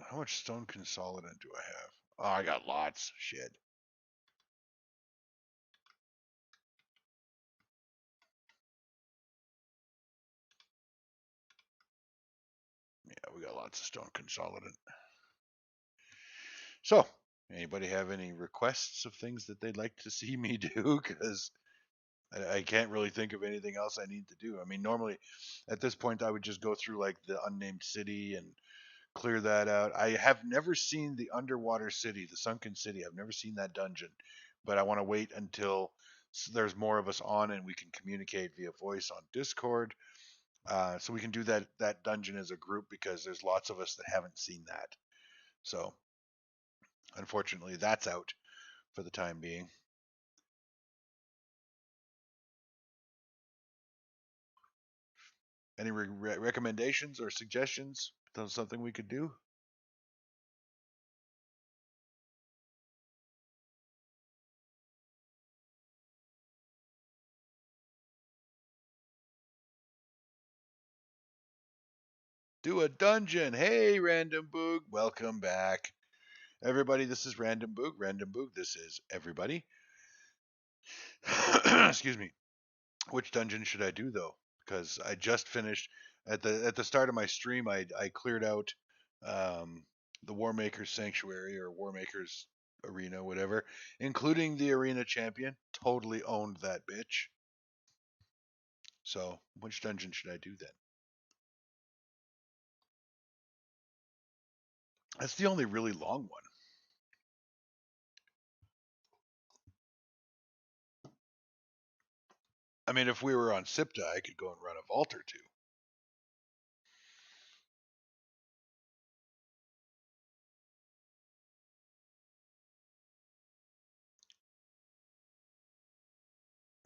How much stone consolidant do I have? Oh, I got lots. Shit. Yeah, we got lots of stone consolidant. So, anybody have any requests of things that they'd like to see me do? Because I can't really think of anything else I need to do. I mean, normally at this point, I would just go through like the unnamed city and clear that out. I have never seen the underwater city, the sunken city. I've never seen that dungeon, but I want to wait until there's more of us on and we can communicate via voice on Discord. So we can do that dungeon as a group because there's lots of us that haven't seen that. So unfortunately, that's out for the time being. Any recommendations or suggestions? That's something we could do. Do a dungeon. Hey, Random Boog, welcome back. Everybody, this is Random Boog. Random Boog, this is everybody. Excuse me. Which dungeon should I do though? Because I just finished at the start of my stream. I cleared out um, the Warmaker's Sanctuary or Warmaker's Arena, whatever, including the Arena Champion. Totally owned that bitch. So, which dungeon should I do then? That's the only really long one. I mean, if we were on SIPTA, I could go and run a vault or two.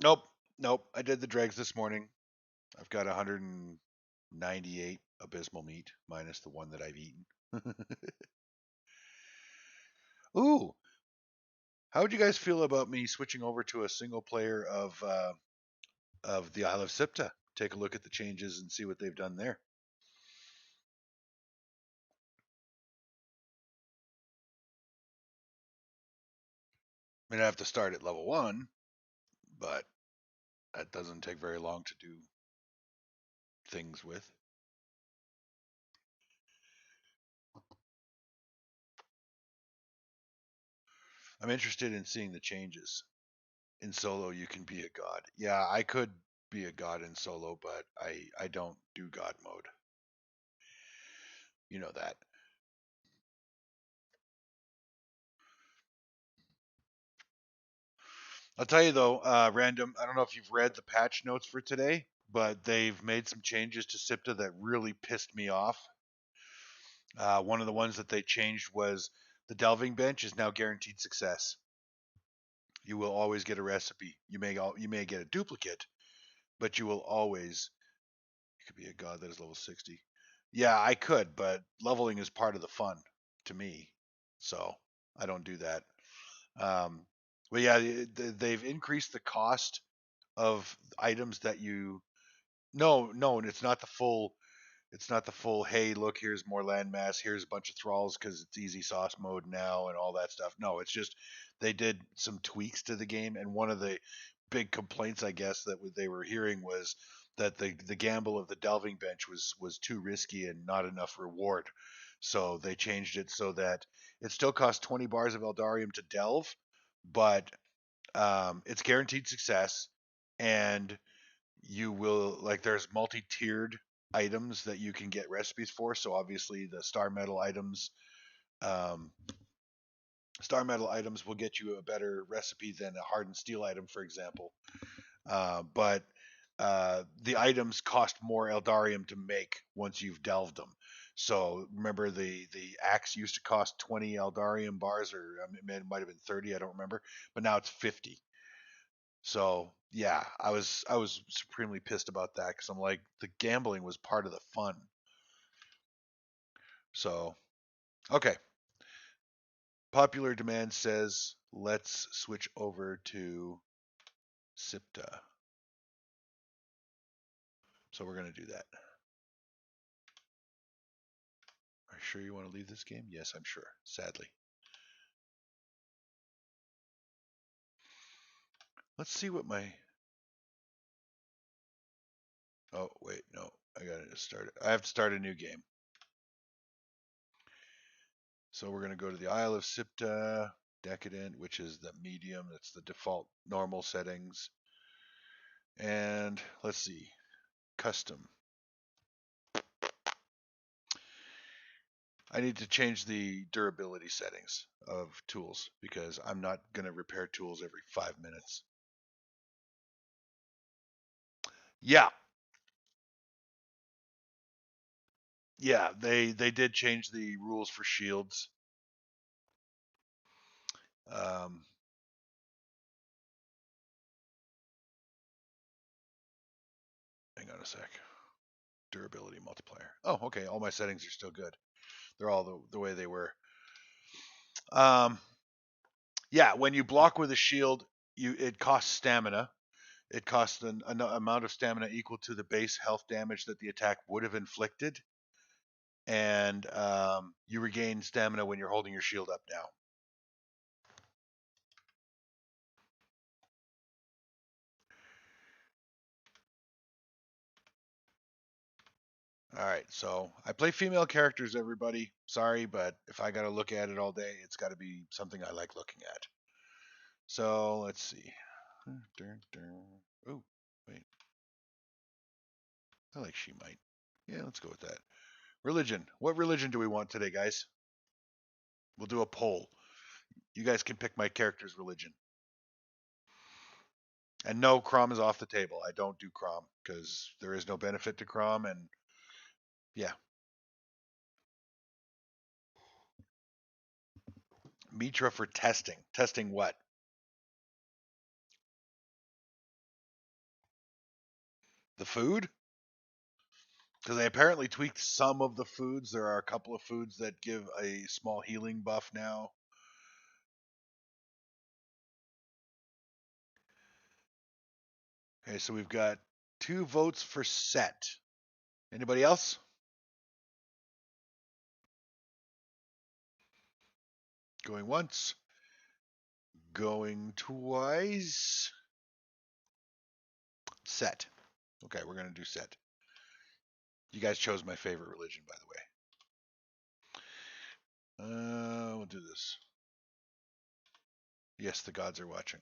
Nope, nope. I did the dregs this morning. I've got 198 abysmal meat minus the one that I've eaten. Ooh, how would you guys feel about me switching over to a single player of the Isle of Sipta? Take a look at the changes and see what they've done there. I mean, I have to start at level 1, but that doesn't take very long to do things with. I'm interested in seeing the changes. In solo, you can be a god. Yeah, I could be a god in solo, but I don't do god mode. You know that. I'll tell you though, random. I don't know if you've read the patch notes for today, but they've made some changes to SIPTA that really pissed me off. One of the ones that they changed was the delving bench is now guaranteed success. You will always get a recipe. You may get a duplicate, but you will always. You could be a god that is level 60. Yeah, I could, but leveling is part of the fun to me, so I don't do that. Um, but yeah, they've increased the cost of items that you. No, no, it's not the full. It's not the full. Hey, look, here's more landmass. Here's a bunch of thralls because it's easy sauce mode now and all that stuff. No, it's just they did some tweaks to the game, and one of the big complaints, I guess, that they were hearing was that the gamble of the delving bench was too risky and not enough reward. So they changed it so that it still costs 20 bars of Eldarium to delve, but it's guaranteed success, and you will like there's multi-tiered items that you can get recipes for. So obviously the um, star metal items will get you a better recipe than a hardened steel item, for example. But the items cost more Eldarium to make once you've delved them. So remember the axe used to cost 20 Eldarium bars, or it might have been 30, I don't remember, but now it's 50. So yeah, I was supremely pissed about that because I'm like the gambling was part of the fun. So okay, popular demand says let's switch over to SIPTA. So we're gonna do that. Are you sure you want to leave this game? Yes, I'm sure. Sadly. Let's see what my. Oh wait, no, I gotta start it. I have to start a new game. So we're gonna go to the Isle of Sipta, Decadent, which is the medium. That's the default normal settings. And let's see, custom. I need to change the durability settings of tools because I'm not going to repair tools every 5 minutes. Yeah, yeah, they did change the rules for shields. Um, hang on a sec. Durability multiplier. Oh, okay. All my settings are still good. They're all the way they were. Um, yeah, when you block with a shield, it costs stamina. It costs an amount of stamina equal to the base health damage that the attack would have inflicted, and you regain stamina when you're holding your shield up now. All right, so I play female characters, everybody. Sorry, but if I got to look at it all day, it's got to be something I like looking at. So let's see. Oh, wait. I like she might. Yeah, let's go with that. Religion. What religion do we want today, guys? We'll do a poll. You guys can pick my character's religion. And no, Crom is off the table. I don't do Crom because there is no benefit to Crom, and yeah. Mitra for testing. Testing what? The food? Because they apparently tweaked some of the foods. There are a couple of foods that give a small healing buff now. Okay, so we've got 2 votes for set. Anybody else? Going once. Going twice. Set. Okay, we're going to do set. You guys chose my favorite religion, by the way. We'll do this. Yes, the gods are watching.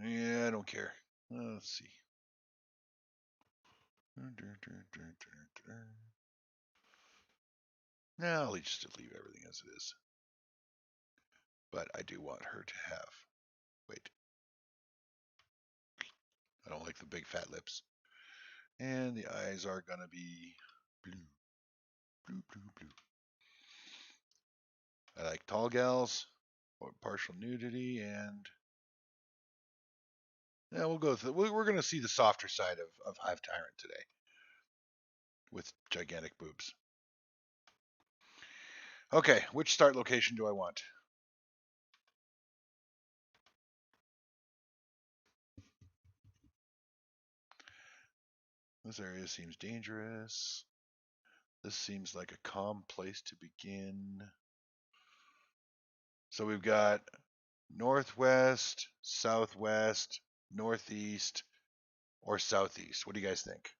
Yeah, I don't care. Let's see. No, I'll just leave everything as it is. But I do want her to have. Wait. I don't like the big fat lips. And the eyes are going to be blue. Blue, blue, blue. I like tall gals, or partial nudity, and yeah, we'll go with it. We're going to see the softer side of Hivetyrant today with gigantic boobs. Okay, which start location do I want? This area seems dangerous. This seems like a calm place to begin. So we've got northwest, southwest, northeast, or southeast. What do you guys think?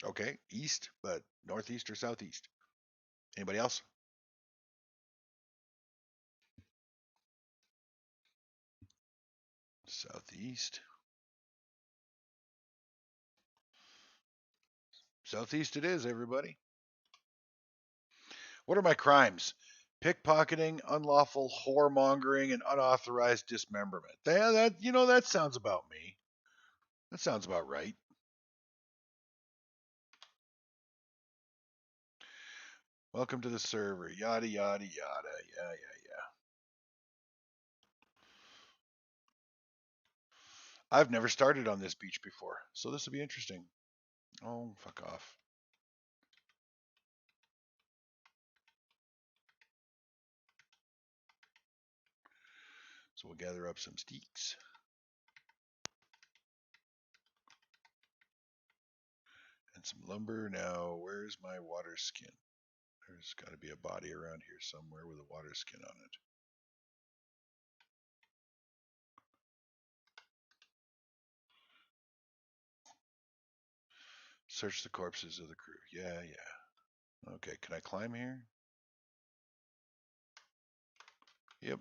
Okay, east, but northeast or southeast? Anybody else? Southeast. Southeast it is, everybody. What are my crimes? Pickpocketing, unlawful whoremongering, and unauthorized dismemberment. That sounds about me. That sounds about right. Welcome to the server. Yada yada yada. Yeah. I've never started on this beach before, so this will be interesting. Oh, fuck off. So we'll gather up some steaks. And some lumber. Now, where's my water skin? There's got to be a body around here somewhere with a water skin on it. Search the corpses of the crew. Yeah. Okay, can I climb here? Yep.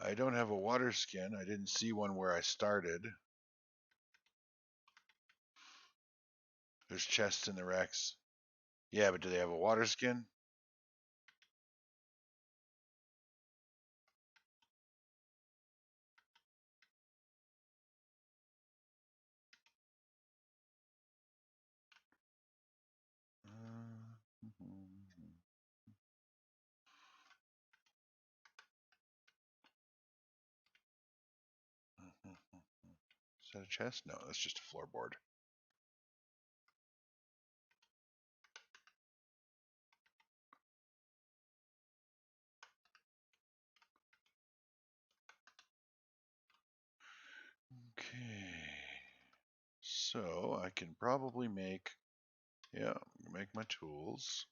I don't have a water skin. I didn't see one where I started. There's chests in the racks. Yeah, but do they have a water skin? Is that a chest? No, that's just a floorboard. Okay. So I can probably make my tools.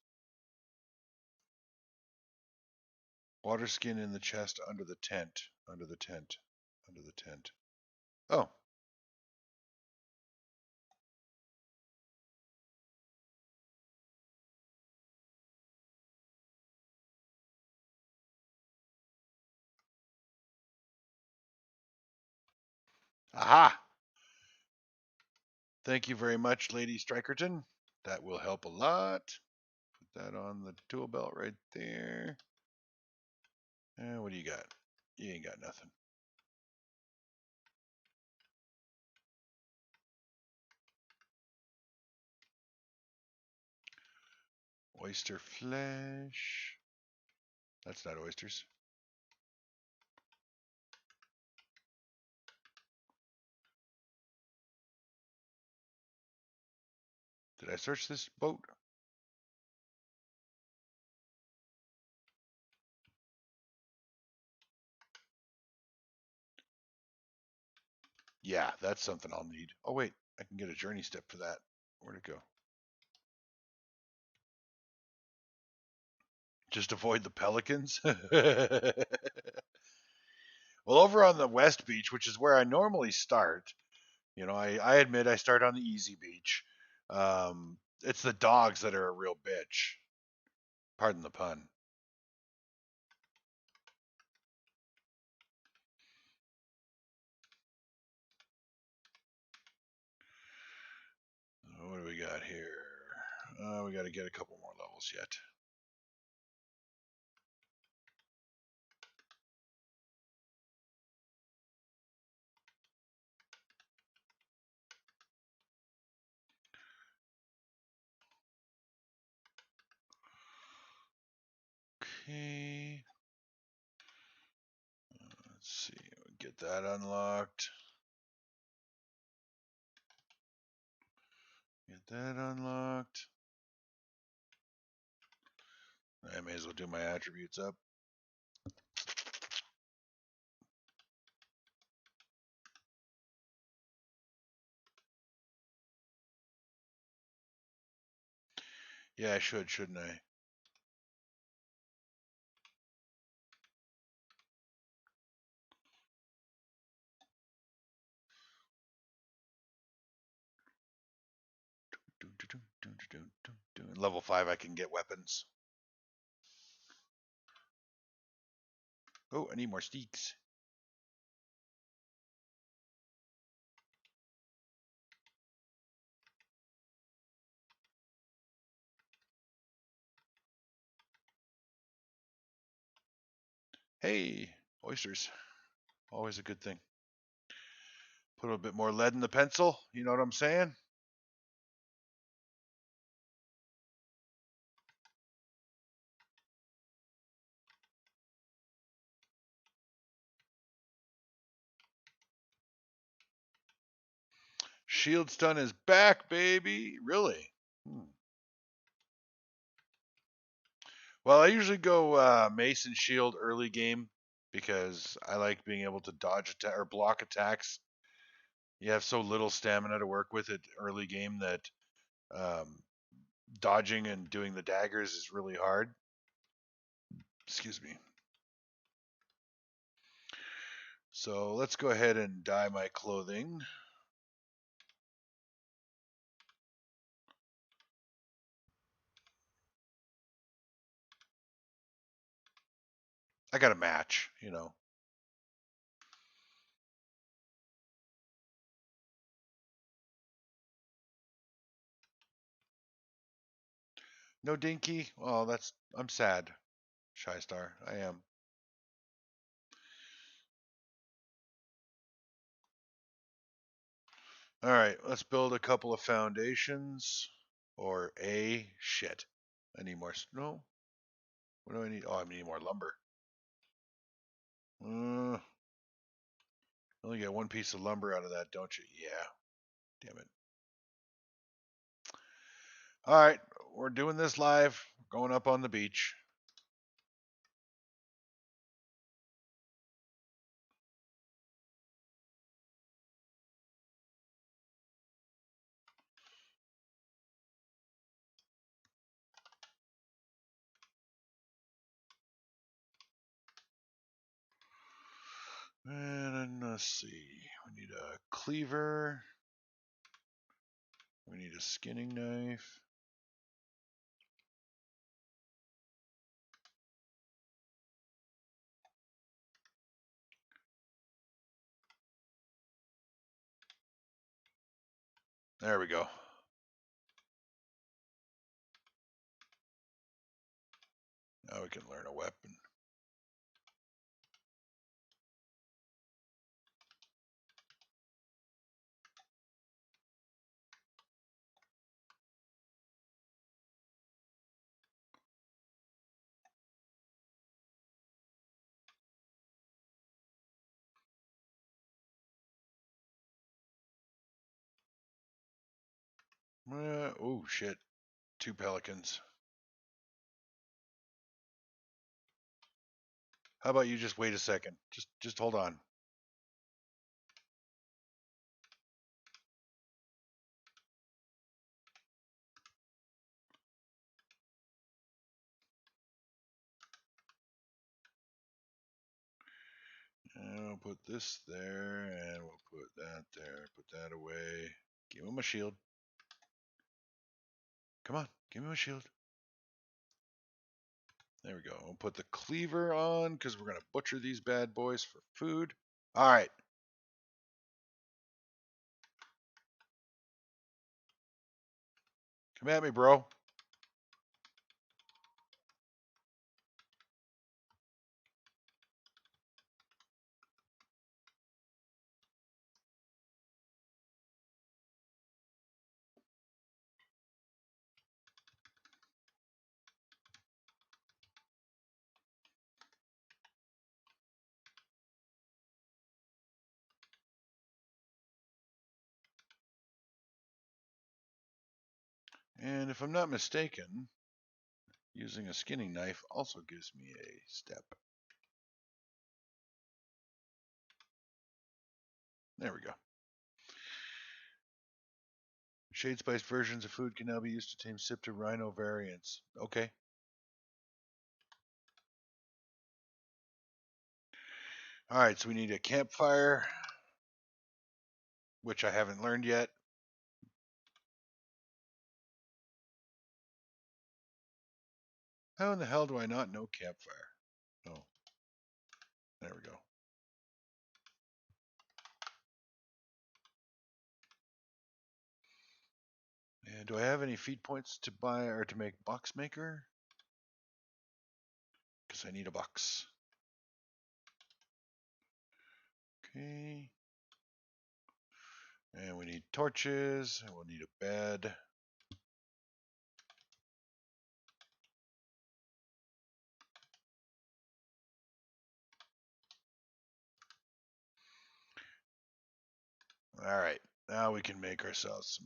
Water skin in the chest under the tent. Under the tent. Oh. Aha! Thank you very much, Lady Strikerton. That will help a lot. Put that on the tool belt right there. And what do you got? You ain't got nothing. Oyster flesh. That's not oysters. Did I search this boat? Yeah, that's something I'll need. Oh, wait. I can get a journey step for that. Where'd it go? Just avoid the pelicans? Well, over on the West Beach, which is where I normally start, I admit I start on the easy beach. It's the dogs that are a real bitch. Pardon the pun. What do we got here? We got to get a couple more levels yet. Okay. Let's see. Get that unlocked. Get that unlocked. I may as well do my attributes up. Yeah, I should, shouldn't I? Level 5, I can get weapons. Oh, I need more steaks. Hey, oysters. Always a good thing. Put a little bit more lead in the pencil. You know what I'm saying? Shield stun is back, baby. Really? Well, I usually go Mace and Shield early game because I like being able to dodge attack or block attacks. You have so little stamina to work with at early game that um, dodging and doing the daggers is really hard. Excuse me. So let's go ahead and dye my clothing. I got a match, you know. No dinky. Oh, I'm sad. Shy Star, I am. All right, let's build a couple of foundations. Or shit. I need more snow. What do I need? Oh, I need more lumber. Only get one piece of lumber out of that, don't you? Yeah. Damn it. All right, we're doing this live. Going up on the beach. And let's see. We need a cleaver. We need a skinning knife. There we go. Now we can learn a weapon. Oh shit. 2 pelicans. How about you just wait a second? Just hold on. And we'll put this there, and we'll put that there. Put that away. Give him a shield. Come on, give him a shield. There we go. We'll put the cleaver on because we're gonna butcher these bad boys for food. All right. Come at me, bro. And if I'm not mistaken, using a skinning knife also gives me a step. There we go. Shade spiced versions of food can now be used to tame Sipta Rhino variants. Okay. All right, so we need a campfire, which I haven't learned yet. How in the hell do I not know campfire? Oh, there we go. And do I have any feed points to buy or to make box maker? Because I need a box. Okay. And we need torches, and we'll need a bed. All right, now we can make ourselves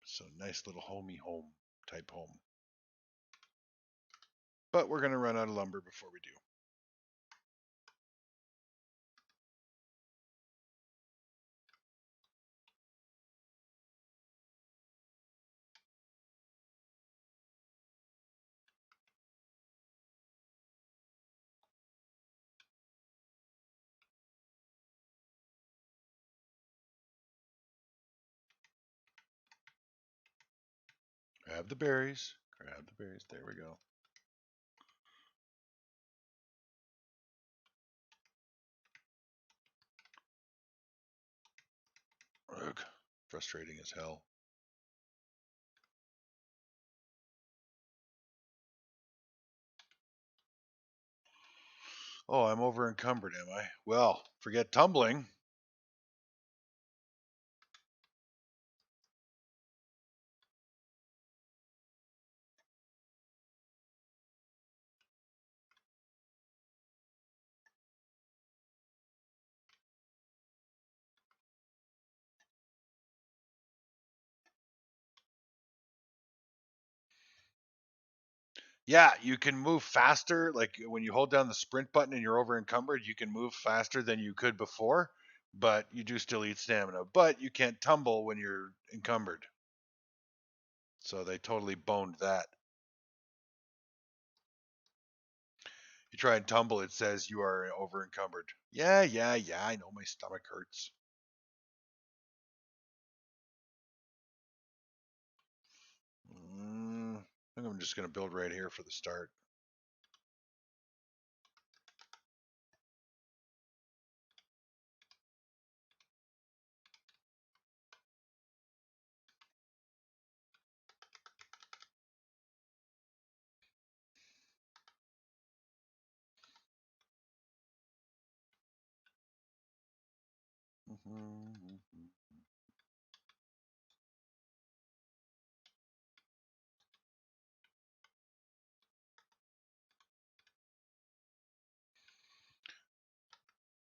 some nice little homey home type home. But we're gonna run out of lumber before we do. Grab the berries. Grab the berries. There we go. Ugh, frustrating as hell. Oh, I'm over encumbered, am I? Well, forget tumbling. Yeah, you can move faster. Like when you hold down the sprint button and you're over encumbered, you can move faster than you could before, but you do still eat stamina. But you can't tumble when you're encumbered. So they totally boned that. You try and tumble, it says you are over encumbered. Yeah, I know my stomach hurts. I think I'm just going to build right here for the start.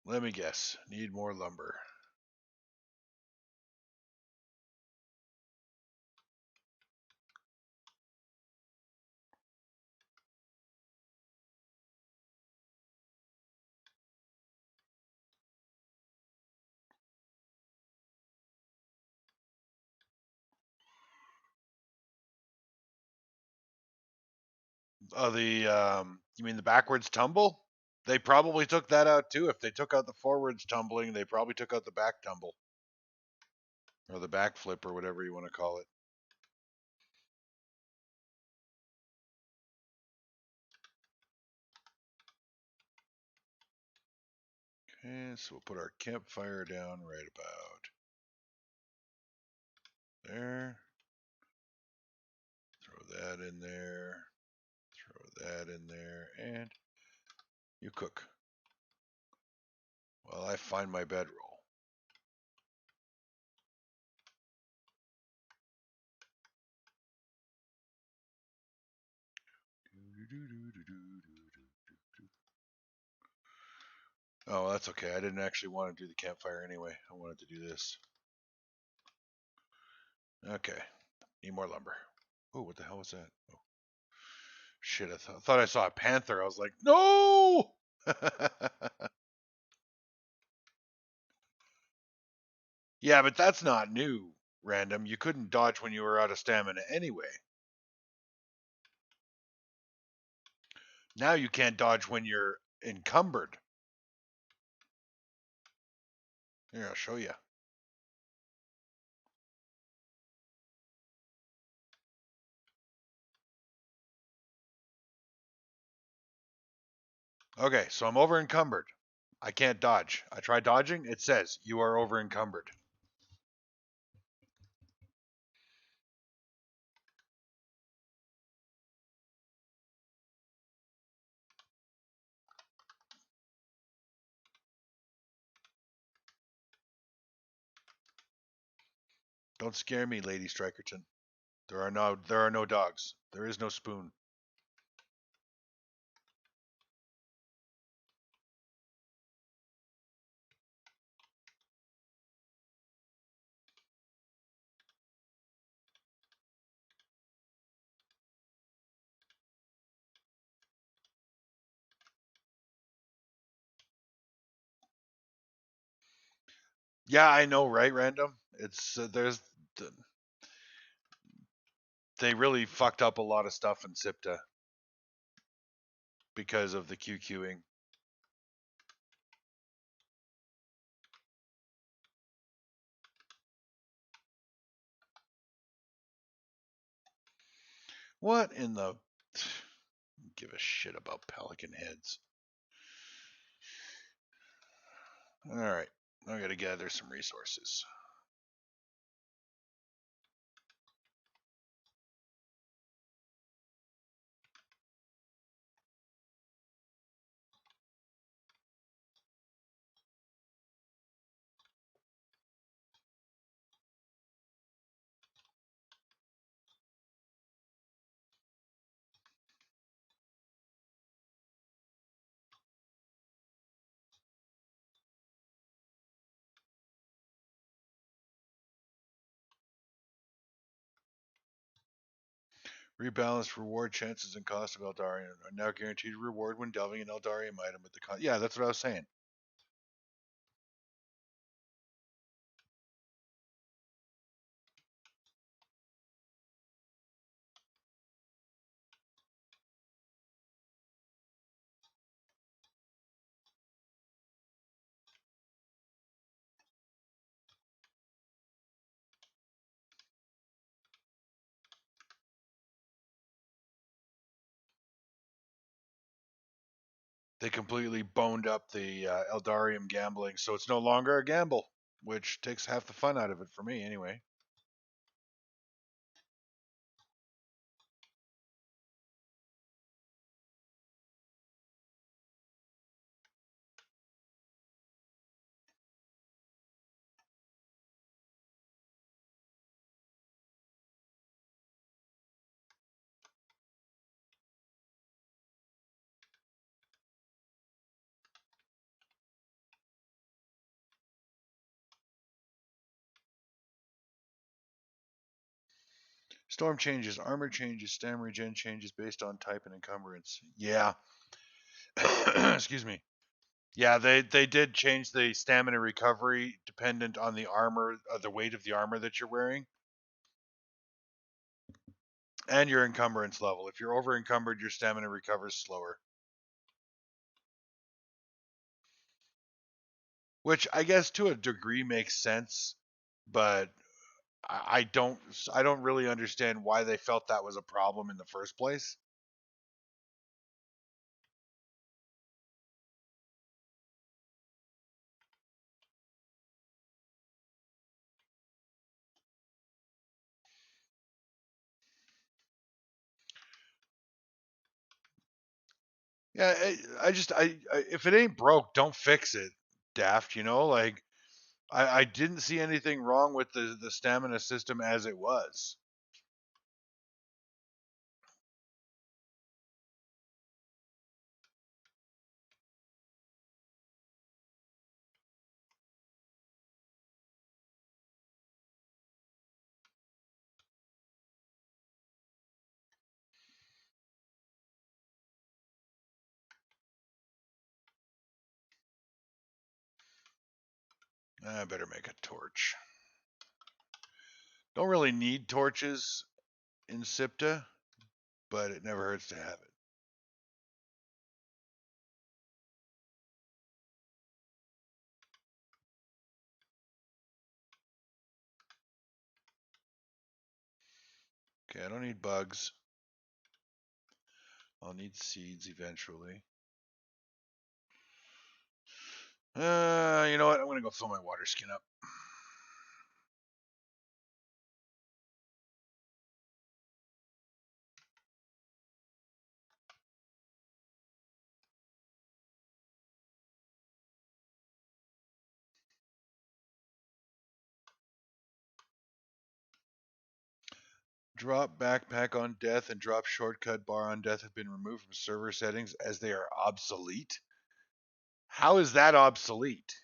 Let me guess. Need more lumber. Oh, you mean the backwards tumble? They probably took that out too. If they took out the forwards tumbling, they probably took out the back tumble. Or the back flip or whatever you want to call it. Okay, so we'll put our campfire down right about there. Throw that in there. Throw that in there. And you cook while I find my bedroll. Oh, that's okay. I didn't actually want to do the campfire anyway. I wanted to do this. Okay. Need more lumber. Oh, what the hell was that? Oh, shit. I thought I saw a panther. I was like, no! Yeah, but that's not new, Random. You couldn't dodge when you were out of stamina anyway. Now you can't dodge when you're encumbered. Here, I'll show you. Okay, so I'm over encumbered. I can't dodge. I try dodging. It says you are over encumbered. Don't scare me, Lady Strikerton. There are no dogs. There is no spoon. Yeah, I know, right, Random? It's they really fucked up a lot of stuff in SIPTA because of the QQing. What in the give a shit about pelican heads? All right, I got to gather some resources. Rebalanced reward chances and cost of Eldarian are now guaranteed reward when delving an Eldarium item at the cost. Yeah, that's what I was saying. They completely boned up the Eldarium gambling, so it's no longer a gamble, which takes half the fun out of it for me, anyway. Storm changes, armor changes, stamina regen changes based on type and encumbrance. Yeah. Excuse me. Yeah, they did change the stamina recovery dependent on the armor, the weight of the armor that you're wearing, and your encumbrance level. If you're over encumbered, your stamina recovers slower. Which I guess to a degree makes sense, but I don't really understand why they felt that was a problem in the first place. Yeah, I if it ain't broke, don't fix it, Daft. You know, like I didn't see anything wrong with the stamina system as it was. I better make a torch. Don't really need torches in SIPTA, but it never hurts to have it. Okay, I don't need bugs. I'll need seeds eventually. You know what? I'm gonna go fill my water skin up. Drop backpack on death and drop shortcut bar on death have been removed from server settings as they are obsolete. How is that obsolete?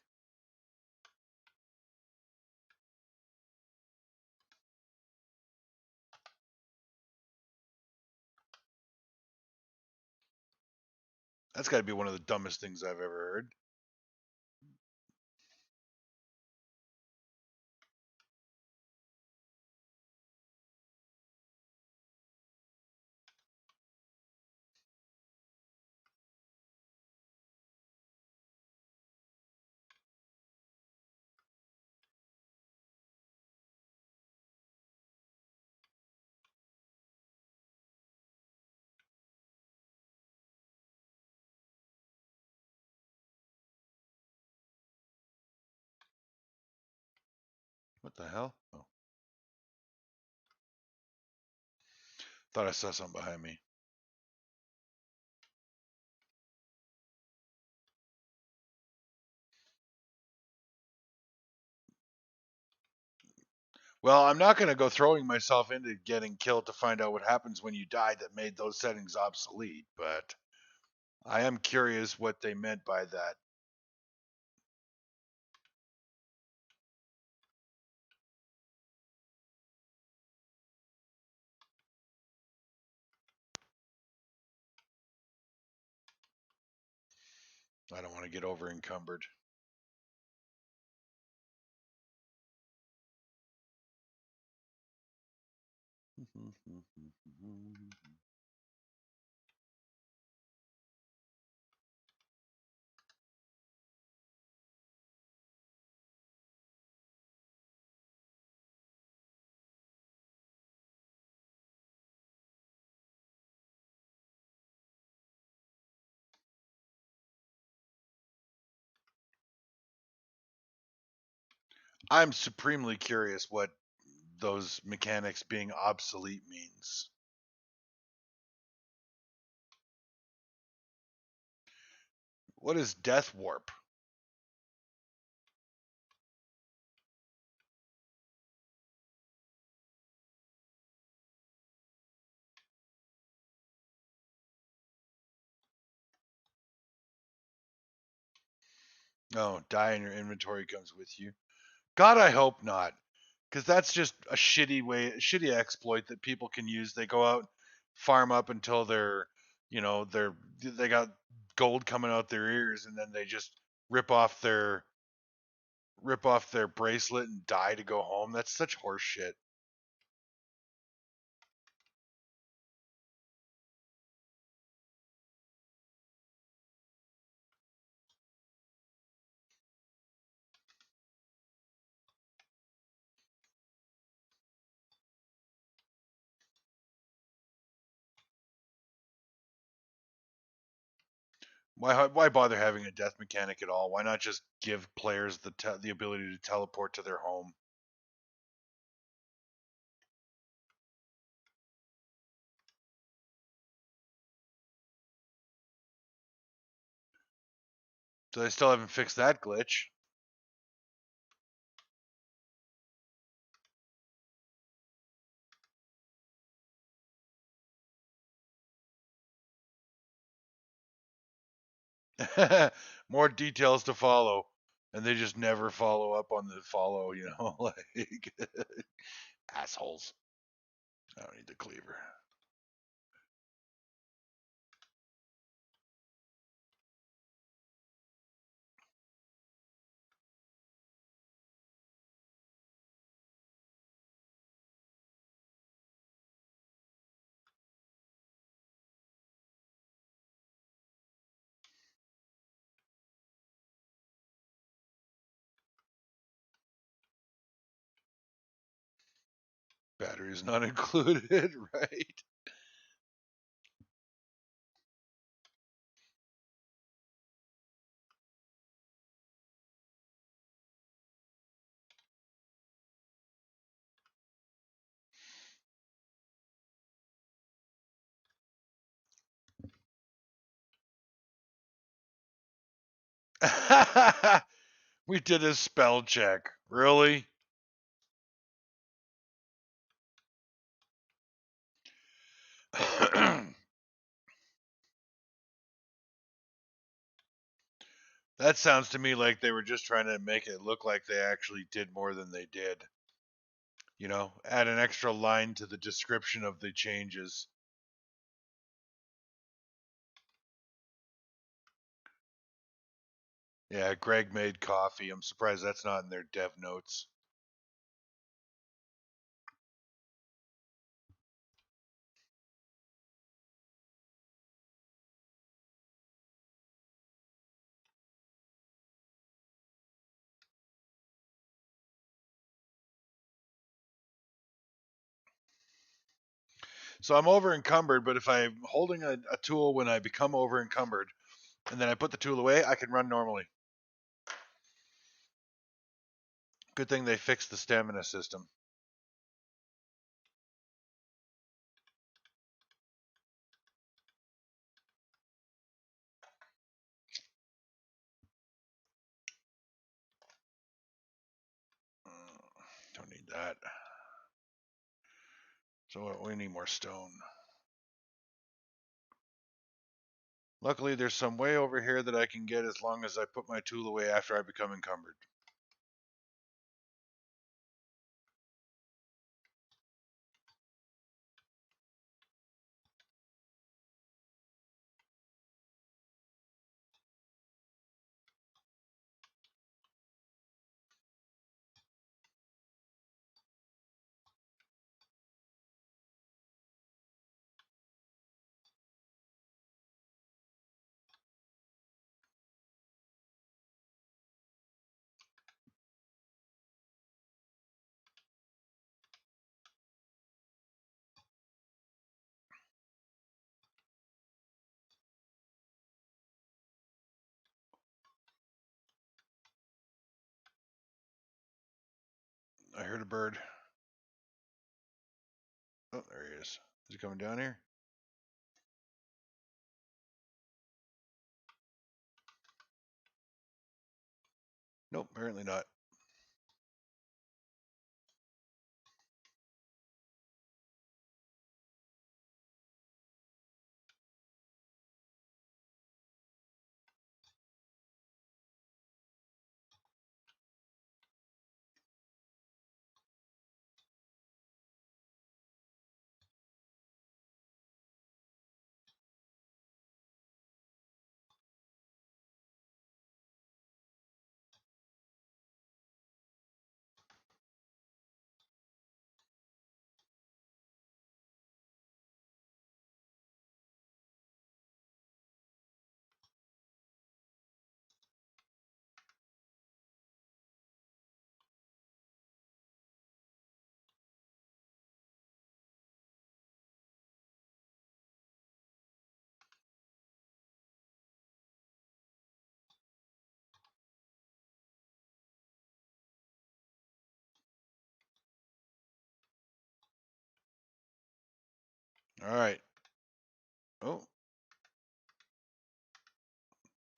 That's got to be one of the dumbest things I've ever heard. What the hell? Oh, thought I saw something behind me. Well, I'm not going to go throwing myself into getting killed to find out what happens when you die that made those settings obsolete, but I am curious what they meant by that. I don't want to get over encumbered. I'm supremely curious what those mechanics being obsolete means. What is death warp? Oh, die in your inventory comes with you. God, I hope not. because that's just a shitty exploit that people can use. They go out, farm up until they got gold coming out their ears, and then they just rip off their bracelet and die to go home. That's such horse shit. Why bother having a death mechanic at all? Why not just give players the ability to teleport to their home? So they still haven't fixed that glitch. More details to follow, and they just never follow up on the follow. Like assholes. I don't need the cleaver. Batteries not included, right? We did a spell check. Really? That sounds to me like they were just trying to make it look like they actually did more than they did. Add an extra line to the description of the changes. Yeah, Greg made coffee. I'm surprised that's not in their dev notes. So I'm over encumbered, but if I'm holding a tool when I become over encumbered, and then I put the tool away, I can run normally. Good thing they fixed the stamina system. Don't need that. So we need more stone. Luckily, there's some way over here that I can get as long as I put my tool away after I become encumbered. I heard a bird. Oh, there he is. Is he coming down here? Nope, apparently not. All right. Oh,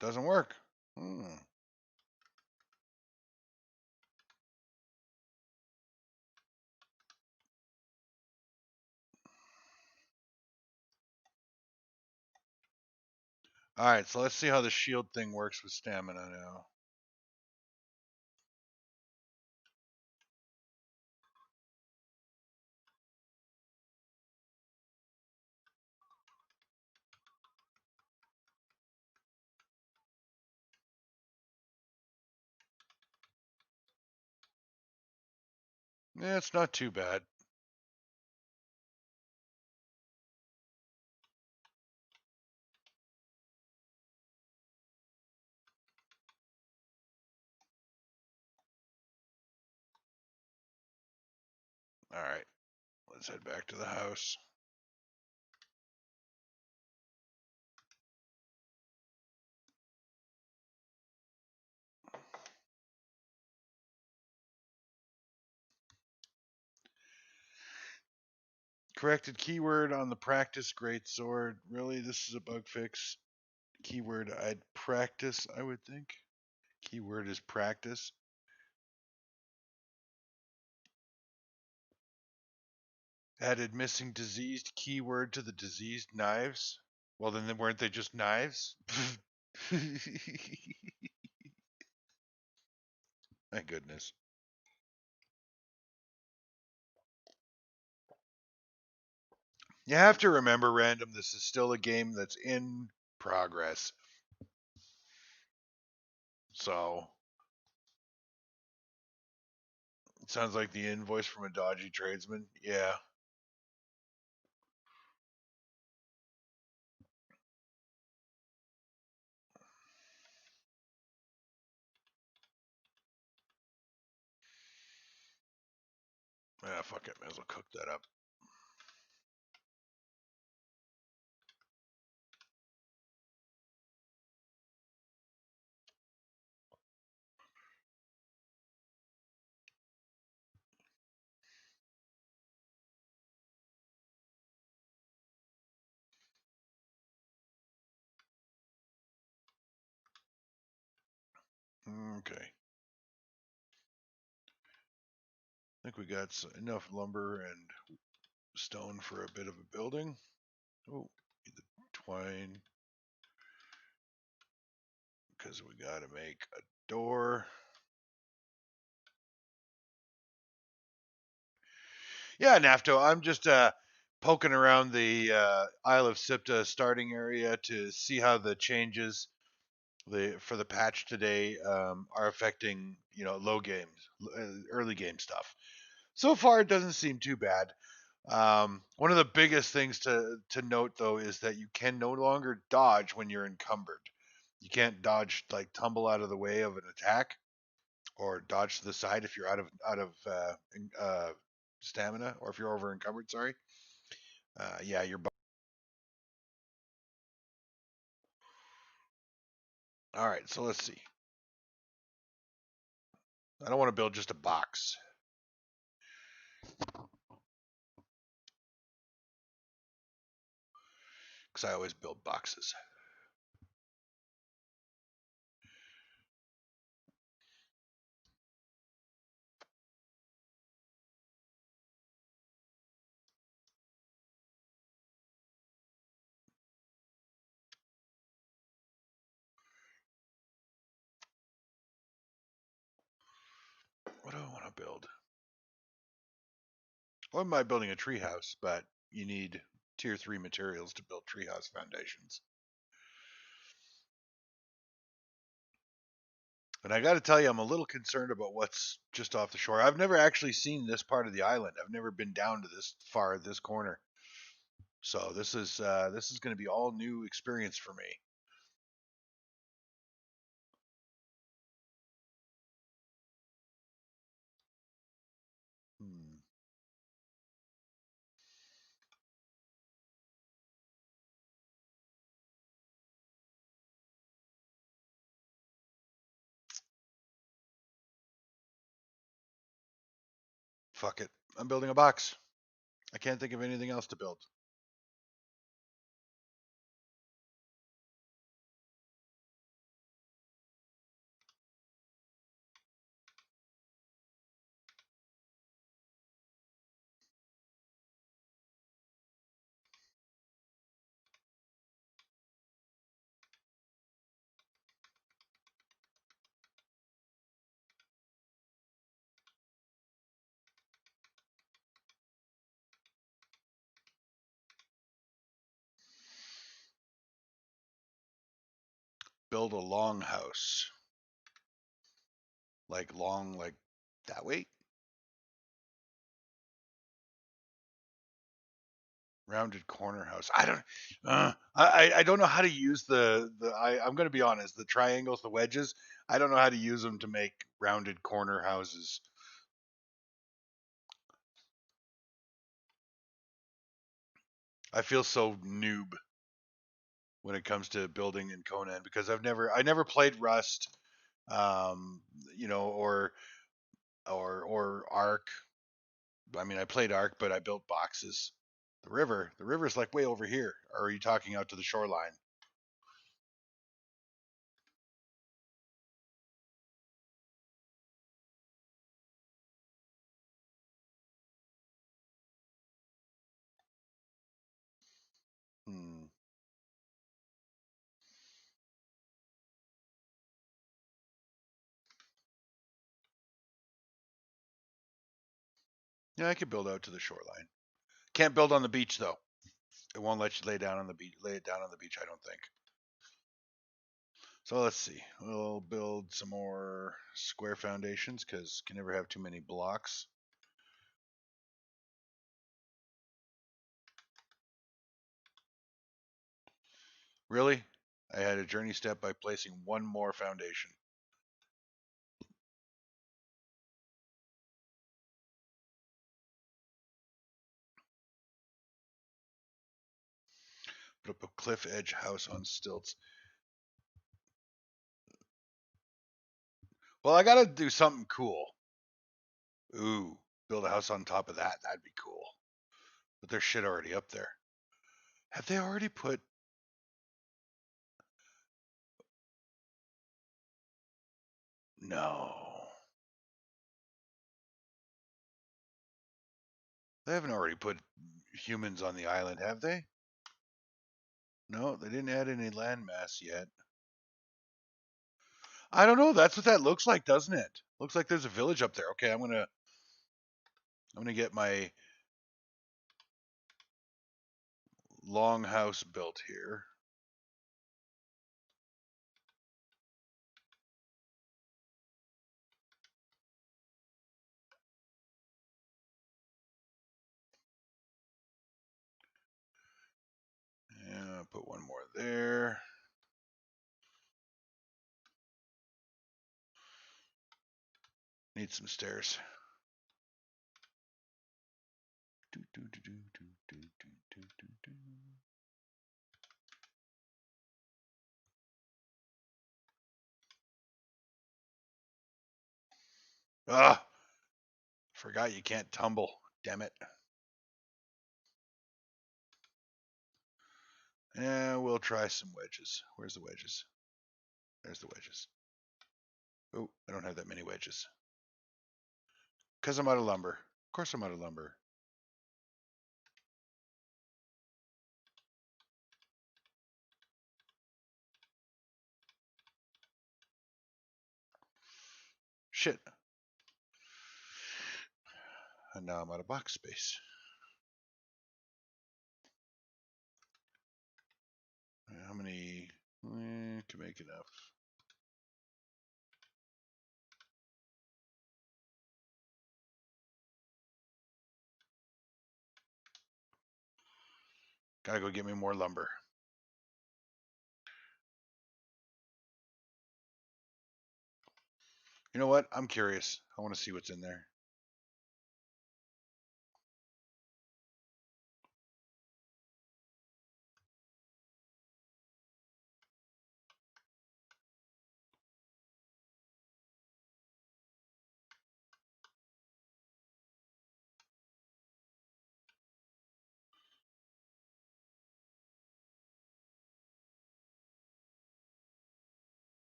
doesn't work. Hmm. All right, so let's see how the shield thing works with stamina now. Yeah, it's not too bad. All right, let's head back to the house. Corrected keyword on the practice great sword. Really, this is a bug fix. Keyword I'd practice, I would think. Keyword is practice. Added missing diseased keyword to the diseased knives. Well, then weren't they just knives? My goodness. You have to remember, Random, this is still a game that's in progress. So, it sounds like the invoice from a dodgy tradesman. Yeah. Ah, fuck it. May as well cook that up. Okay. I think we got enough lumber and stone for a bit of a building. Oh, need the twine because we got to make a door. Yeah, Nafto, I'm just poking around the Isle of Sipta starting area to see how the changes for the patch today are affecting low games, early game stuff. So far, it doesn't seem too bad. One of the biggest things to note though is that you can no longer dodge when you're encumbered. You can't dodge, like tumble out of the way of an attack or dodge to the side if you're out of stamina, or if you're over encumbered. Sorry. Yeah, you're. All right, so let's see. I don't want to build just a box because I always build boxes. What do I want to build? Well, am I building a treehouse? But you need tier 3 materials to build treehouse foundations. And I got to tell you, I'm a little concerned about what's just off the shore. I've never actually seen this part of the island. I've never been down to this far, this corner. So this is going to be all new experience for me. Hmm. Fuck it. I'm building a box. I can't think of anything else to build. build a long house. Like long, like that way? Rounded corner house. I don't know how to use I'm going to be honest. The triangles, the wedges. I don't know how to use them to make rounded corner houses. I feel so noob when it comes to building in Conan because I never played Rust, um, or Ark. I mean, I played Ark, but I built boxes. The river's like way over here. Or are you talking out to the shoreline? Hmm. Yeah, I could build out to the shoreline. Can't build on the beach though. It won't let you lay down on the beach. Lay it down on the beach, I don't think. So let's see. We'll build some more square foundations because can never have too many blocks. Really? I had a journey step by placing one more foundation. Put up a cliff edge house on stilts. Well, I gotta do something cool. Ooh, build a house on top of that. That'd be cool. But there's shit already up there. Have they already put? No. They haven't already put humans on the island, have they? No, they didn't add any landmass yet. I don't know. That's what that looks like, doesn't it? Looks like there's a village up there. Okay, I'm gonna get my long house built here. Yeah, put one more there. Need some stairs. Ah, forgot you can't tumble. Damn it. Yeah, we'll try some wedges. Where's the wedges? There's the wedges. Oh, I don't have that many wedges. Because I'm out of lumber. Of course I'm out of lumber. Shit. And now I'm out of box space. How many to make enough? Gotta go get me more lumber. You know what? I'm curious. I want to see what's in there.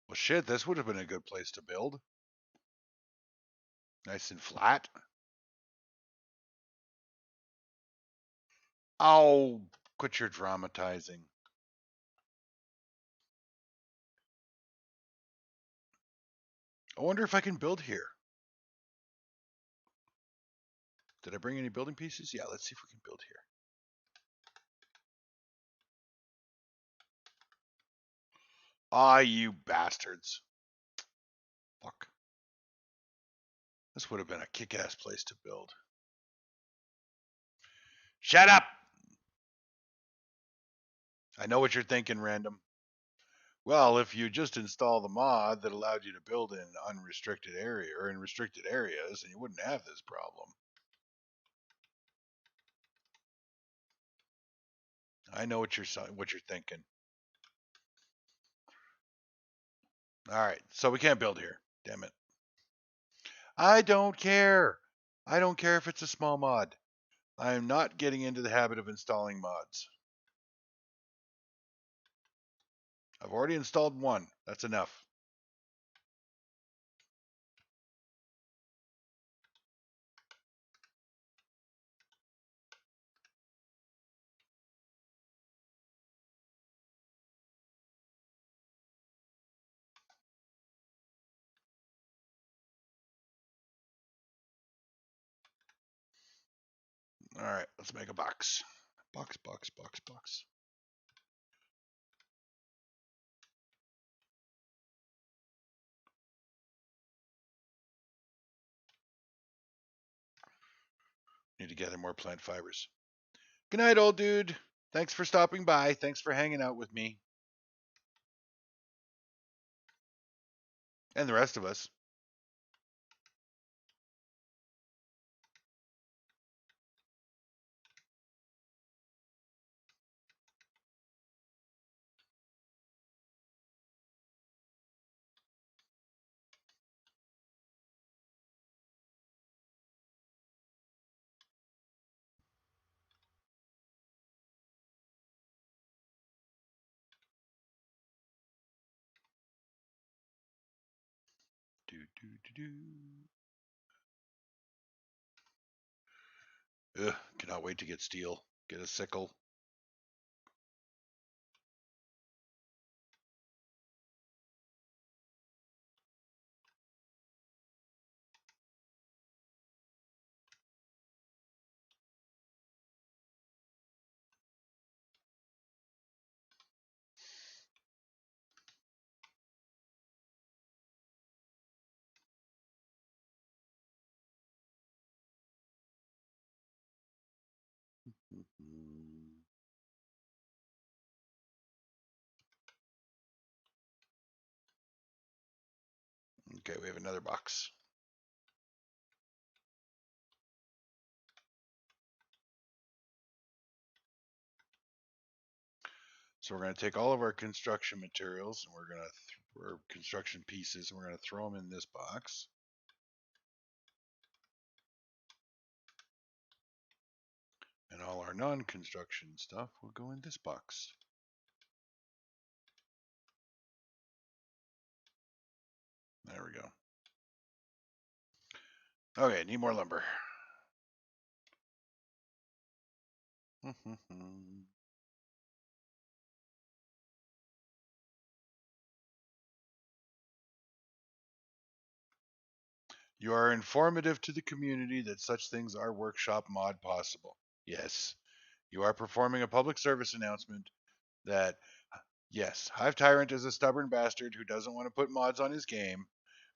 Well, shit, this would have been a good place to build. Nice and flat. Oh, quit your dramatizing. I wonder if I can build here. Did I bring any building pieces? Yeah, let's see if we can build here. Ah, you bastards. Fuck. This would have been a kick-ass place to build. Shut up! I know what you're thinking, Random. Well, if you just install the mod that allowed you to build in unrestricted area or in restricted areas, then you wouldn't have this problem. I know what you're thinking. All right, so we can't build here. Damn it. I don't care. I don't care if it's a small mod. I am not getting into the habit of installing mods. I've already installed one. That's enough. All right, let's make a box. Box. Need to gather more plant fibers. Good night, old dude. Thanks for stopping by. Thanks for hanging out with me. And the rest of us. Ugh, cannot wait to get steel. Get a sickle. Okay, we have another box. So we're going to take all of our construction materials and we're going to, or construction pieces, and we're going to throw them in this box. And all our non-construction stuff will go in this box. There we go. Okay, need more lumber. You are informative to the community that such things are workshop mod possible. Yes, you are performing a public service announcement that, yes, Hivetyrant is a stubborn bastard who doesn't want to put mods on his game,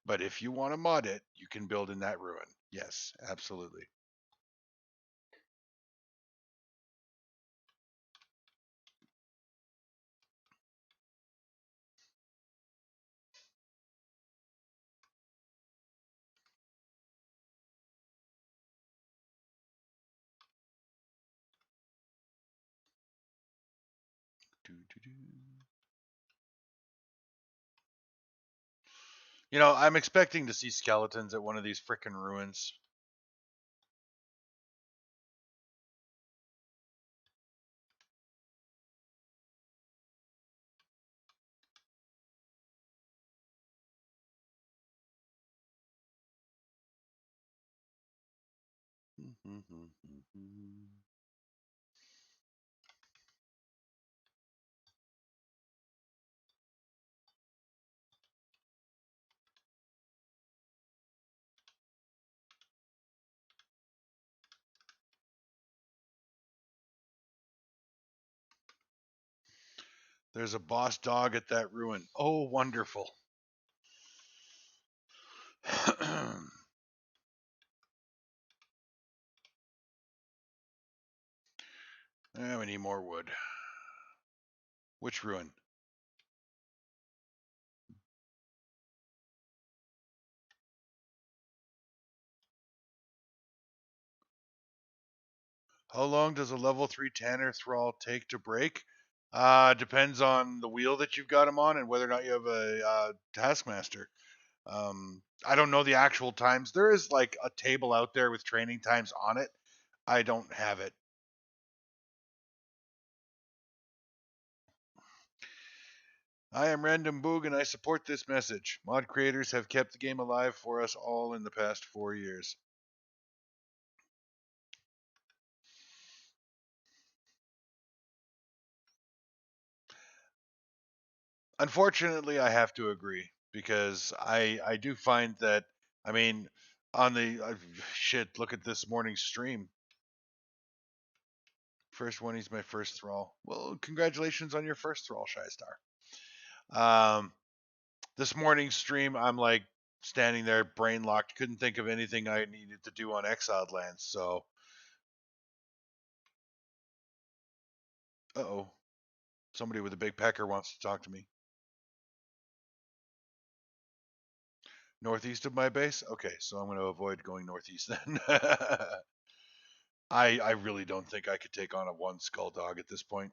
but if you want to mod it, you can build in that ruin. Yes, absolutely. You know, I'm expecting to see skeletons at one of these frickin' ruins. There's a boss dog at that ruin. Oh, wonderful. We need more wood. Which ruin? How long does a level 3 Tanner Thrall take to break? Depends on the wheel that you've got him on and whether or not you have a Taskmaster. I don't know the actual times. There is like a table out there with training times on it. I don't have it. I am Random Boog and I support this message. Mod creators have kept the game alive for us all in the past 4 years. Unfortunately, I have to agree because I do find that, I mean, on the shit, look at this morning's stream. First one, he's my first thrall. Well, congratulations on your first thrall, Shystar. This morning's stream, I'm like standing there, brain locked, couldn't think of anything I needed to do on Exiled Lands. So, oh, somebody with a big pecker wants to talk to me. Northeast of my base? Okay, so I'm going to avoid going northeast then. I really don't think I could take on a one skull dog at this point.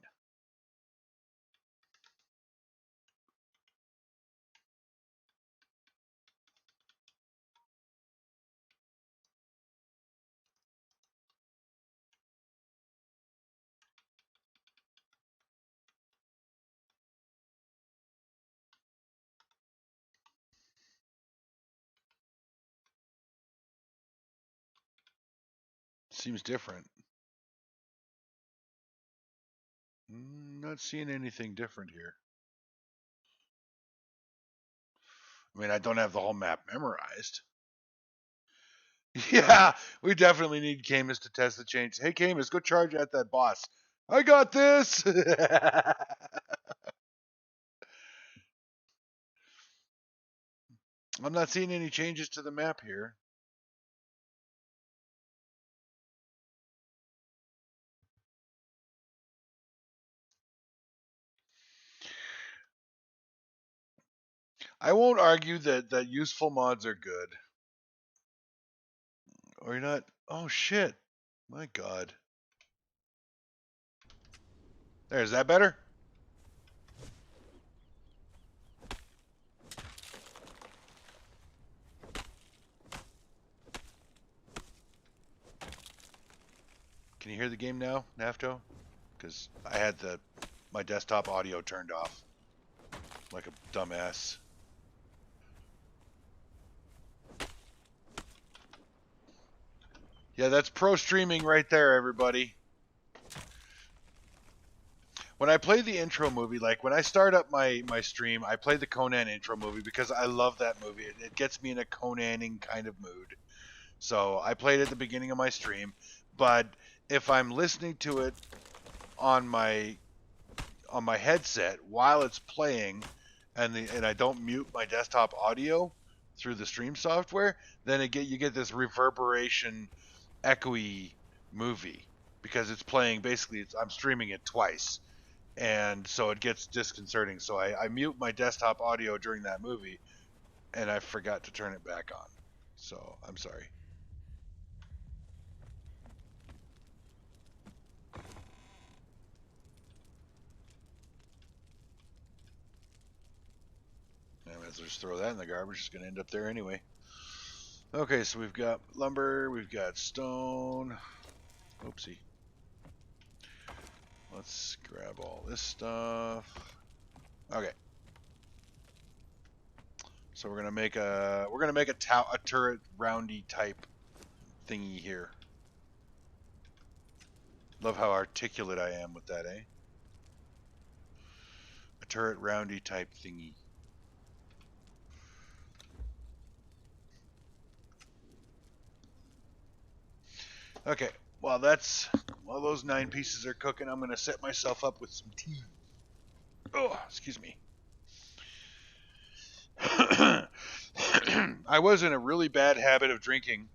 Seems different. Not seeing anything different here. I mean, I don't have the whole map memorized. Yeah, we definitely need Camus to test the change. Hey, Camus, go charge at that boss. I got this. I'm not seeing any changes to the map here. I won't argue that useful mods are good. Or you're not. Oh shit! My God. There, is that better? Can you hear the game now, Nafto? Because I had my desktop audio turned off, like a dumbass. Yeah, that's pro streaming right there, everybody. When I play the intro movie, like when I start up my stream, I play the Conan intro movie because I love that movie. It gets me in a Conaning kind of mood. So I played it at the beginning of my stream. But if I'm listening to it on my headset while it's playing, and I don't mute my desktop audio through the stream software, then you get this reverberation, echoey movie because it's playing. Basically, I'm streaming it twice, and so it gets disconcerting. So I mute my desktop audio during that movie, and I forgot to turn it back on. So I'm sorry. I might as well just throw that in the garbage. It's going to end up there anyway. Okay, so we've got lumber, we've got stone. Oopsie. Let's grab all this stuff. Okay. So we're gonna make a turret roundy type thingy here. Love how articulate I am with that, eh? A turret roundy type thingy. Okay. While those 9 pieces are cooking, I'm gonna set myself up with some tea. Oh, excuse me. I was in a really bad habit of drinking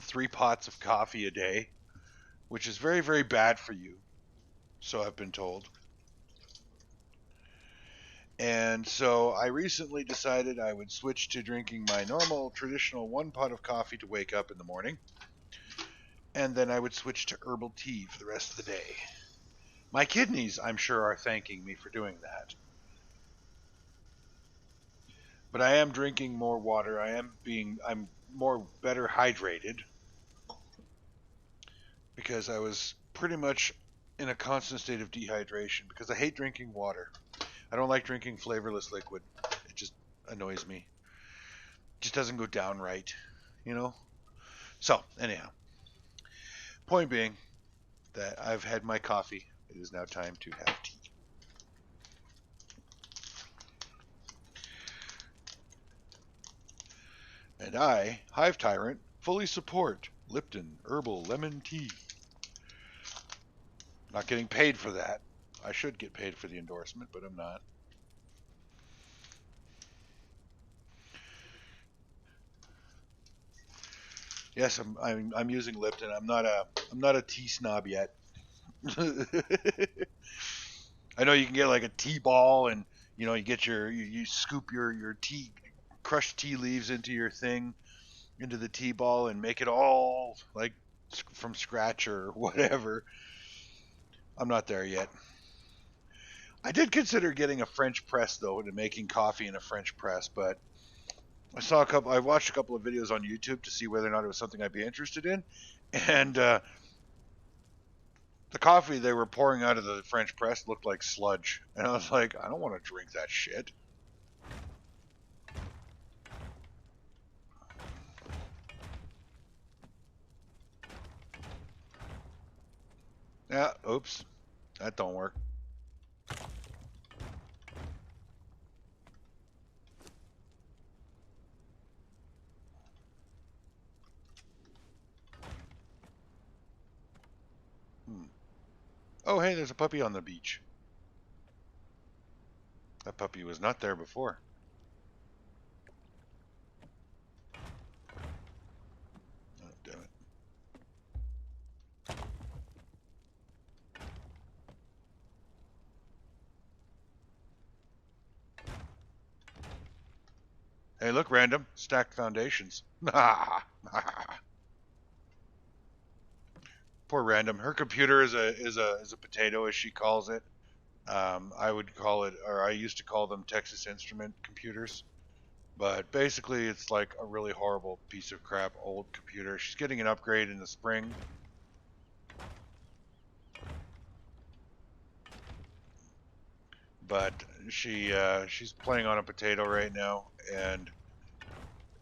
3 pots of coffee a day, which is very, very bad for you. So I've been told. And so I recently decided I would switch to drinking my normal, traditional 1 pot of coffee to wake up in the morning. And then I would switch to herbal tea for the rest of the day. My kidneys, I'm sure, are thanking me for doing that. But I am drinking more water. I'm more better hydrated because I was pretty much in a constant state of dehydration because I hate drinking water. I don't like drinking flavorless liquid. It just annoys me. It just doesn't go down right, you know? So, anyhow, point being that I've had my coffee. It is now time to have tea. And I, Hivetyrant, fully support Lipton Herbal Lemon Tea. Not getting paid for that. I should get paid for the endorsement, but I'm not. Yes, I'm using Lipton. I'm not a tea snob yet. I know you can get like a tea ball, and you get you scoop your tea crushed tea leaves into your thing, into the tea ball, and make it all like from scratch or whatever. I'm not there yet. I did consider getting a French press though, and making coffee in a French press, but I watched a couple of videos on YouTube to see whether or not it was something I'd be interested in, and the coffee they were pouring out of the French press looked like sludge, and I was like, I don't want to drink that shit. Yeah, oops, that don't work. Hmm. Oh, hey, there's a puppy on the beach. That puppy was not there before. Oh, damn it. Hey, look, random. Stacked foundations. Poor random. Her computer is a potato, as she calls it. I would call it, or I used to call them Texas Instrument computers. But basically, it's like a really horrible piece of crap old computer. She's getting an upgrade in the spring. But she's playing on a potato right now, and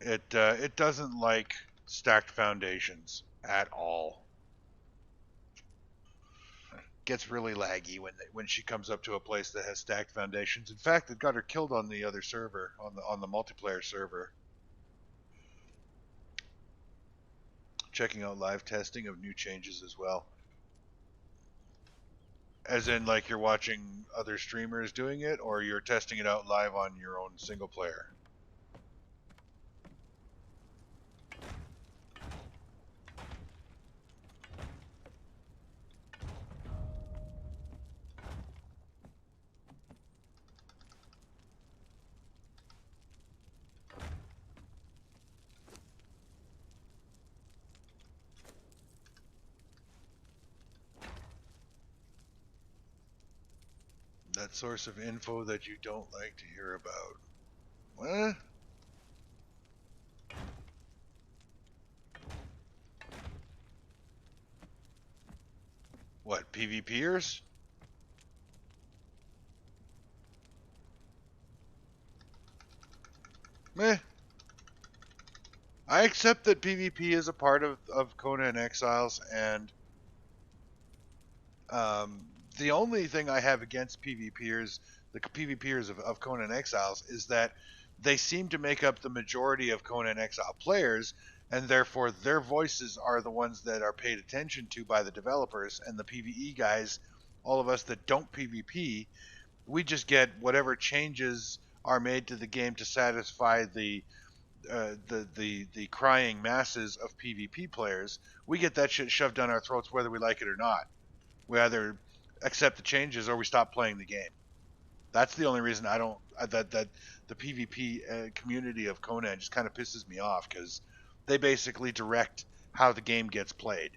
it doesn't like stacked foundations at all. Gets really laggy when she comes up to a place that has stacked foundations. In fact, it got her killed on the other server, on the multiplayer server. Checking out live testing of new changes as well. As in, like, you're watching other streamers doing it, or you're testing it out live on your own single player? That source of info that you don't like to hear about. What? What, PvPers? Meh. I accept that PvP is a part of Conan Exiles, and the only thing I have against PvPers, the PvPers of Conan Exiles, is that they seem to make up the majority of Conan Exile players, and therefore their voices are the ones that are paid attention to by the developers, and the PvE guys, all of us that don't PvP, We just get whatever changes are made to the game to satisfy the crying masses of PvP players. We get that shit shoved down our throats whether we like it or not. We either accept the changes or we stop playing the game. That's the only reason I don't that the PvP community of Conan just kind of pisses me off, because they basically direct how the game gets played.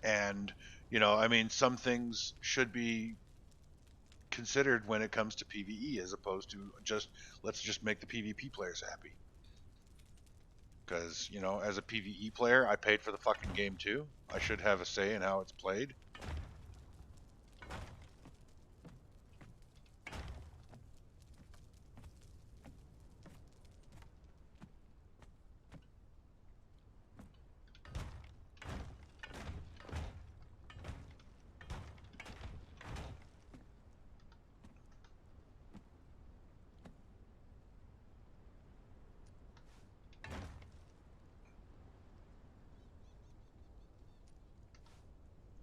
And I mean, some things should be considered when it comes to PvE, as opposed to just let's just make the PvP players happy. Because as a PvE player, I paid for the fucking game too. I should have a say in how it's played.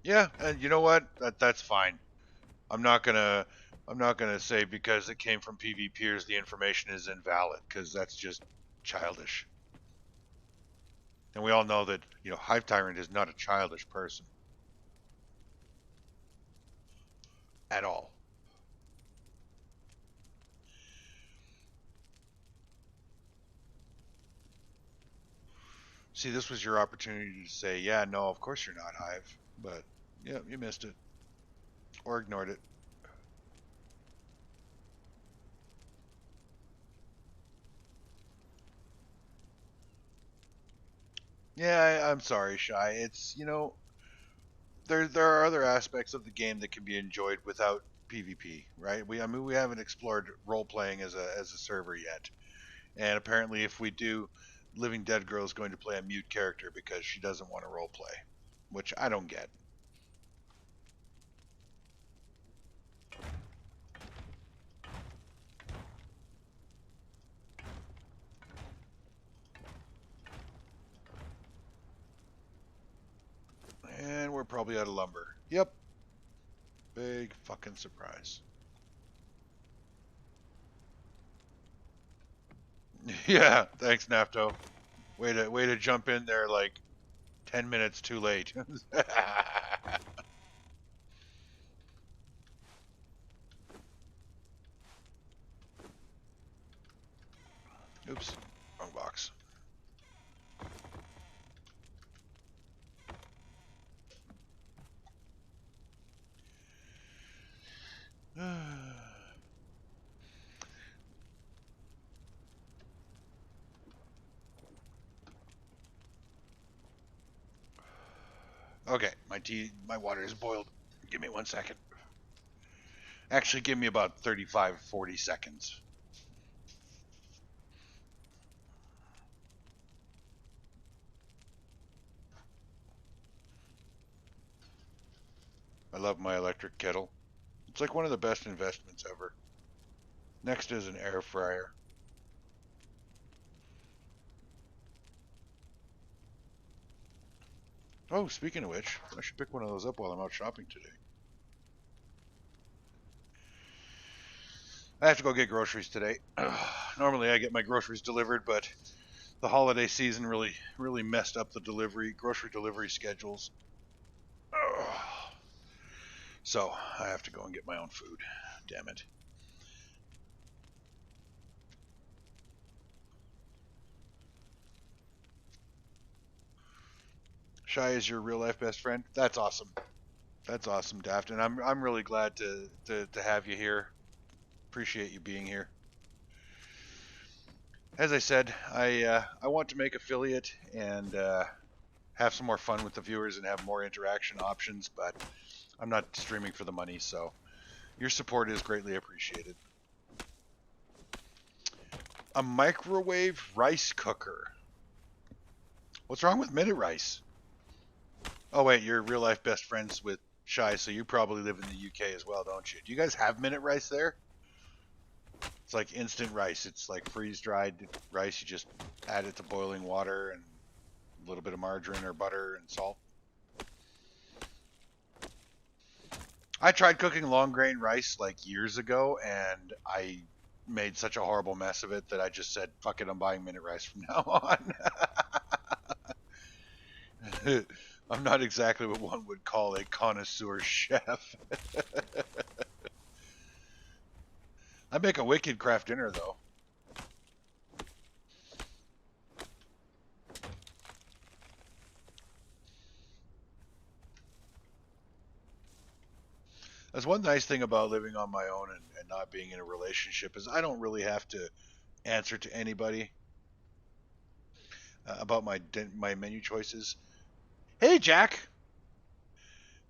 Yeah, and you know what? That's fine. I'm not gonna I'm not gonna say because it came from PvPers the information is invalid, because that's just childish. And we all know that Hivetyrant is not a childish person at all. See, this was your opportunity to say, yeah, no, of course you're not Hive, but yeah, you missed it or ignored it. Yeah, I'm sorry, Shy. It's there are other aspects of the game that can be enjoyed without PvP, right? I mean we haven't explored role playing as a server yet, and apparently if we do, Living Dead Girl is going to play a mute character because she doesn't want to role play, which I don't get. And we're probably out of lumber. Yep, big fucking surprise. Yeah, thanks, Nafto. Way to jump in there like 10 minutes too late. Oops, wrong box. Okay, my water is boiled. Give me 1 second. Actually, give me about 35, 40 seconds. I love my electric kettle. It's like one of the best investments ever. Next is an air fryer. Oh, speaking of which, I should pick one of those up while I'm out shopping today. I have to go get groceries today. Normally I get my groceries delivered, but the holiday season really messed up the grocery delivery schedules. So I have to go and get my own food. Damn it. Shy is your real life best friend. That's awesome. That's awesome, Daft, and I'm really glad to have you here. Appreciate you being here. As I said, I want to make affiliate and have some more fun with the viewers and have more interaction options, but I'm not streaming for the money, so your support is greatly appreciated. A microwave rice cooker. What's wrong with minute rice? Oh wait, you're real life best friends with Shy, so you probably live in the UK as well, don't you? Do you guys have minute rice there? It's like instant rice. It's like freeze-dried rice. You just add it to boiling water and a little bit of margarine or butter and salt. I tried cooking long grain rice like years ago, and I made such a horrible mess of it that I just said, "Fuck it, I'm buying minute rice from now on." I'm not exactly what one would call a connoisseur chef. I make a wicked craft dinner though. That's one nice thing about living on my own and not being in a relationship is I don't really have to answer to anybody about my menu choices. Hey Jack,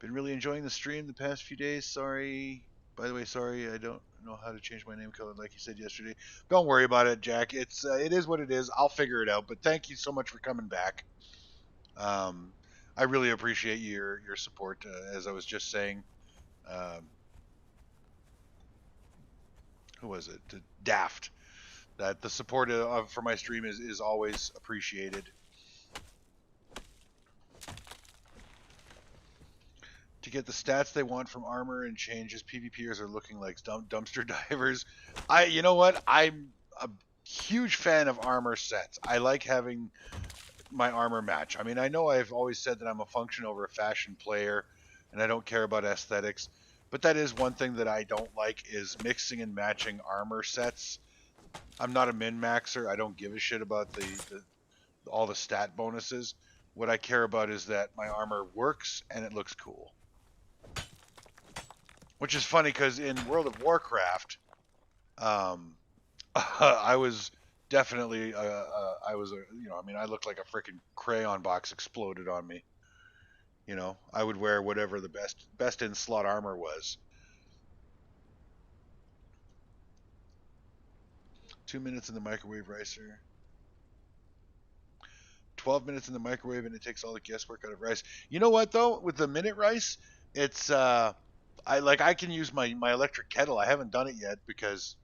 been really enjoying the stream the past few days. Sorry, by the way, sorry I don't know how to change my name color like you said yesterday. Don't worry about it, Jack. It is what it is. I'll figure it out. But thank you so much for coming back. Um, I really appreciate your support. As I was just saying, um, who was it? Daft. That the support for my stream is always appreciated. To get the stats they want from armor and changes, PvPers are looking like dumpster divers. You know what? I'm a huge fan of armor sets. I like having my armor match. I mean, I know I've always said that I'm a function over a fashion player, and I don't care about aesthetics. But that is one thing that I don't like is mixing and matching armor sets. I'm not a min-maxer. I don't give a shit about all the stat bonuses. What I care about is that my armor works and it looks cool. Which is funny because in World of Warcraft, I was definitely, I was I mean, I looked like a freaking crayon box exploded on me. You know, I would wear whatever the best in slot armor was. 2 minutes in the microwave ricer. 12 minutes in the microwave and it takes all the guesswork out of rice. You know what though? With the minute rice, it's I can use my electric kettle. I haven't done it yet because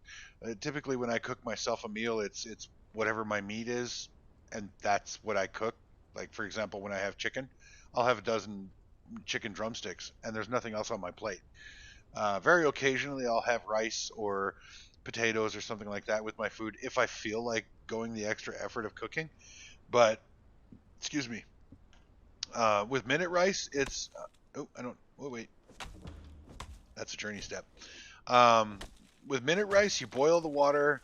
typically when I cook myself a meal, it's whatever my meat is, and that's what I cook. Like for example, when I have chicken, I'll have a dozen chicken drumsticks, and there's nothing else on my plate. Very occasionally, I'll have rice or potatoes or something like that with my food if I feel like going the extra effort of cooking. But excuse me, with minute rice, it's oh I don't oh wait, that's a journey step. Um, with minute rice, you boil the water,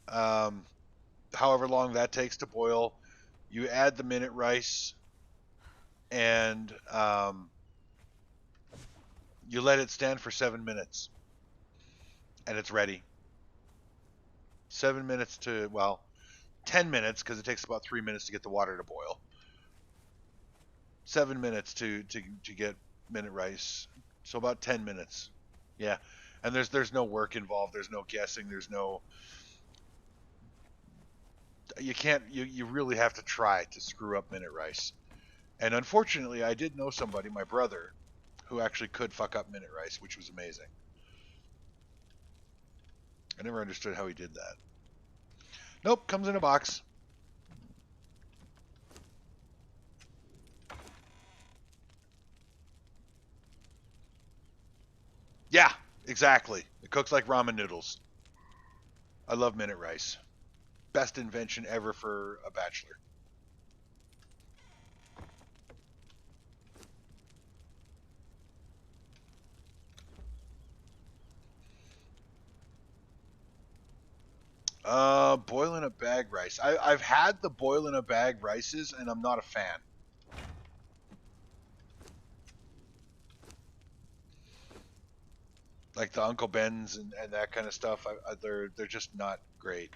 um, however long that takes to boil. You add the minute rice, and you let it stand for 7 minutes, and it's ready. 7 minutes to 10 minutes because it takes about 3 minutes to get the water to boil. 7 minutes to get minute rice, so about 10 minutes. Yeah, and there's no work involved. There's no guessing. There's no you can't you really have to try to screw up minute rice. And unfortunately, I did know somebody, my brother, who actually could fuck up minute rice, which was amazing. I never understood how he did that. Nope, comes in a box. Yeah, exactly. It cooks like ramen noodles. I love minute rice. Best invention ever for a bachelor. Boil in a bag rice. I've had the boil in a bag rices, and I'm not a fan. Like the Uncle Ben's and that kind of stuff. They're just not great.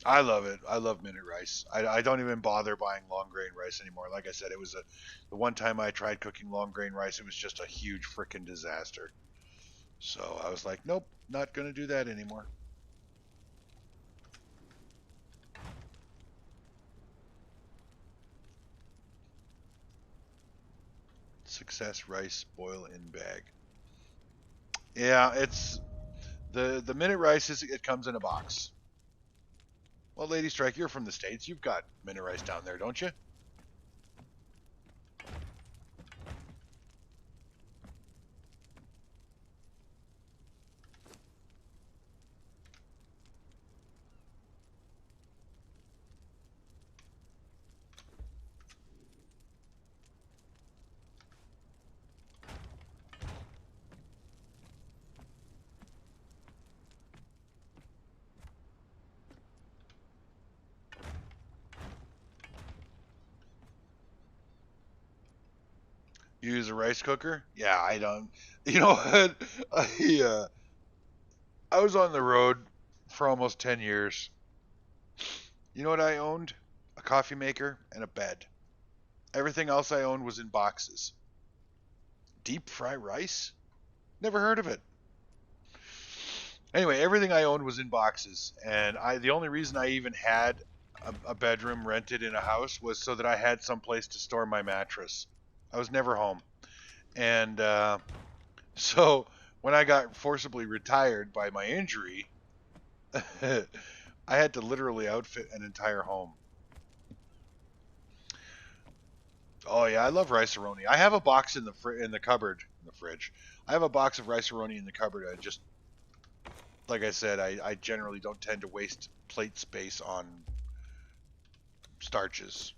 I love it. I love minute rice. I don't even bother buying long grain rice anymore. Like I said, it was the one time I tried cooking long grain rice, it was just a huge freaking disaster. So I was like, nope, not gonna do that anymore. Success rice boil in bag. Yeah, it's the minute rice it comes in a box. Well, Lady Strike, you're from the States. You've got mini rice down there, don't you? You use a rice cooker? Yeah, I don't. You know what? I was on the road for almost 10 years. You know what I owned? A coffee maker and a bed. Everything else I owned was in boxes. Deep fry rice? Never heard of it. Anyway, everything I owned was in boxes, and the only reason I even had a bedroom rented in a house was so that I had some place to store my mattress. I was never home, and so when I got forcibly retired by my injury, I had to literally outfit an entire home. Oh yeah, I love rice-a-roni. I have a box in the cupboard in the fridge. I have a box of rice-a-roni in the cupboard. I just, like I said, I generally don't tend to waste plate space on starches.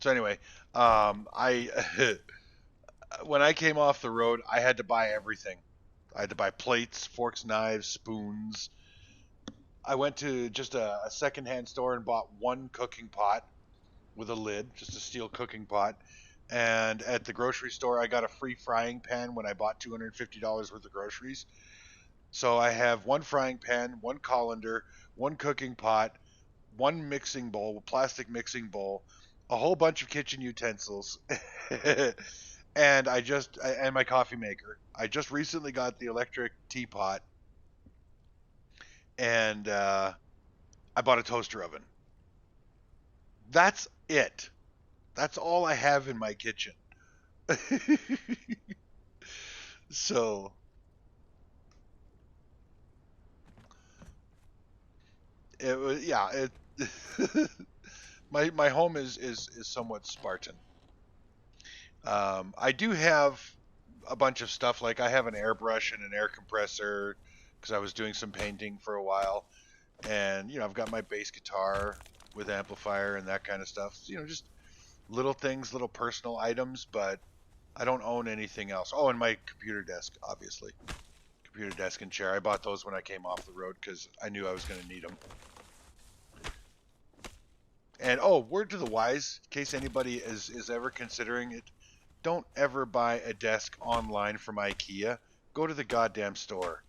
So anyway, I when I came off the road, I had to buy everything. I had to buy plates, forks, knives, spoons. I went to just a secondhand store and bought one cooking pot with a lid, just a steel cooking pot. And at the grocery store, I got a free frying pan when I bought $250 worth of groceries. So I have one frying pan, one colander, one cooking pot, one mixing bowl, plastic mixing bowl, a whole bunch of kitchen utensils, and my coffee maker. I just recently got the electric teapot, and I bought a toaster oven. That's it. That's all I have in my kitchen. So it was, yeah, it my home is somewhat Spartan. I do have a bunch of stuff, like I have an airbrush and an air compressor because I was doing some painting for a while, and I've got my bass guitar with amplifier and that kind of stuff. Just little things, little personal items, but I don't own anything else. Oh, and my computer desk, obviously. Computer desk and chair. I bought those when I came off the road because I knew I was going to need them. And oh, word to the wise, in case anybody is ever considering it, don't ever buy a desk online from IKEA. Go to the goddamn store,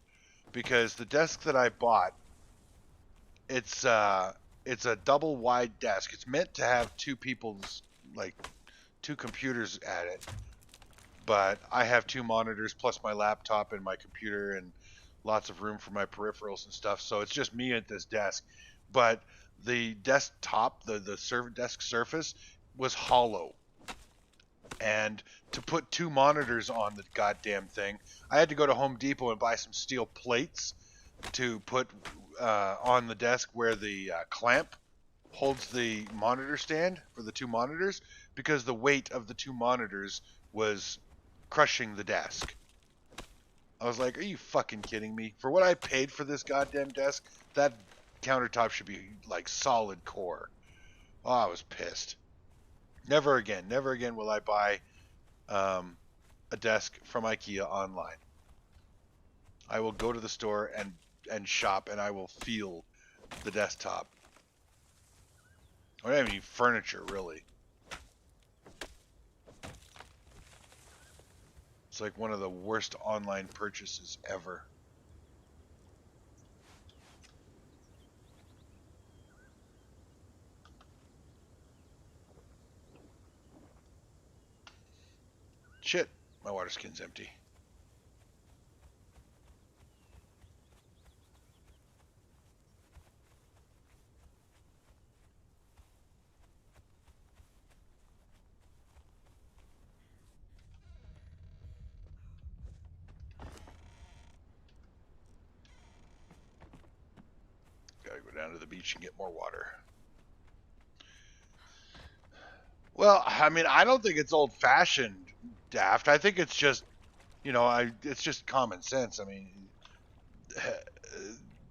because the desk that I bought, it's it's a double wide desk. It's meant to have two people's, like, two computers at it, but I have two monitors plus my laptop and my computer and lots of room for my peripherals and stuff. So it's just me at this desk. But the desktop, the desk surface was hollow. And to put two monitors on the goddamn thing, I had to go to Home Depot and buy some steel plates to put on the desk where the clamp holds the monitor stand for the two monitors, because the weight of the two monitors was crushing the desk. I was like, are you fucking kidding me? For what I paid for this goddamn desk, that countertop should be like solid core. Oh, I was pissed. Never again. Never again will I buy a desk from IKEA online. I will go to the store and shop, and I will feel the desktop. I don't have any furniture, really. It's like one of the worst online purchases ever. Shit, my water skin's empty. Go down to the beach and get more water. Well, I mean, I don't think it's old-fashioned, Daft. I think it's just, it's just common sense. I mean,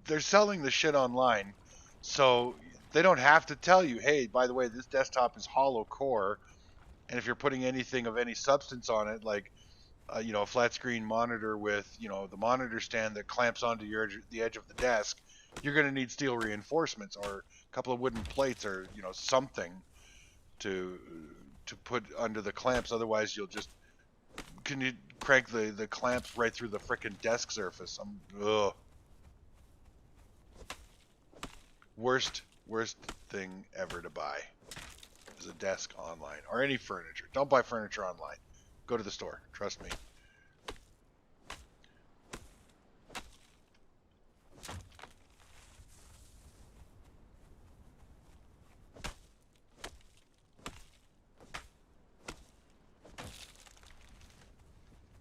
they're selling the shit online, so they don't have to tell you, hey, by the way, this desktop is hollow core, and if you're putting anything of any substance on it, like a flat screen monitor with the monitor stand that clamps onto the edge of the desk, you're going to need steel reinforcements or a couple of wooden plates or something to put under the clamps. Otherwise, can you crank the clamps right through the frickin' desk surface? Ugh. Worst thing ever to buy is a desk online or any furniture. Don't buy furniture online. Go to the store. Trust me.